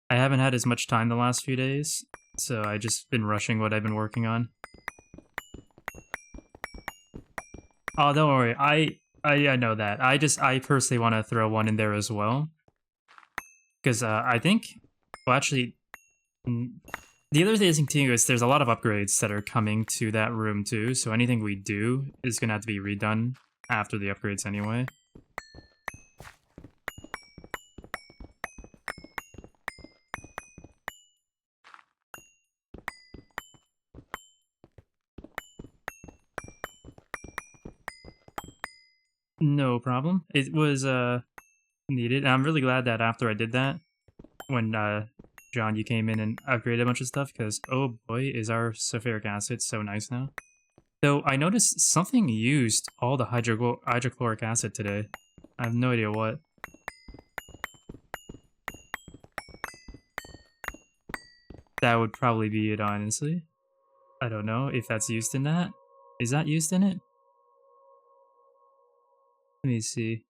I haven't had as much time the last few days, so I just been rushing what I've been working on. Oh, don't worry. I know that. I personally want to throw one in there as well. Because I think, well, actually, the other thing too is there's a lot of upgrades that are coming to that room too, so anything we do is going to have to be redone after the upgrades anyway. No problem. It was needed. And I'm really glad that after I did that, when John, you came in and upgraded a bunch of stuff, because oh boy, is our sulfuric acid so nice now. Though I noticed something used all the hydrochloric acid today. I have no idea what. That would probably be it, honestly. I don't know if that's used in that. Is that used in it? Let me see.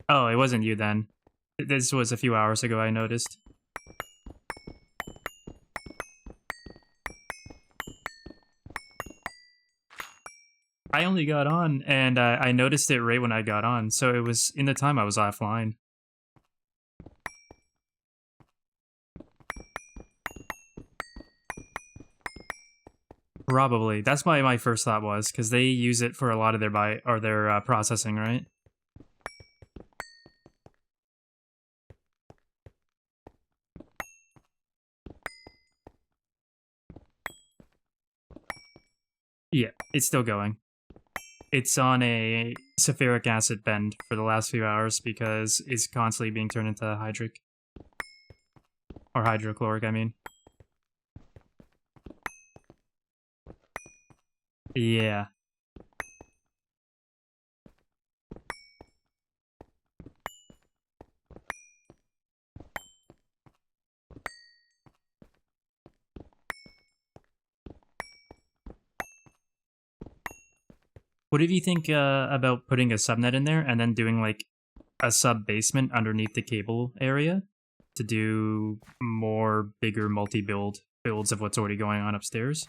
Oh, it wasn't you then. This was a few hours ago, I noticed. I only got on, and I noticed it right when I got on, so it was in the time I was offline. Probably. That's why my first thought was, because they use it for a lot of their processing, right? Yeah, it's still going. It's on a sulfuric acid bend for the last few hours because it's constantly being turned into hydric. Or hydrochloric, I mean. Yeah. What do you think about putting a subnet in there and then doing like a sub basement underneath the cable area to do more bigger builds of what's already going on upstairs?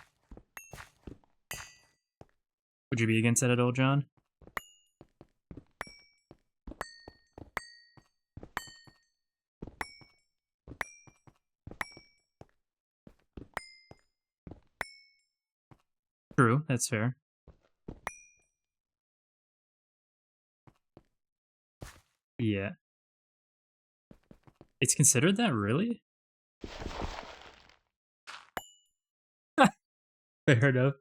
Would you be against that at all, John? True, that's fair. Yeah. It's considered that, really? Fair enough.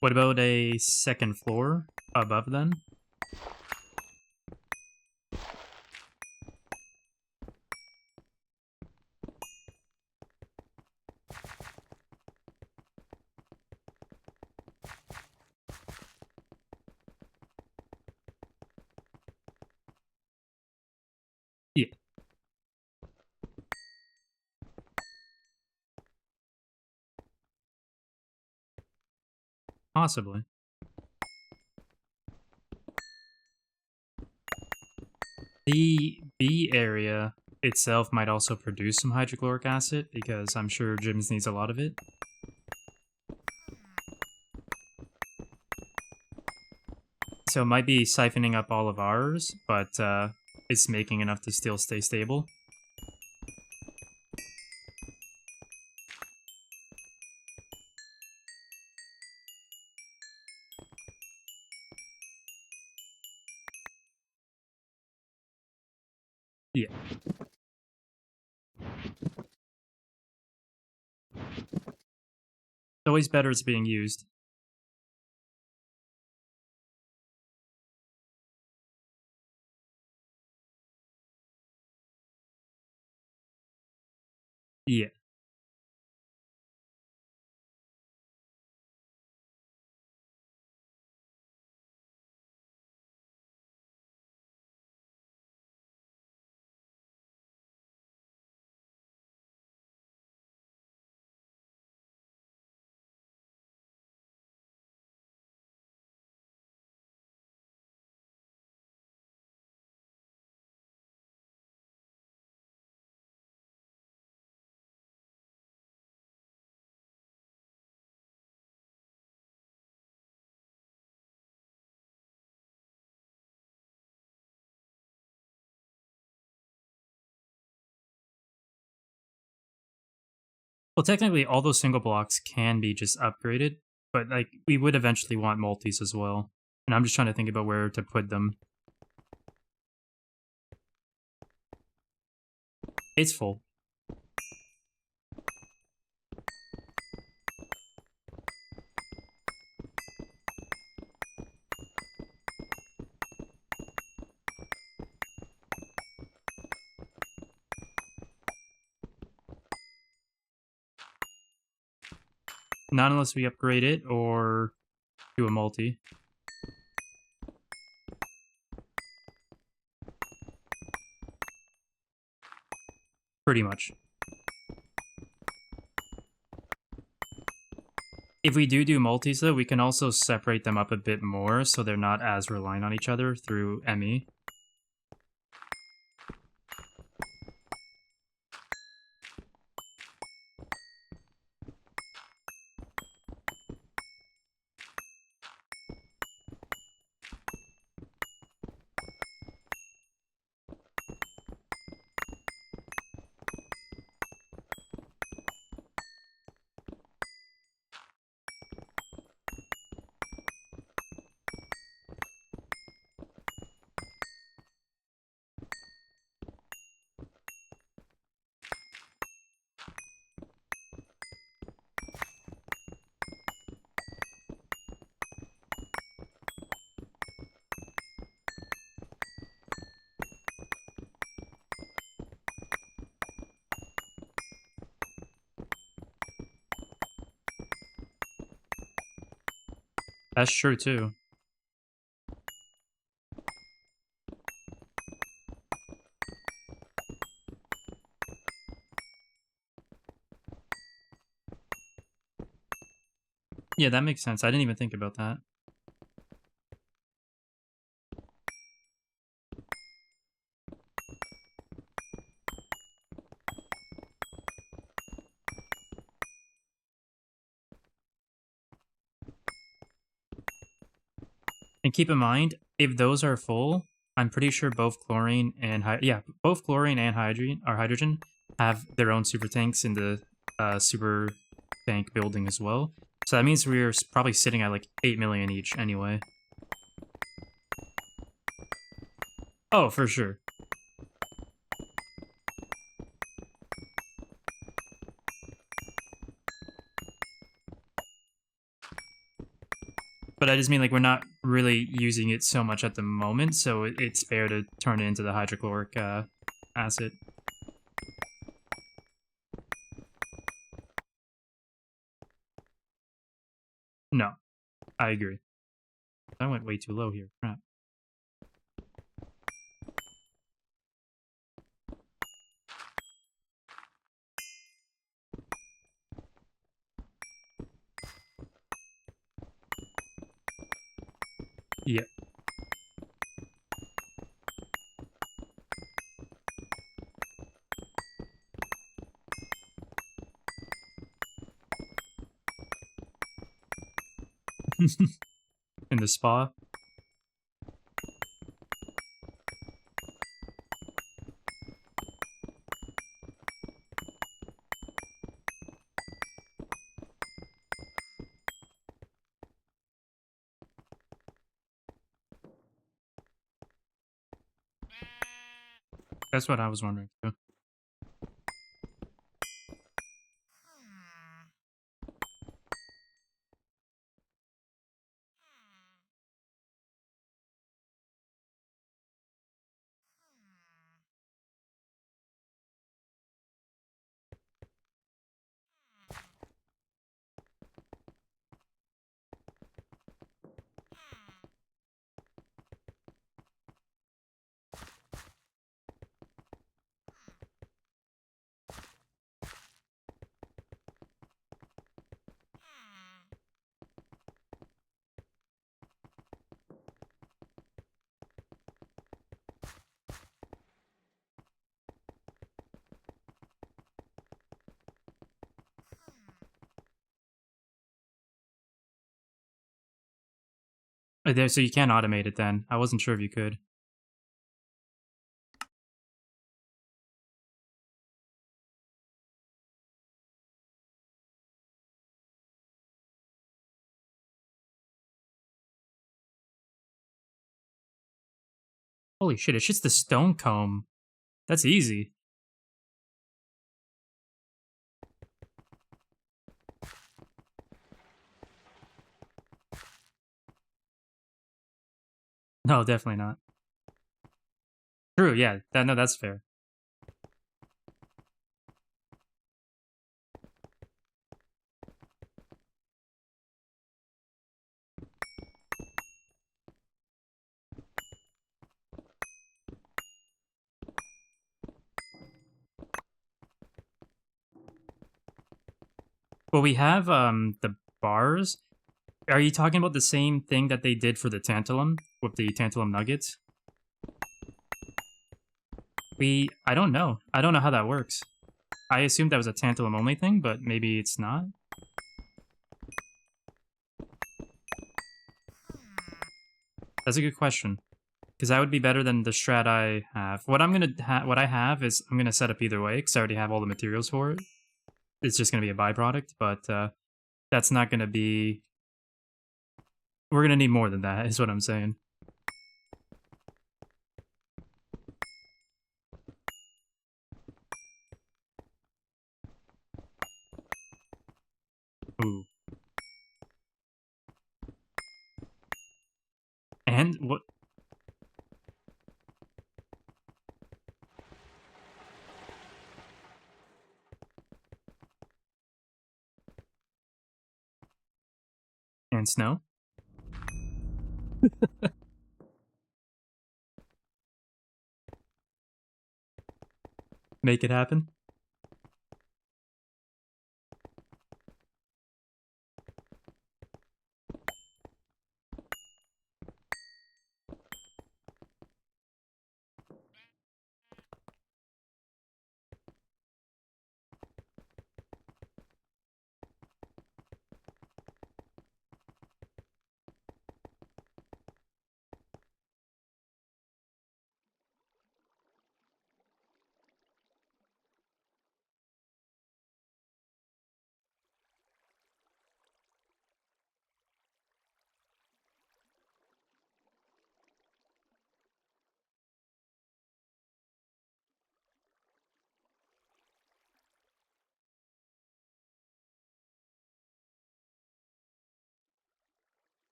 What about a second floor above then? Yeah, possibly. The B area itself might also produce some hydrochloric acid because I'm sure Jim's needs a lot of it. So it might be siphoning up all of ours, but it's making enough to still stay stable. Yeah. It's always better it's being used. Yeah. Well, technically, all those single blocks can be just upgraded, but like we would eventually want multis as well. And I'm just trying to think about where to put them. It's full. Not unless we upgrade it or do a multi. Pretty much. If we do multis, though, we can also separate them up a bit more so they're not as reliant on each other through ME. That's true too. Yeah, that makes sense. I didn't even think about that. And keep in mind, if those are full, I'm pretty sure both chlorine and both chlorine and hydrogen have their own super tanks in the super tank building as well. So that means we're probably sitting at like 8 million each anyway. Oh, for sure. But I just mean like we're not really using it so much at the moment, so it's fair to turn it into the hydrochloric acid. No, I agree. I went way too low here. Crap. Yeah. In the spa. That's what I was wondering too. So you can't automate it then. I wasn't sure if you could. Holy shit, it's just the stone comb. That's easy. No, definitely not. True, yeah. No, that's fair. Well, we have the bars. Are you talking about the same thing that they did for the tantalum with the tantalum nuggets? I don't know. I don't know how that works. I assumed that was a tantalum only thing, but maybe it's not. That's a good question. Because that would be better than the strat I have. What I have is I'm gonna set up either way because I already have all the materials for it. It's just gonna be a byproduct, but that's not gonna be. We're gonna need more than that, is what I'm saying. Ooh. And what? And snow? Make it happen.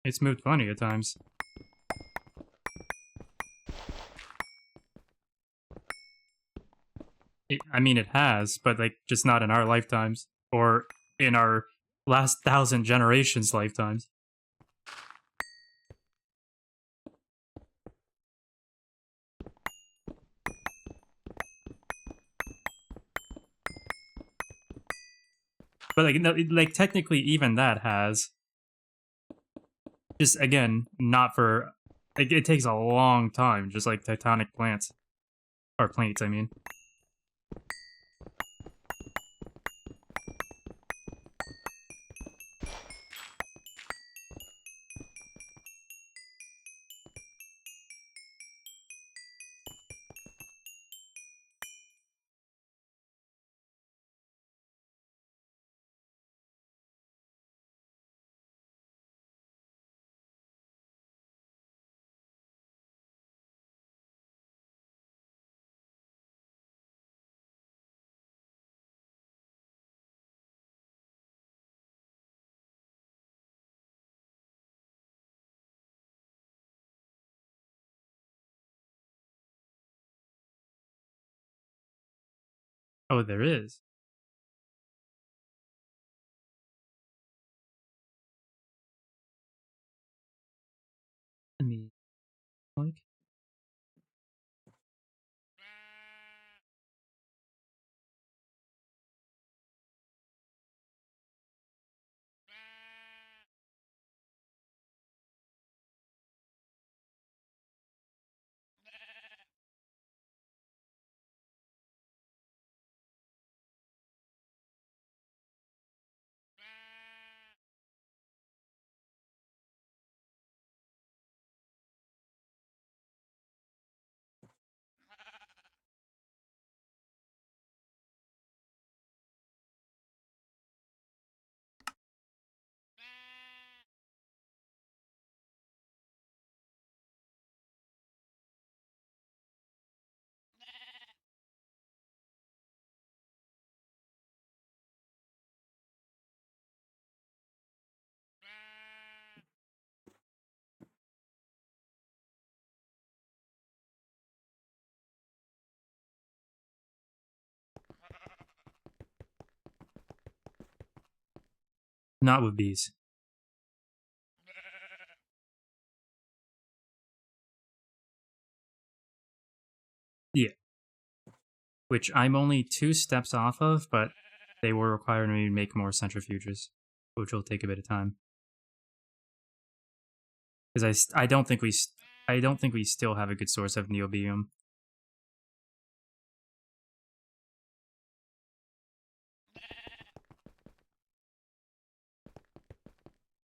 It's moved plenty of times. I mean, it has, but like just not in our lifetimes or in our last 1,000 generations' lifetimes. But like, no, like technically, even that has. Just again, not for. Like, it takes a long time, just like tectonic plants or plates. I mean. Oh, there is. Let me like. Not with bees. Yeah. Which I'm only 2 steps off of, but they will require me to make more centrifuges, which will take a bit of time. Because I don't think we still have a good source of neobium.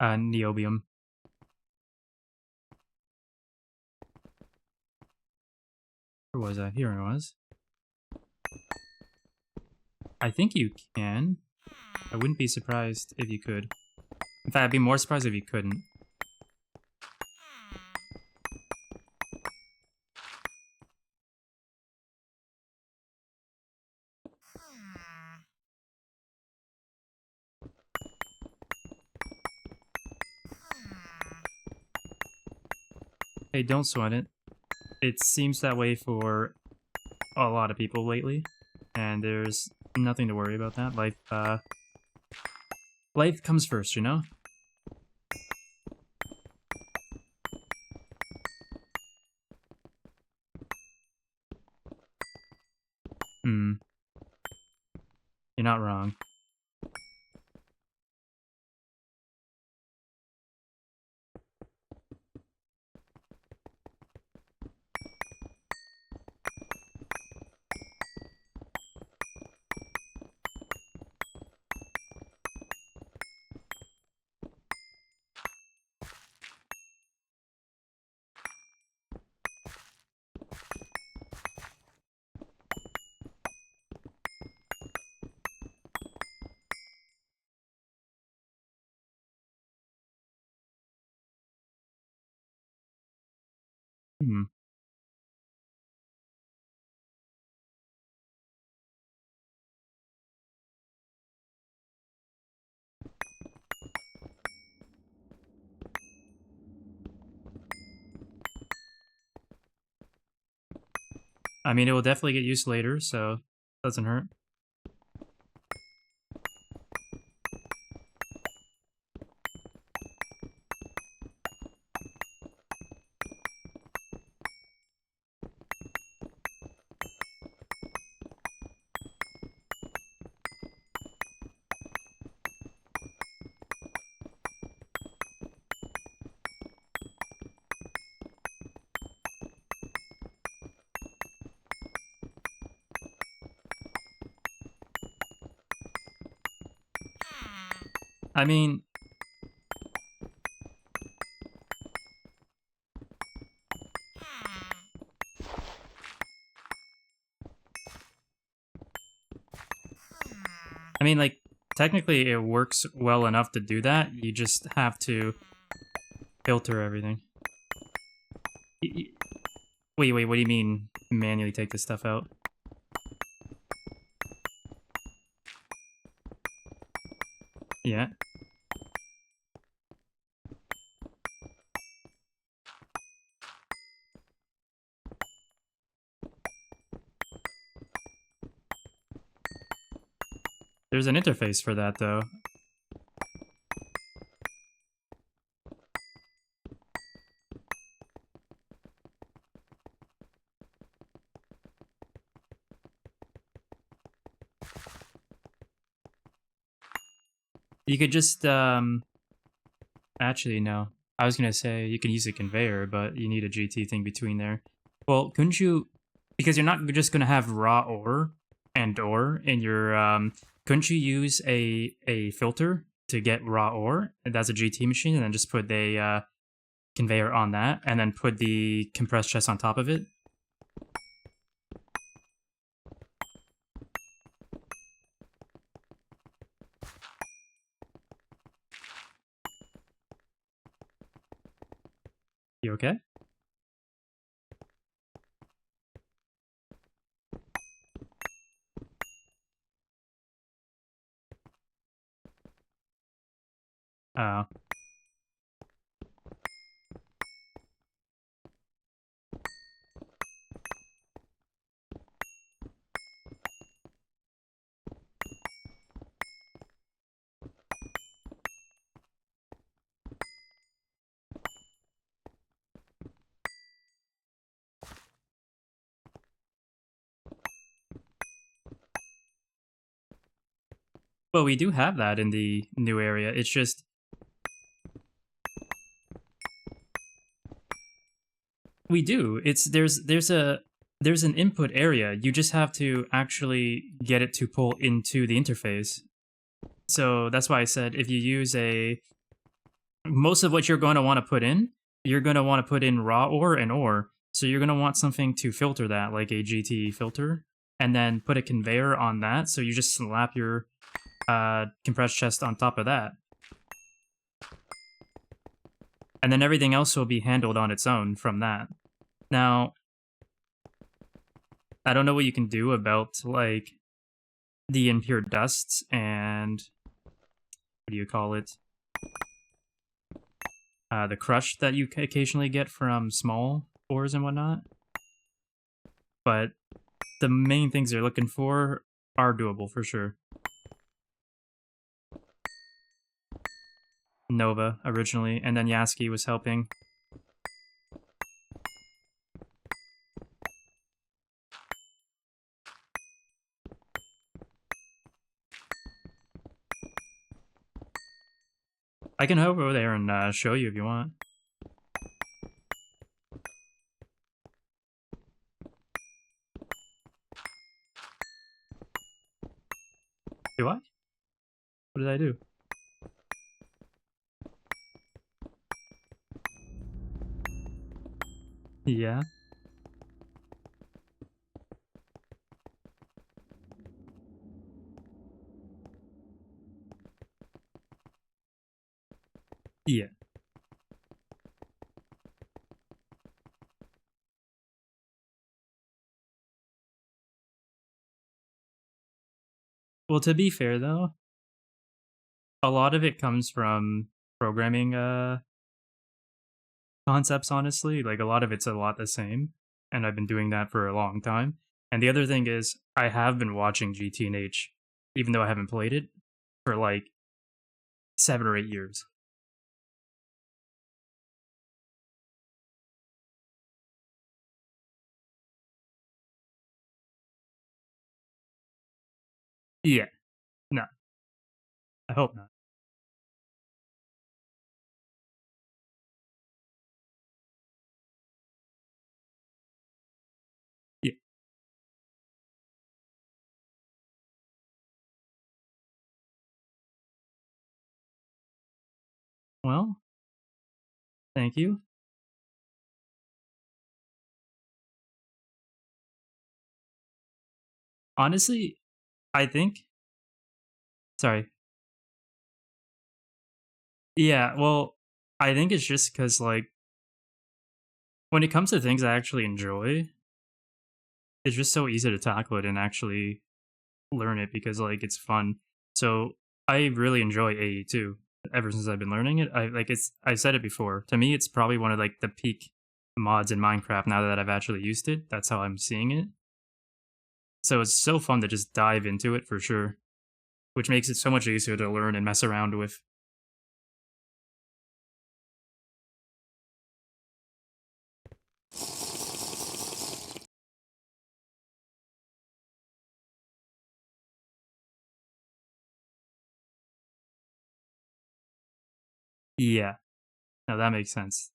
Niobium. Where was I? Here I was. I think you can. I wouldn't be surprised if you could. In fact, I'd be more surprised if you couldn't. Hey, don't sweat it. It seems that way for a lot of people lately, and there's nothing to worry about that. Life comes first, you know? Hmm. You're not wrong. Hmm. I mean, it will definitely get used later, so doesn't hurt. I mean, like, technically it works well enough to do that. You just have to filter everything. Wait, what do you mean manually take this stuff out? Yeah. There's an interface for that, though. You could just, actually, no. I was gonna say you can use a conveyor, but you need a GT thing between there. Well, couldn't you... Because you're not just gonna have raw ore and ore in your, couldn't you use a filter to get raw ore? And that's a GT machine, and then just put a, conveyor on that, and then put the compressed chest on top of it? You okay? Oh. Well, we do have that in the new area. It's just... We do. There's an input area. You just have to actually get it to pull into the interface. So that's why I said if you use a most of what you're going to want to put in, you're going to want to put in raw ore and ore. So you're going to want something to filter that, like a GT filter, and then put a conveyor on that. So you just slap your compressed chest on top of that. And then everything else will be handled on its own from that. Now, I don't know what you can do about, like, the impure dusts and... what do you call it? The crush that you occasionally get from small ores and whatnot. But the main things you're looking for are doable for sure. Nova originally, and then Yaski was helping. I can go over there and show you if you want. Do I? What did I do? Yeah. Yeah. Well, to be fair though, a lot of it comes from programming concepts, honestly. Like, a lot of it's a lot the same, and I've been doing that for a long time. And the other thing is, I have been watching GTNH, even though I haven't played it, for like 7 or 8 years. Yeah. No. I hope not. Yeah. Well, thank you. Honestly, I think... sorry. Yeah, well, I think it's just because, like, when it comes to things I actually enjoy, it's just so easy to tackle it and actually learn it because, like, it's fun. So I really enjoy AE too. Ever since I've been learning it, I said it before. To me, it's probably one of like the peak mods in Minecraft now that I've actually used it. That's how I'm seeing it. So it's so fun to just dive into it for sure, which makes it so much easier to learn and mess around with. Yeah, no, that makes sense.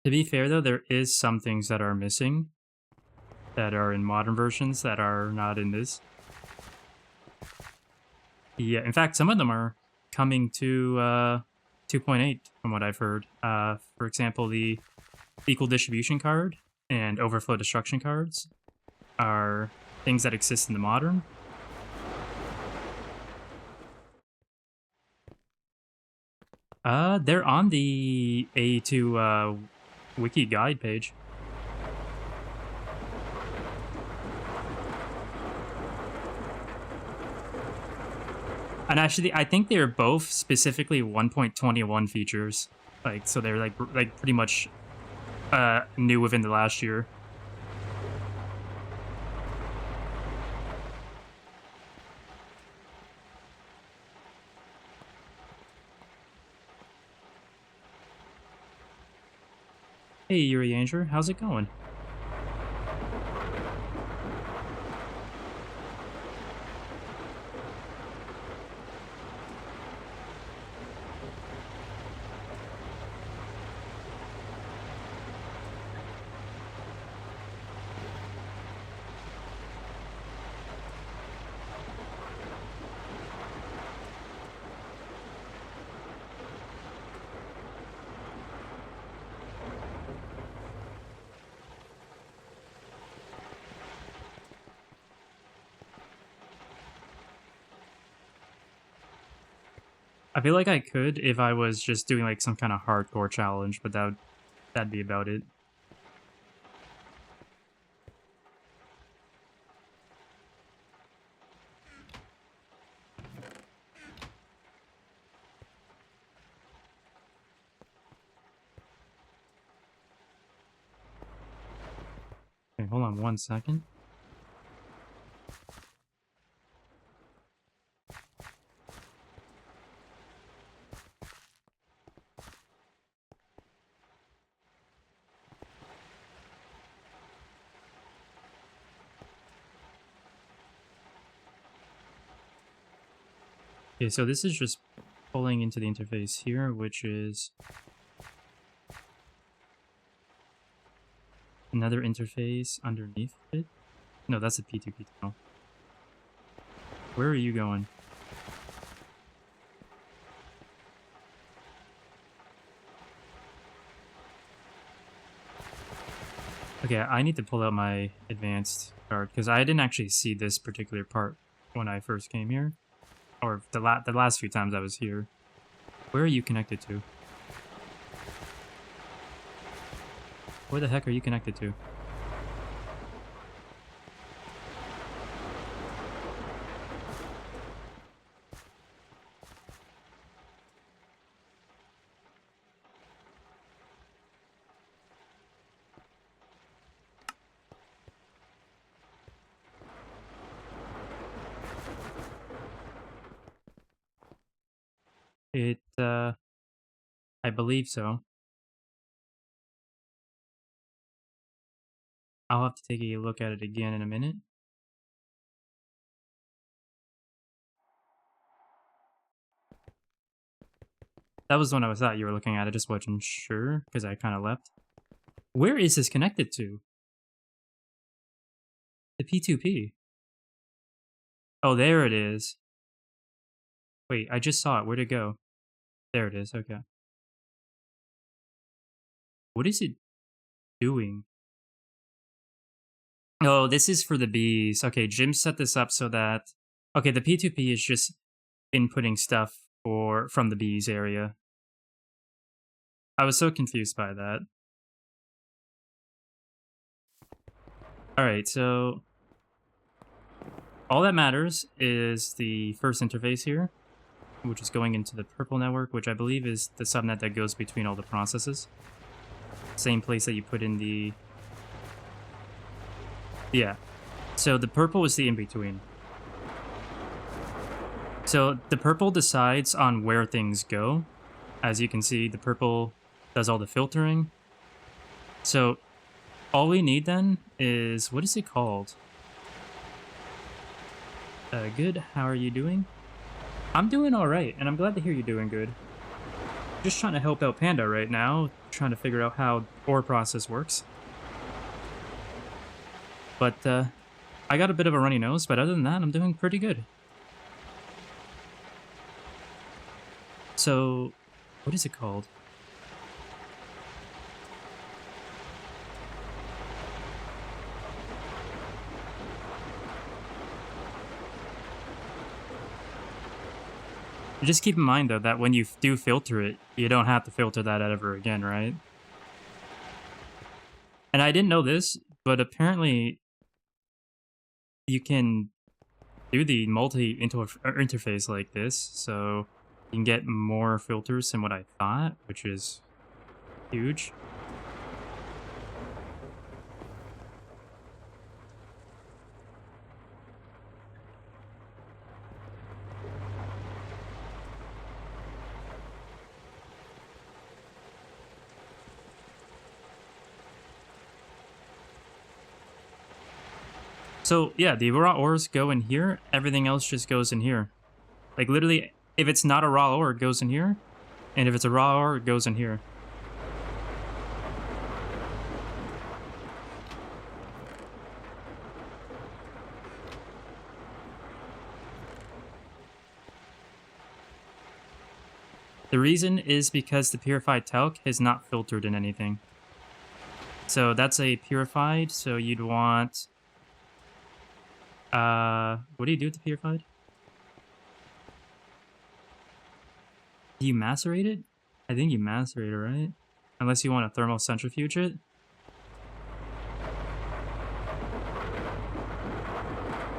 To be fair though, there is some things that are missing that are in modern versions that are not in this. Yeah, in fact, some of them are coming to 2.8 from what I've heard. For example, the equal distribution card and overflow destruction cards are things that exist in the modern. They're on the A2 wiki guide page. And actually, I think they're both specifically 1.21 features. Like, so they're like pretty much new within the last year. Hey, Yuri Anger, how's it going? I feel like I could if I was just doing like some kind of hardcore challenge, but that'd be about it. Okay, hold on 1 second. Okay, so this is just pulling into the interface here, which is another interface underneath it. No, that's a P2P tunnel. Where are you going? Okay, I need to pull out my advanced card because I didn't actually see this particular part when I first came here, or the last few times I was here. Where are you connected to? Where the heck are you connected to? I believe so. I'll have to take a look at it again in a minute. That was the one I thought you were looking at. I just wasn't sure because I kind of left. Where is this connected to? The P2P. Oh, there it is. Wait, I just saw it. Where'd it go? There it is. Okay. What is it doing? Oh, this is for the bees. Okay, Jim set this up so that... Okay, the P2P is just inputting stuff from the bees area. I was so confused by that. Alright, so... all that matters is the first interface here, which is going into the purple network, which I believe is the subnet that goes between all the processes. Same place that you put in the... Yeah. So the purple is the in-between. So the purple decides on where things go. As you can see, the purple does all the filtering. So all we need then is... what is it called? Good. How are you doing? I'm doing alright, and I'm glad to hear you're doing good. Just trying to help out Panda right now, trying to figure out how ore process works. But, I got a bit of a runny nose, but other than that, I'm doing pretty good. So, what is it called? Just keep in mind, though, that when you do filter it, you don't have to filter that ever again, right? And I didn't know this, but apparently you can do the multi-interface like this, so you can get more filters than what I thought, which is huge. So, yeah, the raw ores go in here, everything else just goes in here. Like, literally, if it's not a raw ore, it goes in here, and if it's a raw ore, it goes in here. The reason is because the purified talc is not filtered in anything. So that's a purified, so you'd want... what do you do with the purified? Do you macerate it? I think you macerate it, right? Unless you want to thermal centrifuge it.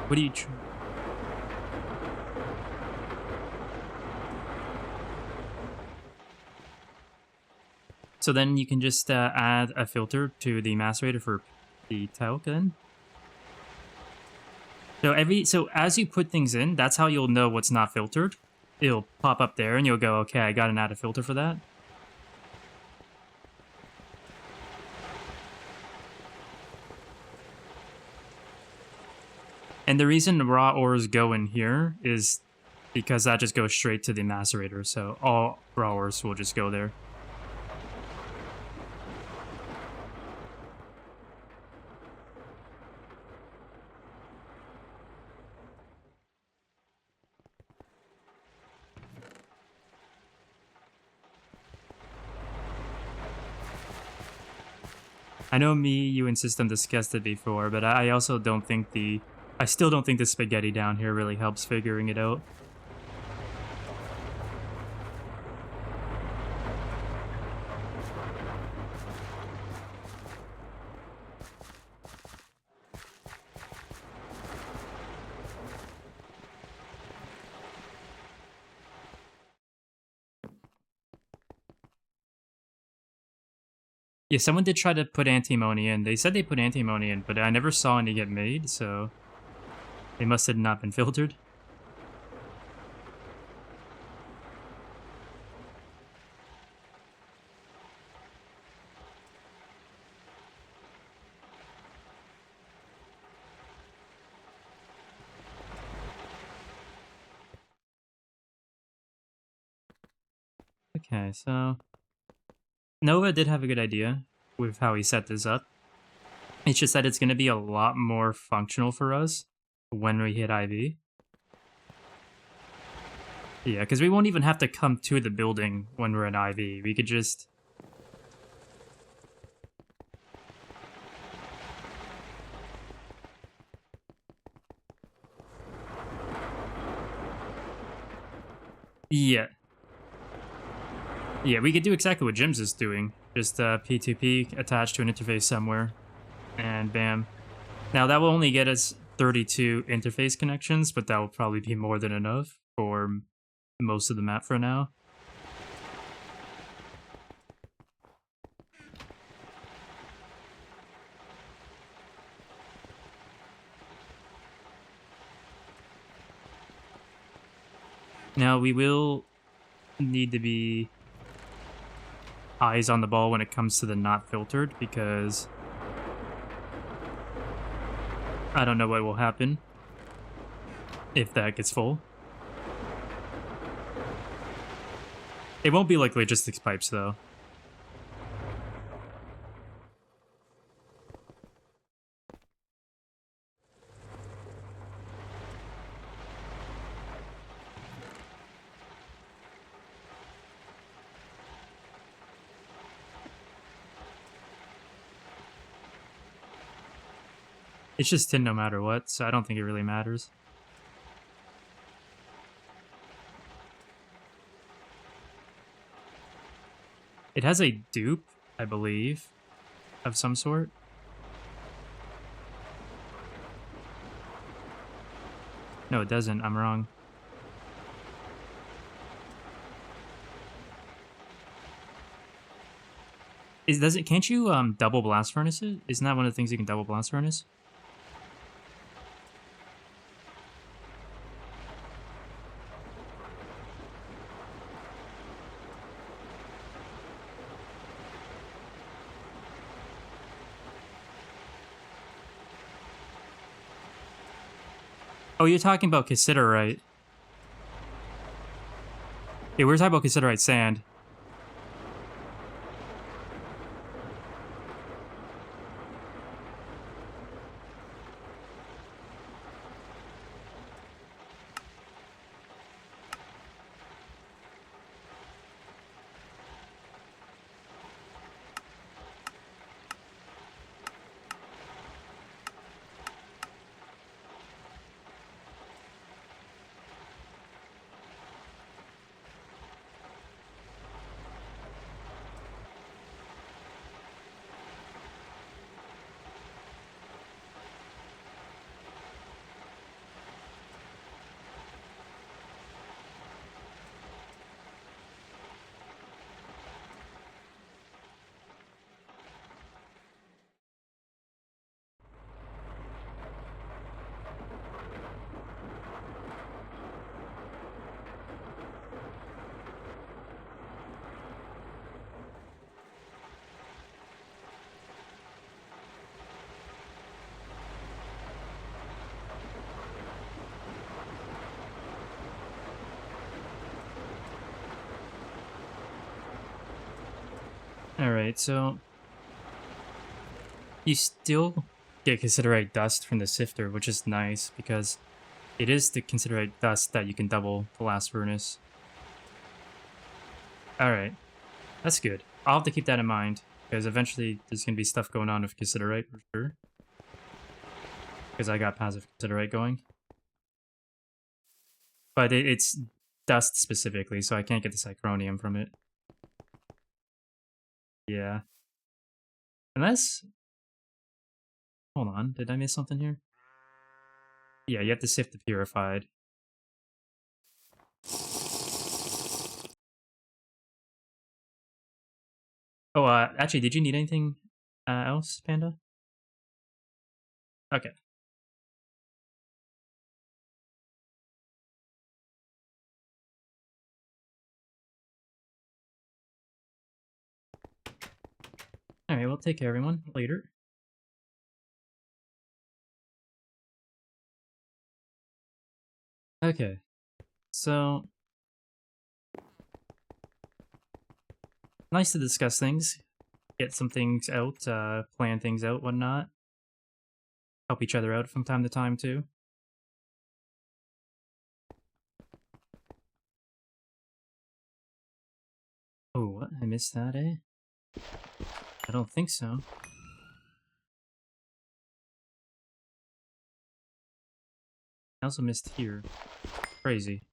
What do you... So then you can just add a filter to the macerator for the talc then. So as you put things in, that's how you'll know what's not filtered. It'll pop up there and you'll go, okay, I gotta add a filter for that. And the reason raw ores go in here is because that just goes straight to the macerator. So all raw ores will just go there. I know you and System discussed it before, but I also don't think I still don't think the spaghetti down here really helps figuring it out. Yeah, someone did try to put antimony in. They said they put antimony in, but I never saw any get made, so they must have not been filtered. Okay, so Nova did have a good idea with how he set this up. It's just that it's going to be a lot more functional for us when we hit IV. Yeah, because we won't even have to come to the building when we're in IV. We could just... Yeah. Yeah, we could do exactly what Jim's is doing. Just P2P attached to an interface somewhere. And bam. Now that will only get us 32 interface connections, but that will probably be more than enough for most of the map for now. Now we will need to be eyes on the ball when it comes to the not filtered, because I don't know what will happen if that gets full. It won't be like logistics pipes, though. It's just tin no matter what, so I don't think it really matters. It has a dupe, I believe, of some sort. No, it doesn't. I'm wrong. Can't you double blast furnace it? Isn't that one of the things you can double blast furnace? Oh, you're talking about cassiterite. Yeah, we're talking about cassiterite sand. Alright, so you still get considerate dust from the sifter, which is nice because it is the considerate dust that you can double the last furnace. Alright, that's good. I'll have to keep that in mind because eventually there's going to be stuff going on with considerate for sure. Because I got passive considerate going. But it's dust specifically, so I can't get the cycronium from it. Yeah. Unless... Hold on, did I miss something here? Yeah, you have to sift the purified. Oh, actually, did you need anything else, Panda? Okay. Alright, well, take care, everyone. Later. Okay. So... Nice to discuss things. Get some things out, plan things out, whatnot. Help each other out from time to time, too. Oh, what? I missed that, eh? I don't think so. I also missed here. Crazy.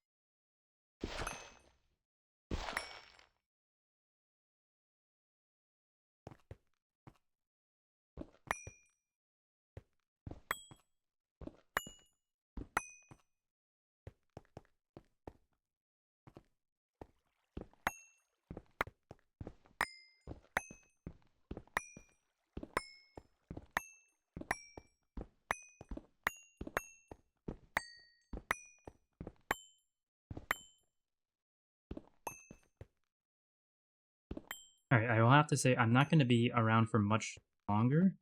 Alright, I will have to say I'm not going to be around for much longer.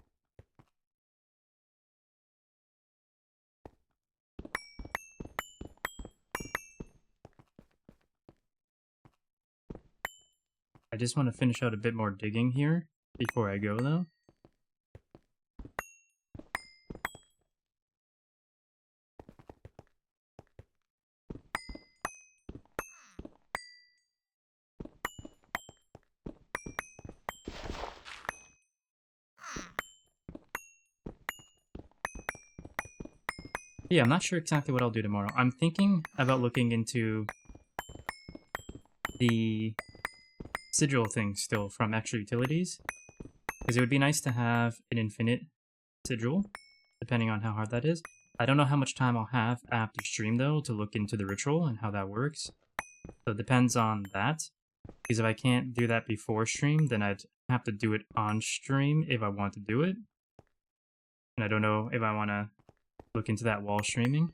I just want to finish out a bit more digging here before I go, though. Yeah, I'm not sure exactly what I'll do tomorrow. I'm thinking about looking into the sigil thing still from extra utilities. Because it would be nice to have an infinite sigil, depending on how hard that is. I don't know how much time I'll have after stream, though, to look into the ritual and how that works. So it depends on that. Because if I can't do that before stream, then I'd have to do it on stream if I want to do it. And I don't know if I want to look into that while streaming.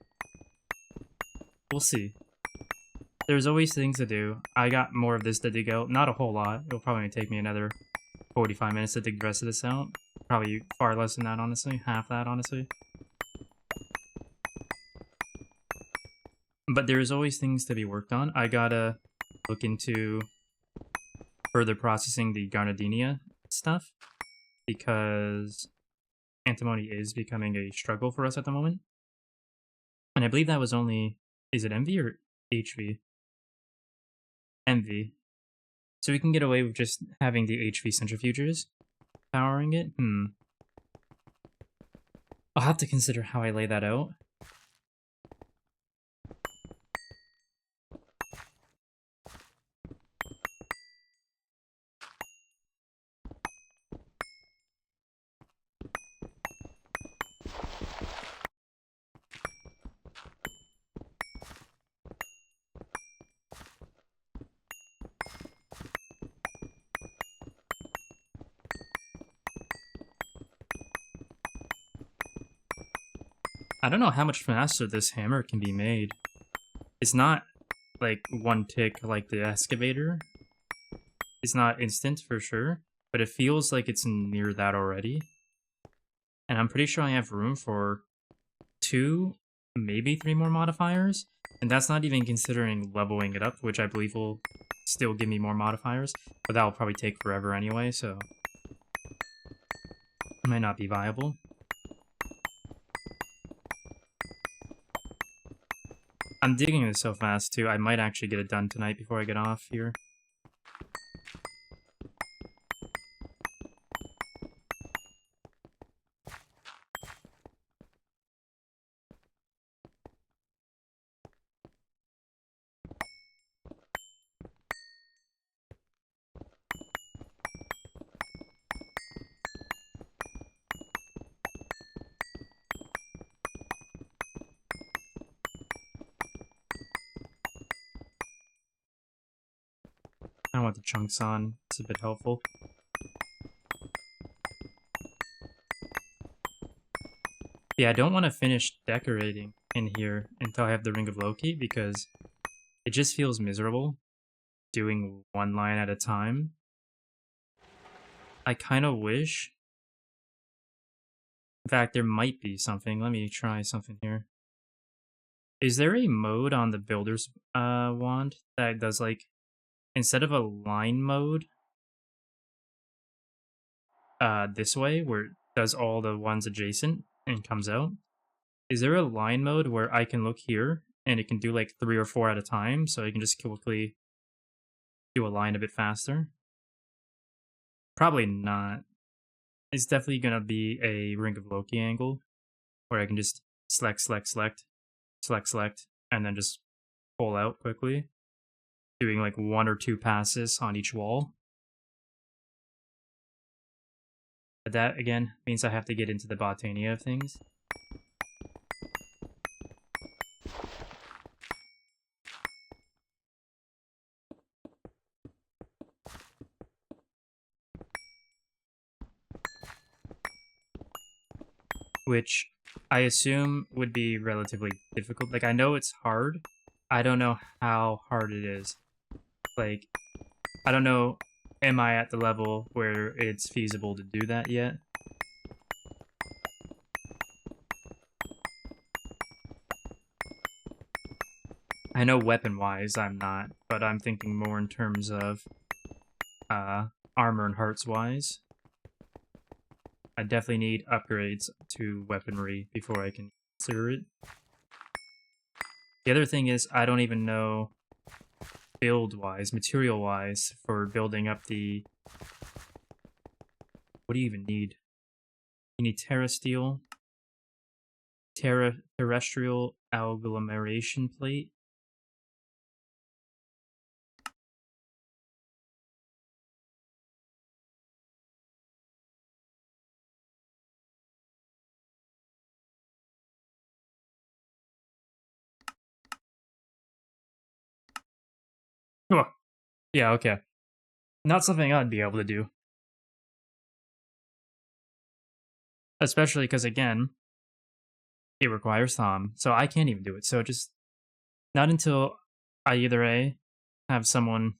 We'll see. There's always things to do. I got more of this to dig out. Not a whole lot. It'll probably take me another 45 minutes to dig the rest of this out. Probably far less than that, honestly. Half that, honestly. But there's always things to be worked on. I gotta look into further processing the Garnadinia stuff. Because antimony is becoming a struggle for us at the moment. And I believe that was only... Is it MV or HV? MV. So we can get away with just having the HV centrifuges powering it? I'll have to consider how I lay that out. I don't know how much faster this hammer can be made. It's not like one tick like the excavator. It's not instant for sure, but it feels like it's near that already. And I'm pretty sure I have room for 2, maybe 3 more modifiers. And that's not even considering leveling it up, which I believe will still give me more modifiers, but that will probably take forever anyway, so it might not be viable. I'm digging this so fast, too. I might actually get it done tonight before I get off here. I want the chunks on. It's a bit helpful. Yeah, I don't want to finish decorating in here until I have the Ring of Loki, because it just feels miserable doing one line at a time. I kind of wish... In fact, there might be something. Let me try something here. Is there a mode on the Builder's wand that does, like, instead of a line mode, this way, where it does all the ones adjacent and comes out? Is there a line mode where I can look here and it can do like 3 or 4 at a time, so I can just quickly do a line a bit faster? Probably not. It's definitely gonna be a Ring of Loki angle, where I can just select, and then just pull out quickly, doing like 1 or 2 passes on each wall. But that, again, means I have to get into the Botania of things. Which I assume would be relatively difficult. Like, I know it's hard. I don't know how hard it is. Like, I don't know, am I at the level where it's feasible to do that yet? I know weapon-wise I'm not, but I'm thinking more in terms of armor and hearts-wise. I definitely need upgrades to weaponry before I can consider it. The other thing is, I don't even know build-wise, material-wise, for building up the... What do you even need? You need Terra Steel, Terrestrial Agglomeration Plate. Oh, yeah, okay. Not something I'd be able to do. Especially because, again, it requires Thom, so I can't even do it. So just not until I either A, have someone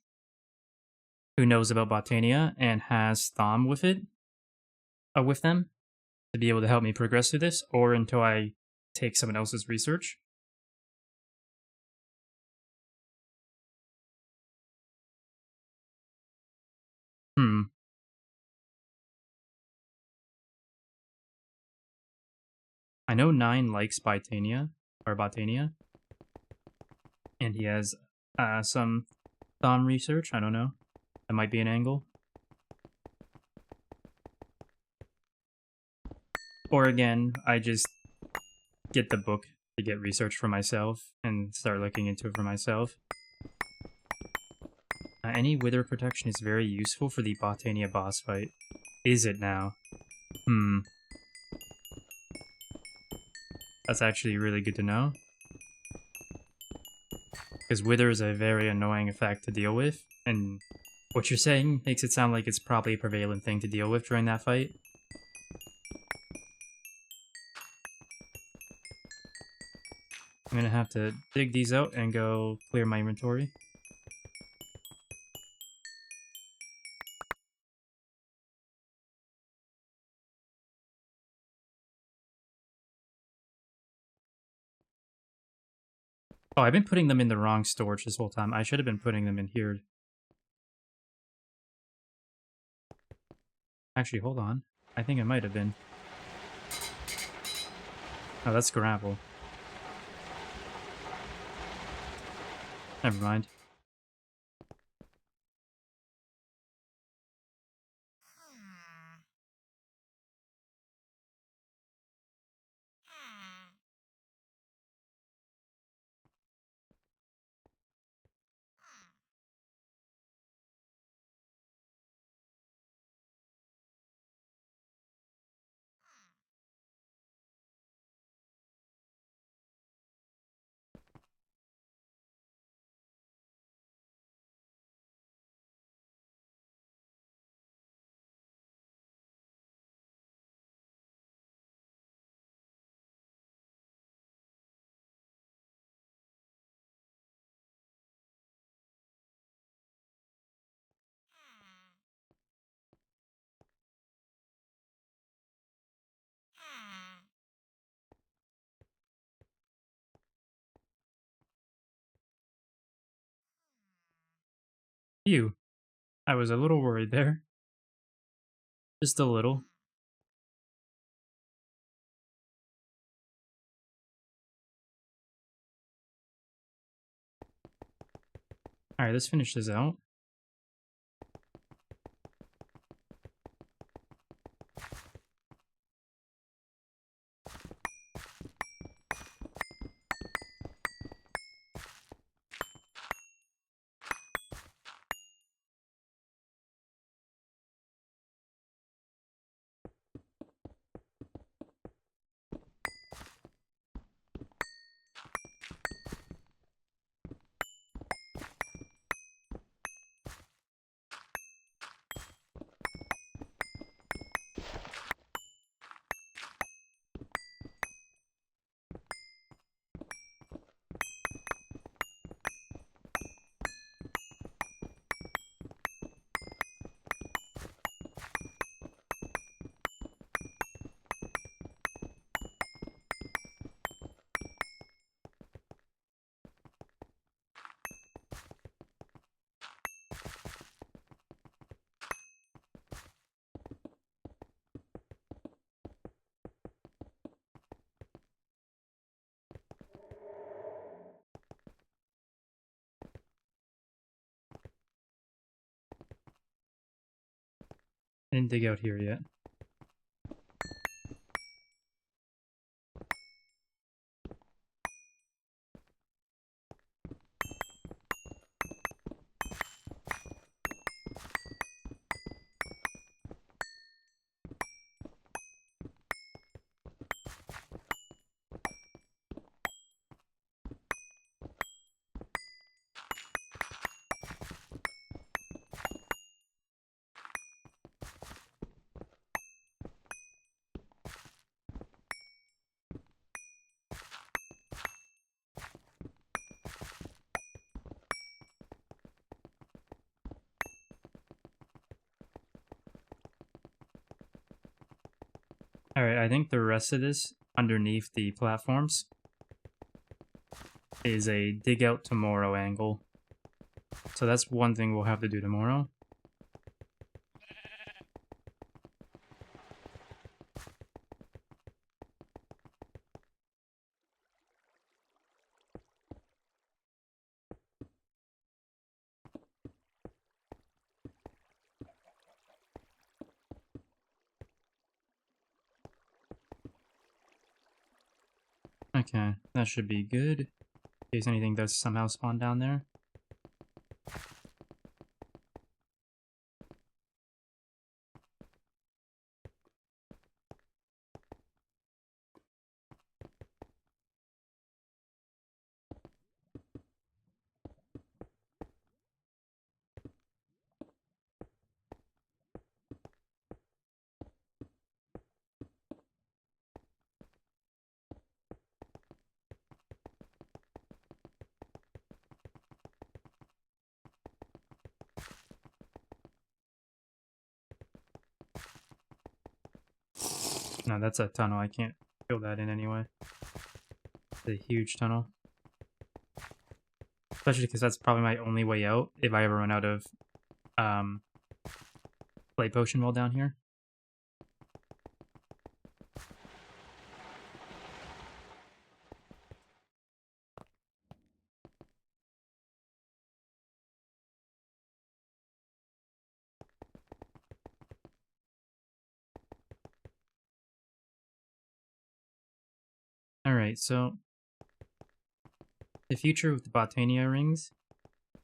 who knows about Botania and has Thom with it, with them, to be able to help me progress through this, or until I take someone else's research. I know 9 likes Botania, and he has some Thom research. I don't know. That might be an angle. Or again, I just get the book to get research for myself and start looking into it for myself. Any wither protection is very useful for the Botania boss fight. Is it now? That's actually really good to know. Because wither is a very annoying effect to deal with, and what you're saying makes it sound like it's probably a prevalent thing to deal with during that fight. I'm gonna have to dig these out and go clear my inventory. Oh, I've been putting them in the wrong storage this whole time. I should have been putting them in here Actually, hold on. I think it might have been. Oh, that's gravel. Never mind. Phew. I was a little worried there. Just a little. Alright, let's finish this out. I didn't dig out here yet. Alright, I think the rest of this, underneath the platforms, is a dig out tomorrow angle. So that's one thing we'll have to do tomorrow. Okay, that should be good. In case anything does somehow spawn down there. No, that's a tunnel. I can't fill that in anyway. It's a huge tunnel. Especially because that's probably my only way out if I ever run out of play potion while down here. Alright, so the future with the Botania rings,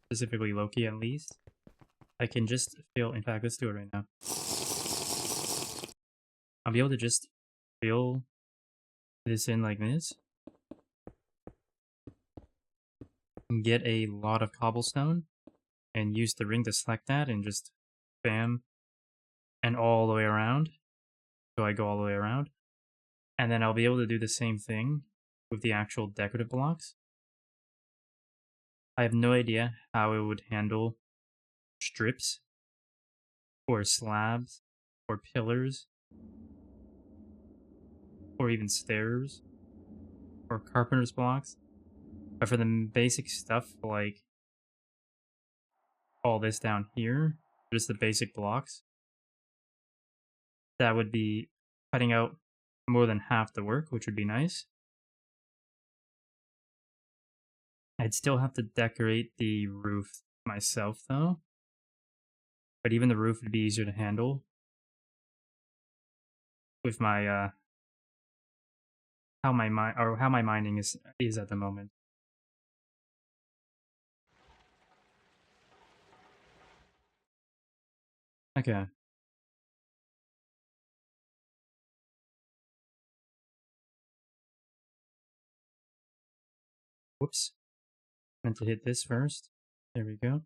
specifically Loki at least, I can just fill. In fact, let's do it right now. I'll be able to just fill this in like this and get a lot of cobblestone and use the ring to select that and just bam and all the way around. So I go all the way around. And then I'll be able to do the same thing with the actual decorative blocks. I have no idea how it would handle strips or slabs or pillars or even stairs or carpenter's blocks. But for the basic stuff like all this down here, just the basic blocks, that would be cutting out more than half the work, which would be nice. I'd still have to decorate the roof myself though. But even the roof would be easier to handle with my how my mining is at the moment. Okay. Whoops. Meant to hit this first. There we go.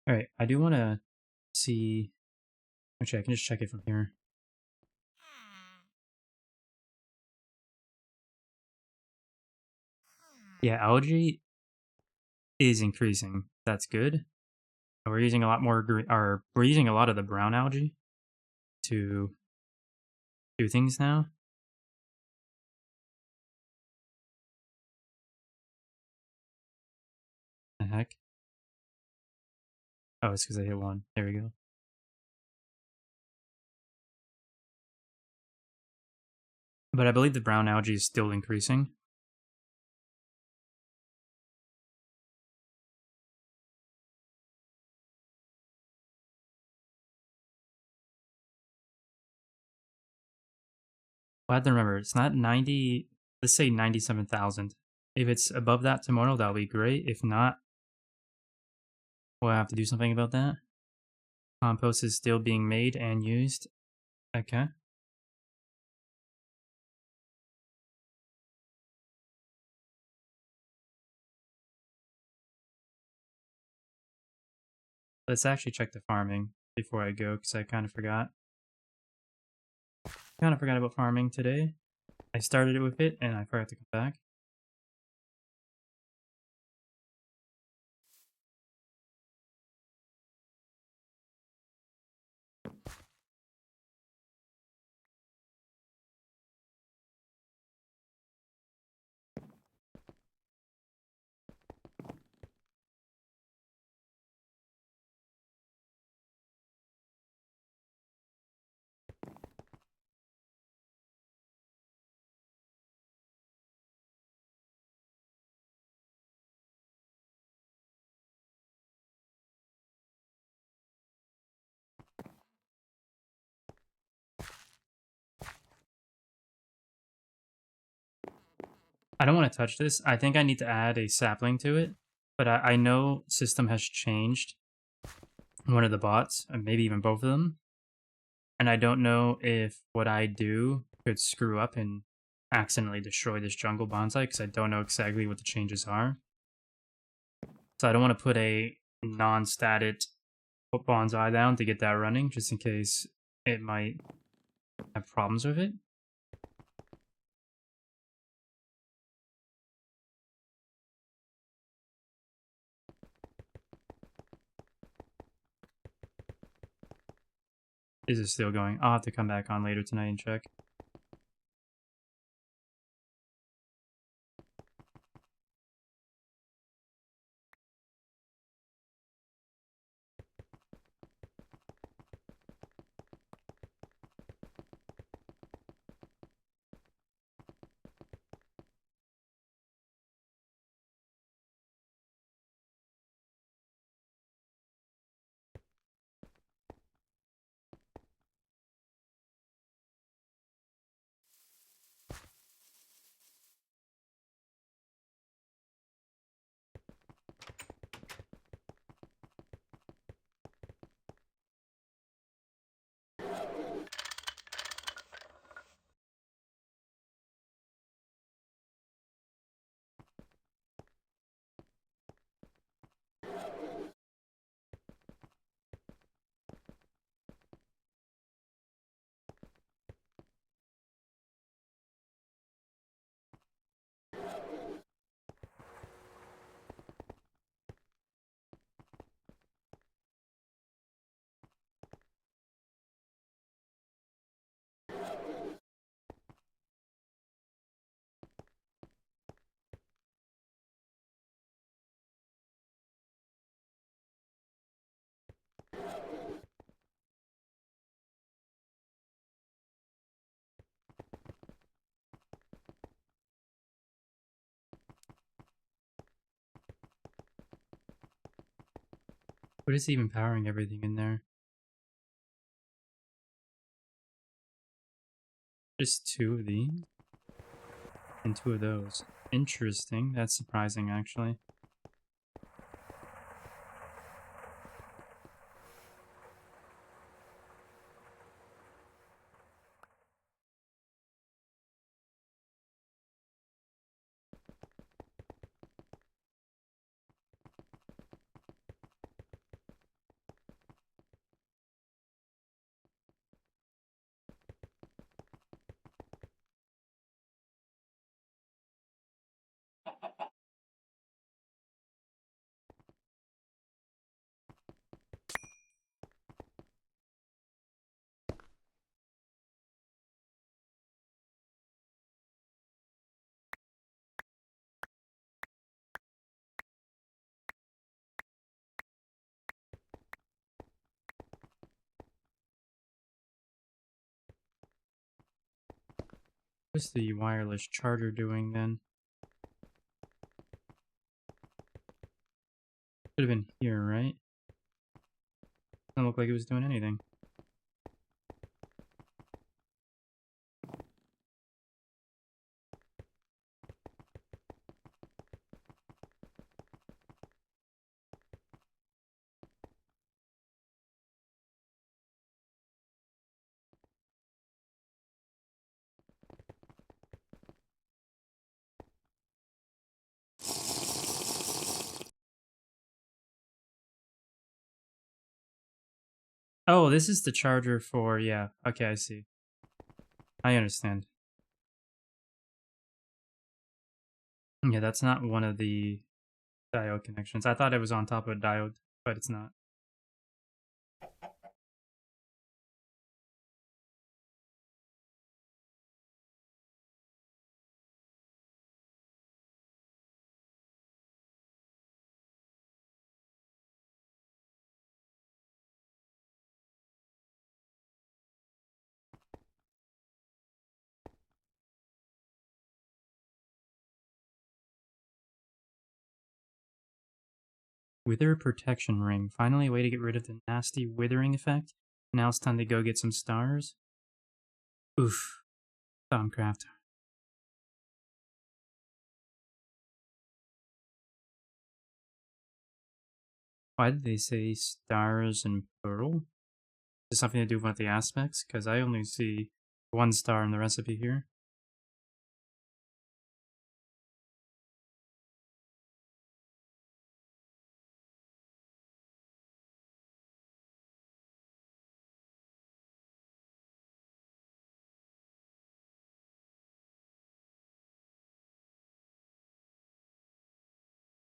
Alright, I do want to see. Actually, I can just check it from here. Yeah, algae is increasing. That's good. We're using a lot more we're using a lot of the brown algae to do things now. The heck? Oh, it's because I hit one. There we go. But I believe the brown algae is still increasing. I have to remember, it's not 90, let's say 97,000. If it's above that tomorrow, that'll be great. If not, we'll have to do something about that. Compost is still being made and used. Okay. Let's actually check the farming before I go, because I kind of forgot. Kind of forgot about farming today. I started it with it, and I forgot to come back. I don't want to touch this. I think I need to add a sapling to it, but I know system has changed one of the bots, and maybe even both of them. And I don't know if what I do could screw up and accidentally destroy this jungle bonsai, because I don't know exactly what the changes are. So I don't want to put a non-static bonsai down to get that running, just in case it might have problems with it. Is it still going? I'll have to come back on later tonight and check. What is even powering everything in there? Just two of these and two of those. Interesting. That's surprising, actually. What's the wireless charger doing then? Could have been here, right? Doesn't look like it was doing anything. Oh, this is the charger for, yeah. Okay, I see. I understand. Yeah, that's not one of the diode connections. I thought it was on top of a diode, but it's not. Wither protection ring. Finally a way to get rid of the nasty withering effect. Now it's time to go get some stars. Oof. Thaumcraft. Why did they say stars and plural? Is it something to do with the aspects? Because I only see one star in the recipe here.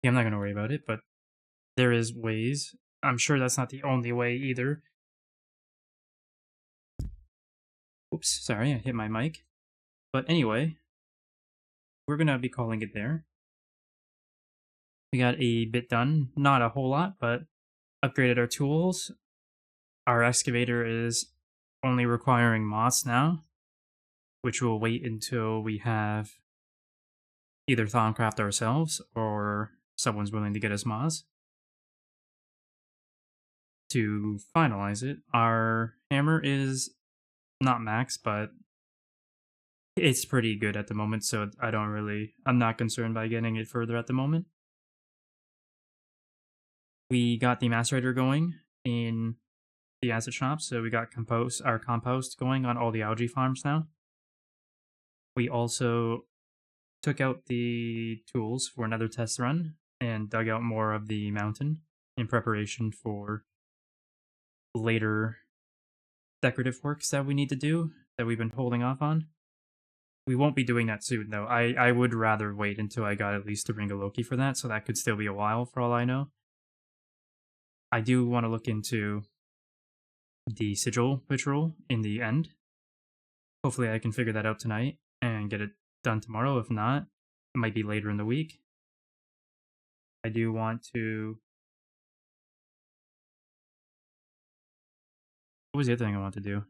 Yeah, I'm not going to worry about it, but there is ways. I'm sure that's not the only way either. Oops, sorry, I hit my mic. But anyway, we're going to be calling it there. We got a bit done. Not a whole lot, but upgraded our tools. Our excavator is only requiring moss now, which will wait until we have either Thaumcraft ourselves or someone's willing to get us moss. To finalize it, our hammer is not max, but it's pretty good at the moment, so I'm not concerned by getting it further at the moment. We got the macerator going in the acid shop, so we got our compost going on all the algae farms now. We also took out the tools for another test run and dug out more of the mountain in preparation for later decorative works that we need to do that we've been holding off on. We won't be doing that soon, though. I would rather wait until I got at least a Ring of Loki for that, so that could still be a while for all I know. I do want to look into the sigil ritual in the end. Hopefully I can figure that out tonight and get it done tomorrow. If not, it might be later in the week. I do want to... What was the other thing I want to do?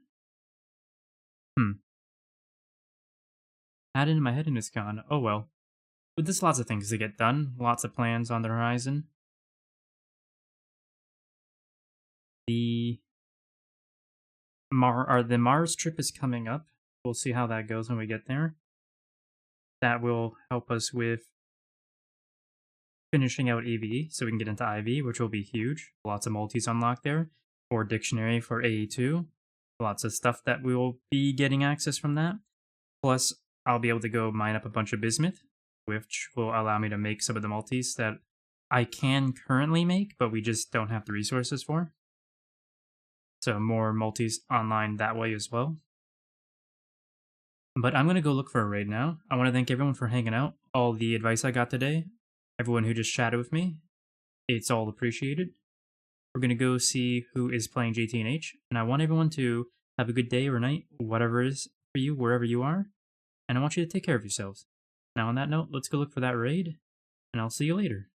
Had it in my head and it's gone. Oh well. But there's lots of things to get done. Lots of plans on the horizon. The the Mars trip is coming up. We'll see how that goes when we get there. That will help us with finishing out EV, so we can get into IV, which will be huge. Lots of multis unlocked there, or dictionary for AE2. Lots of stuff that we will be getting access from that. Plus, I'll be able to go mine up a bunch of bismuth, which will allow me to make some of the multis that I can currently make, but we just don't have the resources for. So more multis online that way as well. But I'm going to go look for a raid now. I want to thank everyone for hanging out, all the advice I got today, everyone who just chatted with me. It's all appreciated. We're going to go see who is playing GTNH, and I want everyone to have a good day or night, whatever it is for you, wherever you are, and I want you to take care of yourselves. Now on that note, let's go look for that raid, and I'll see you later.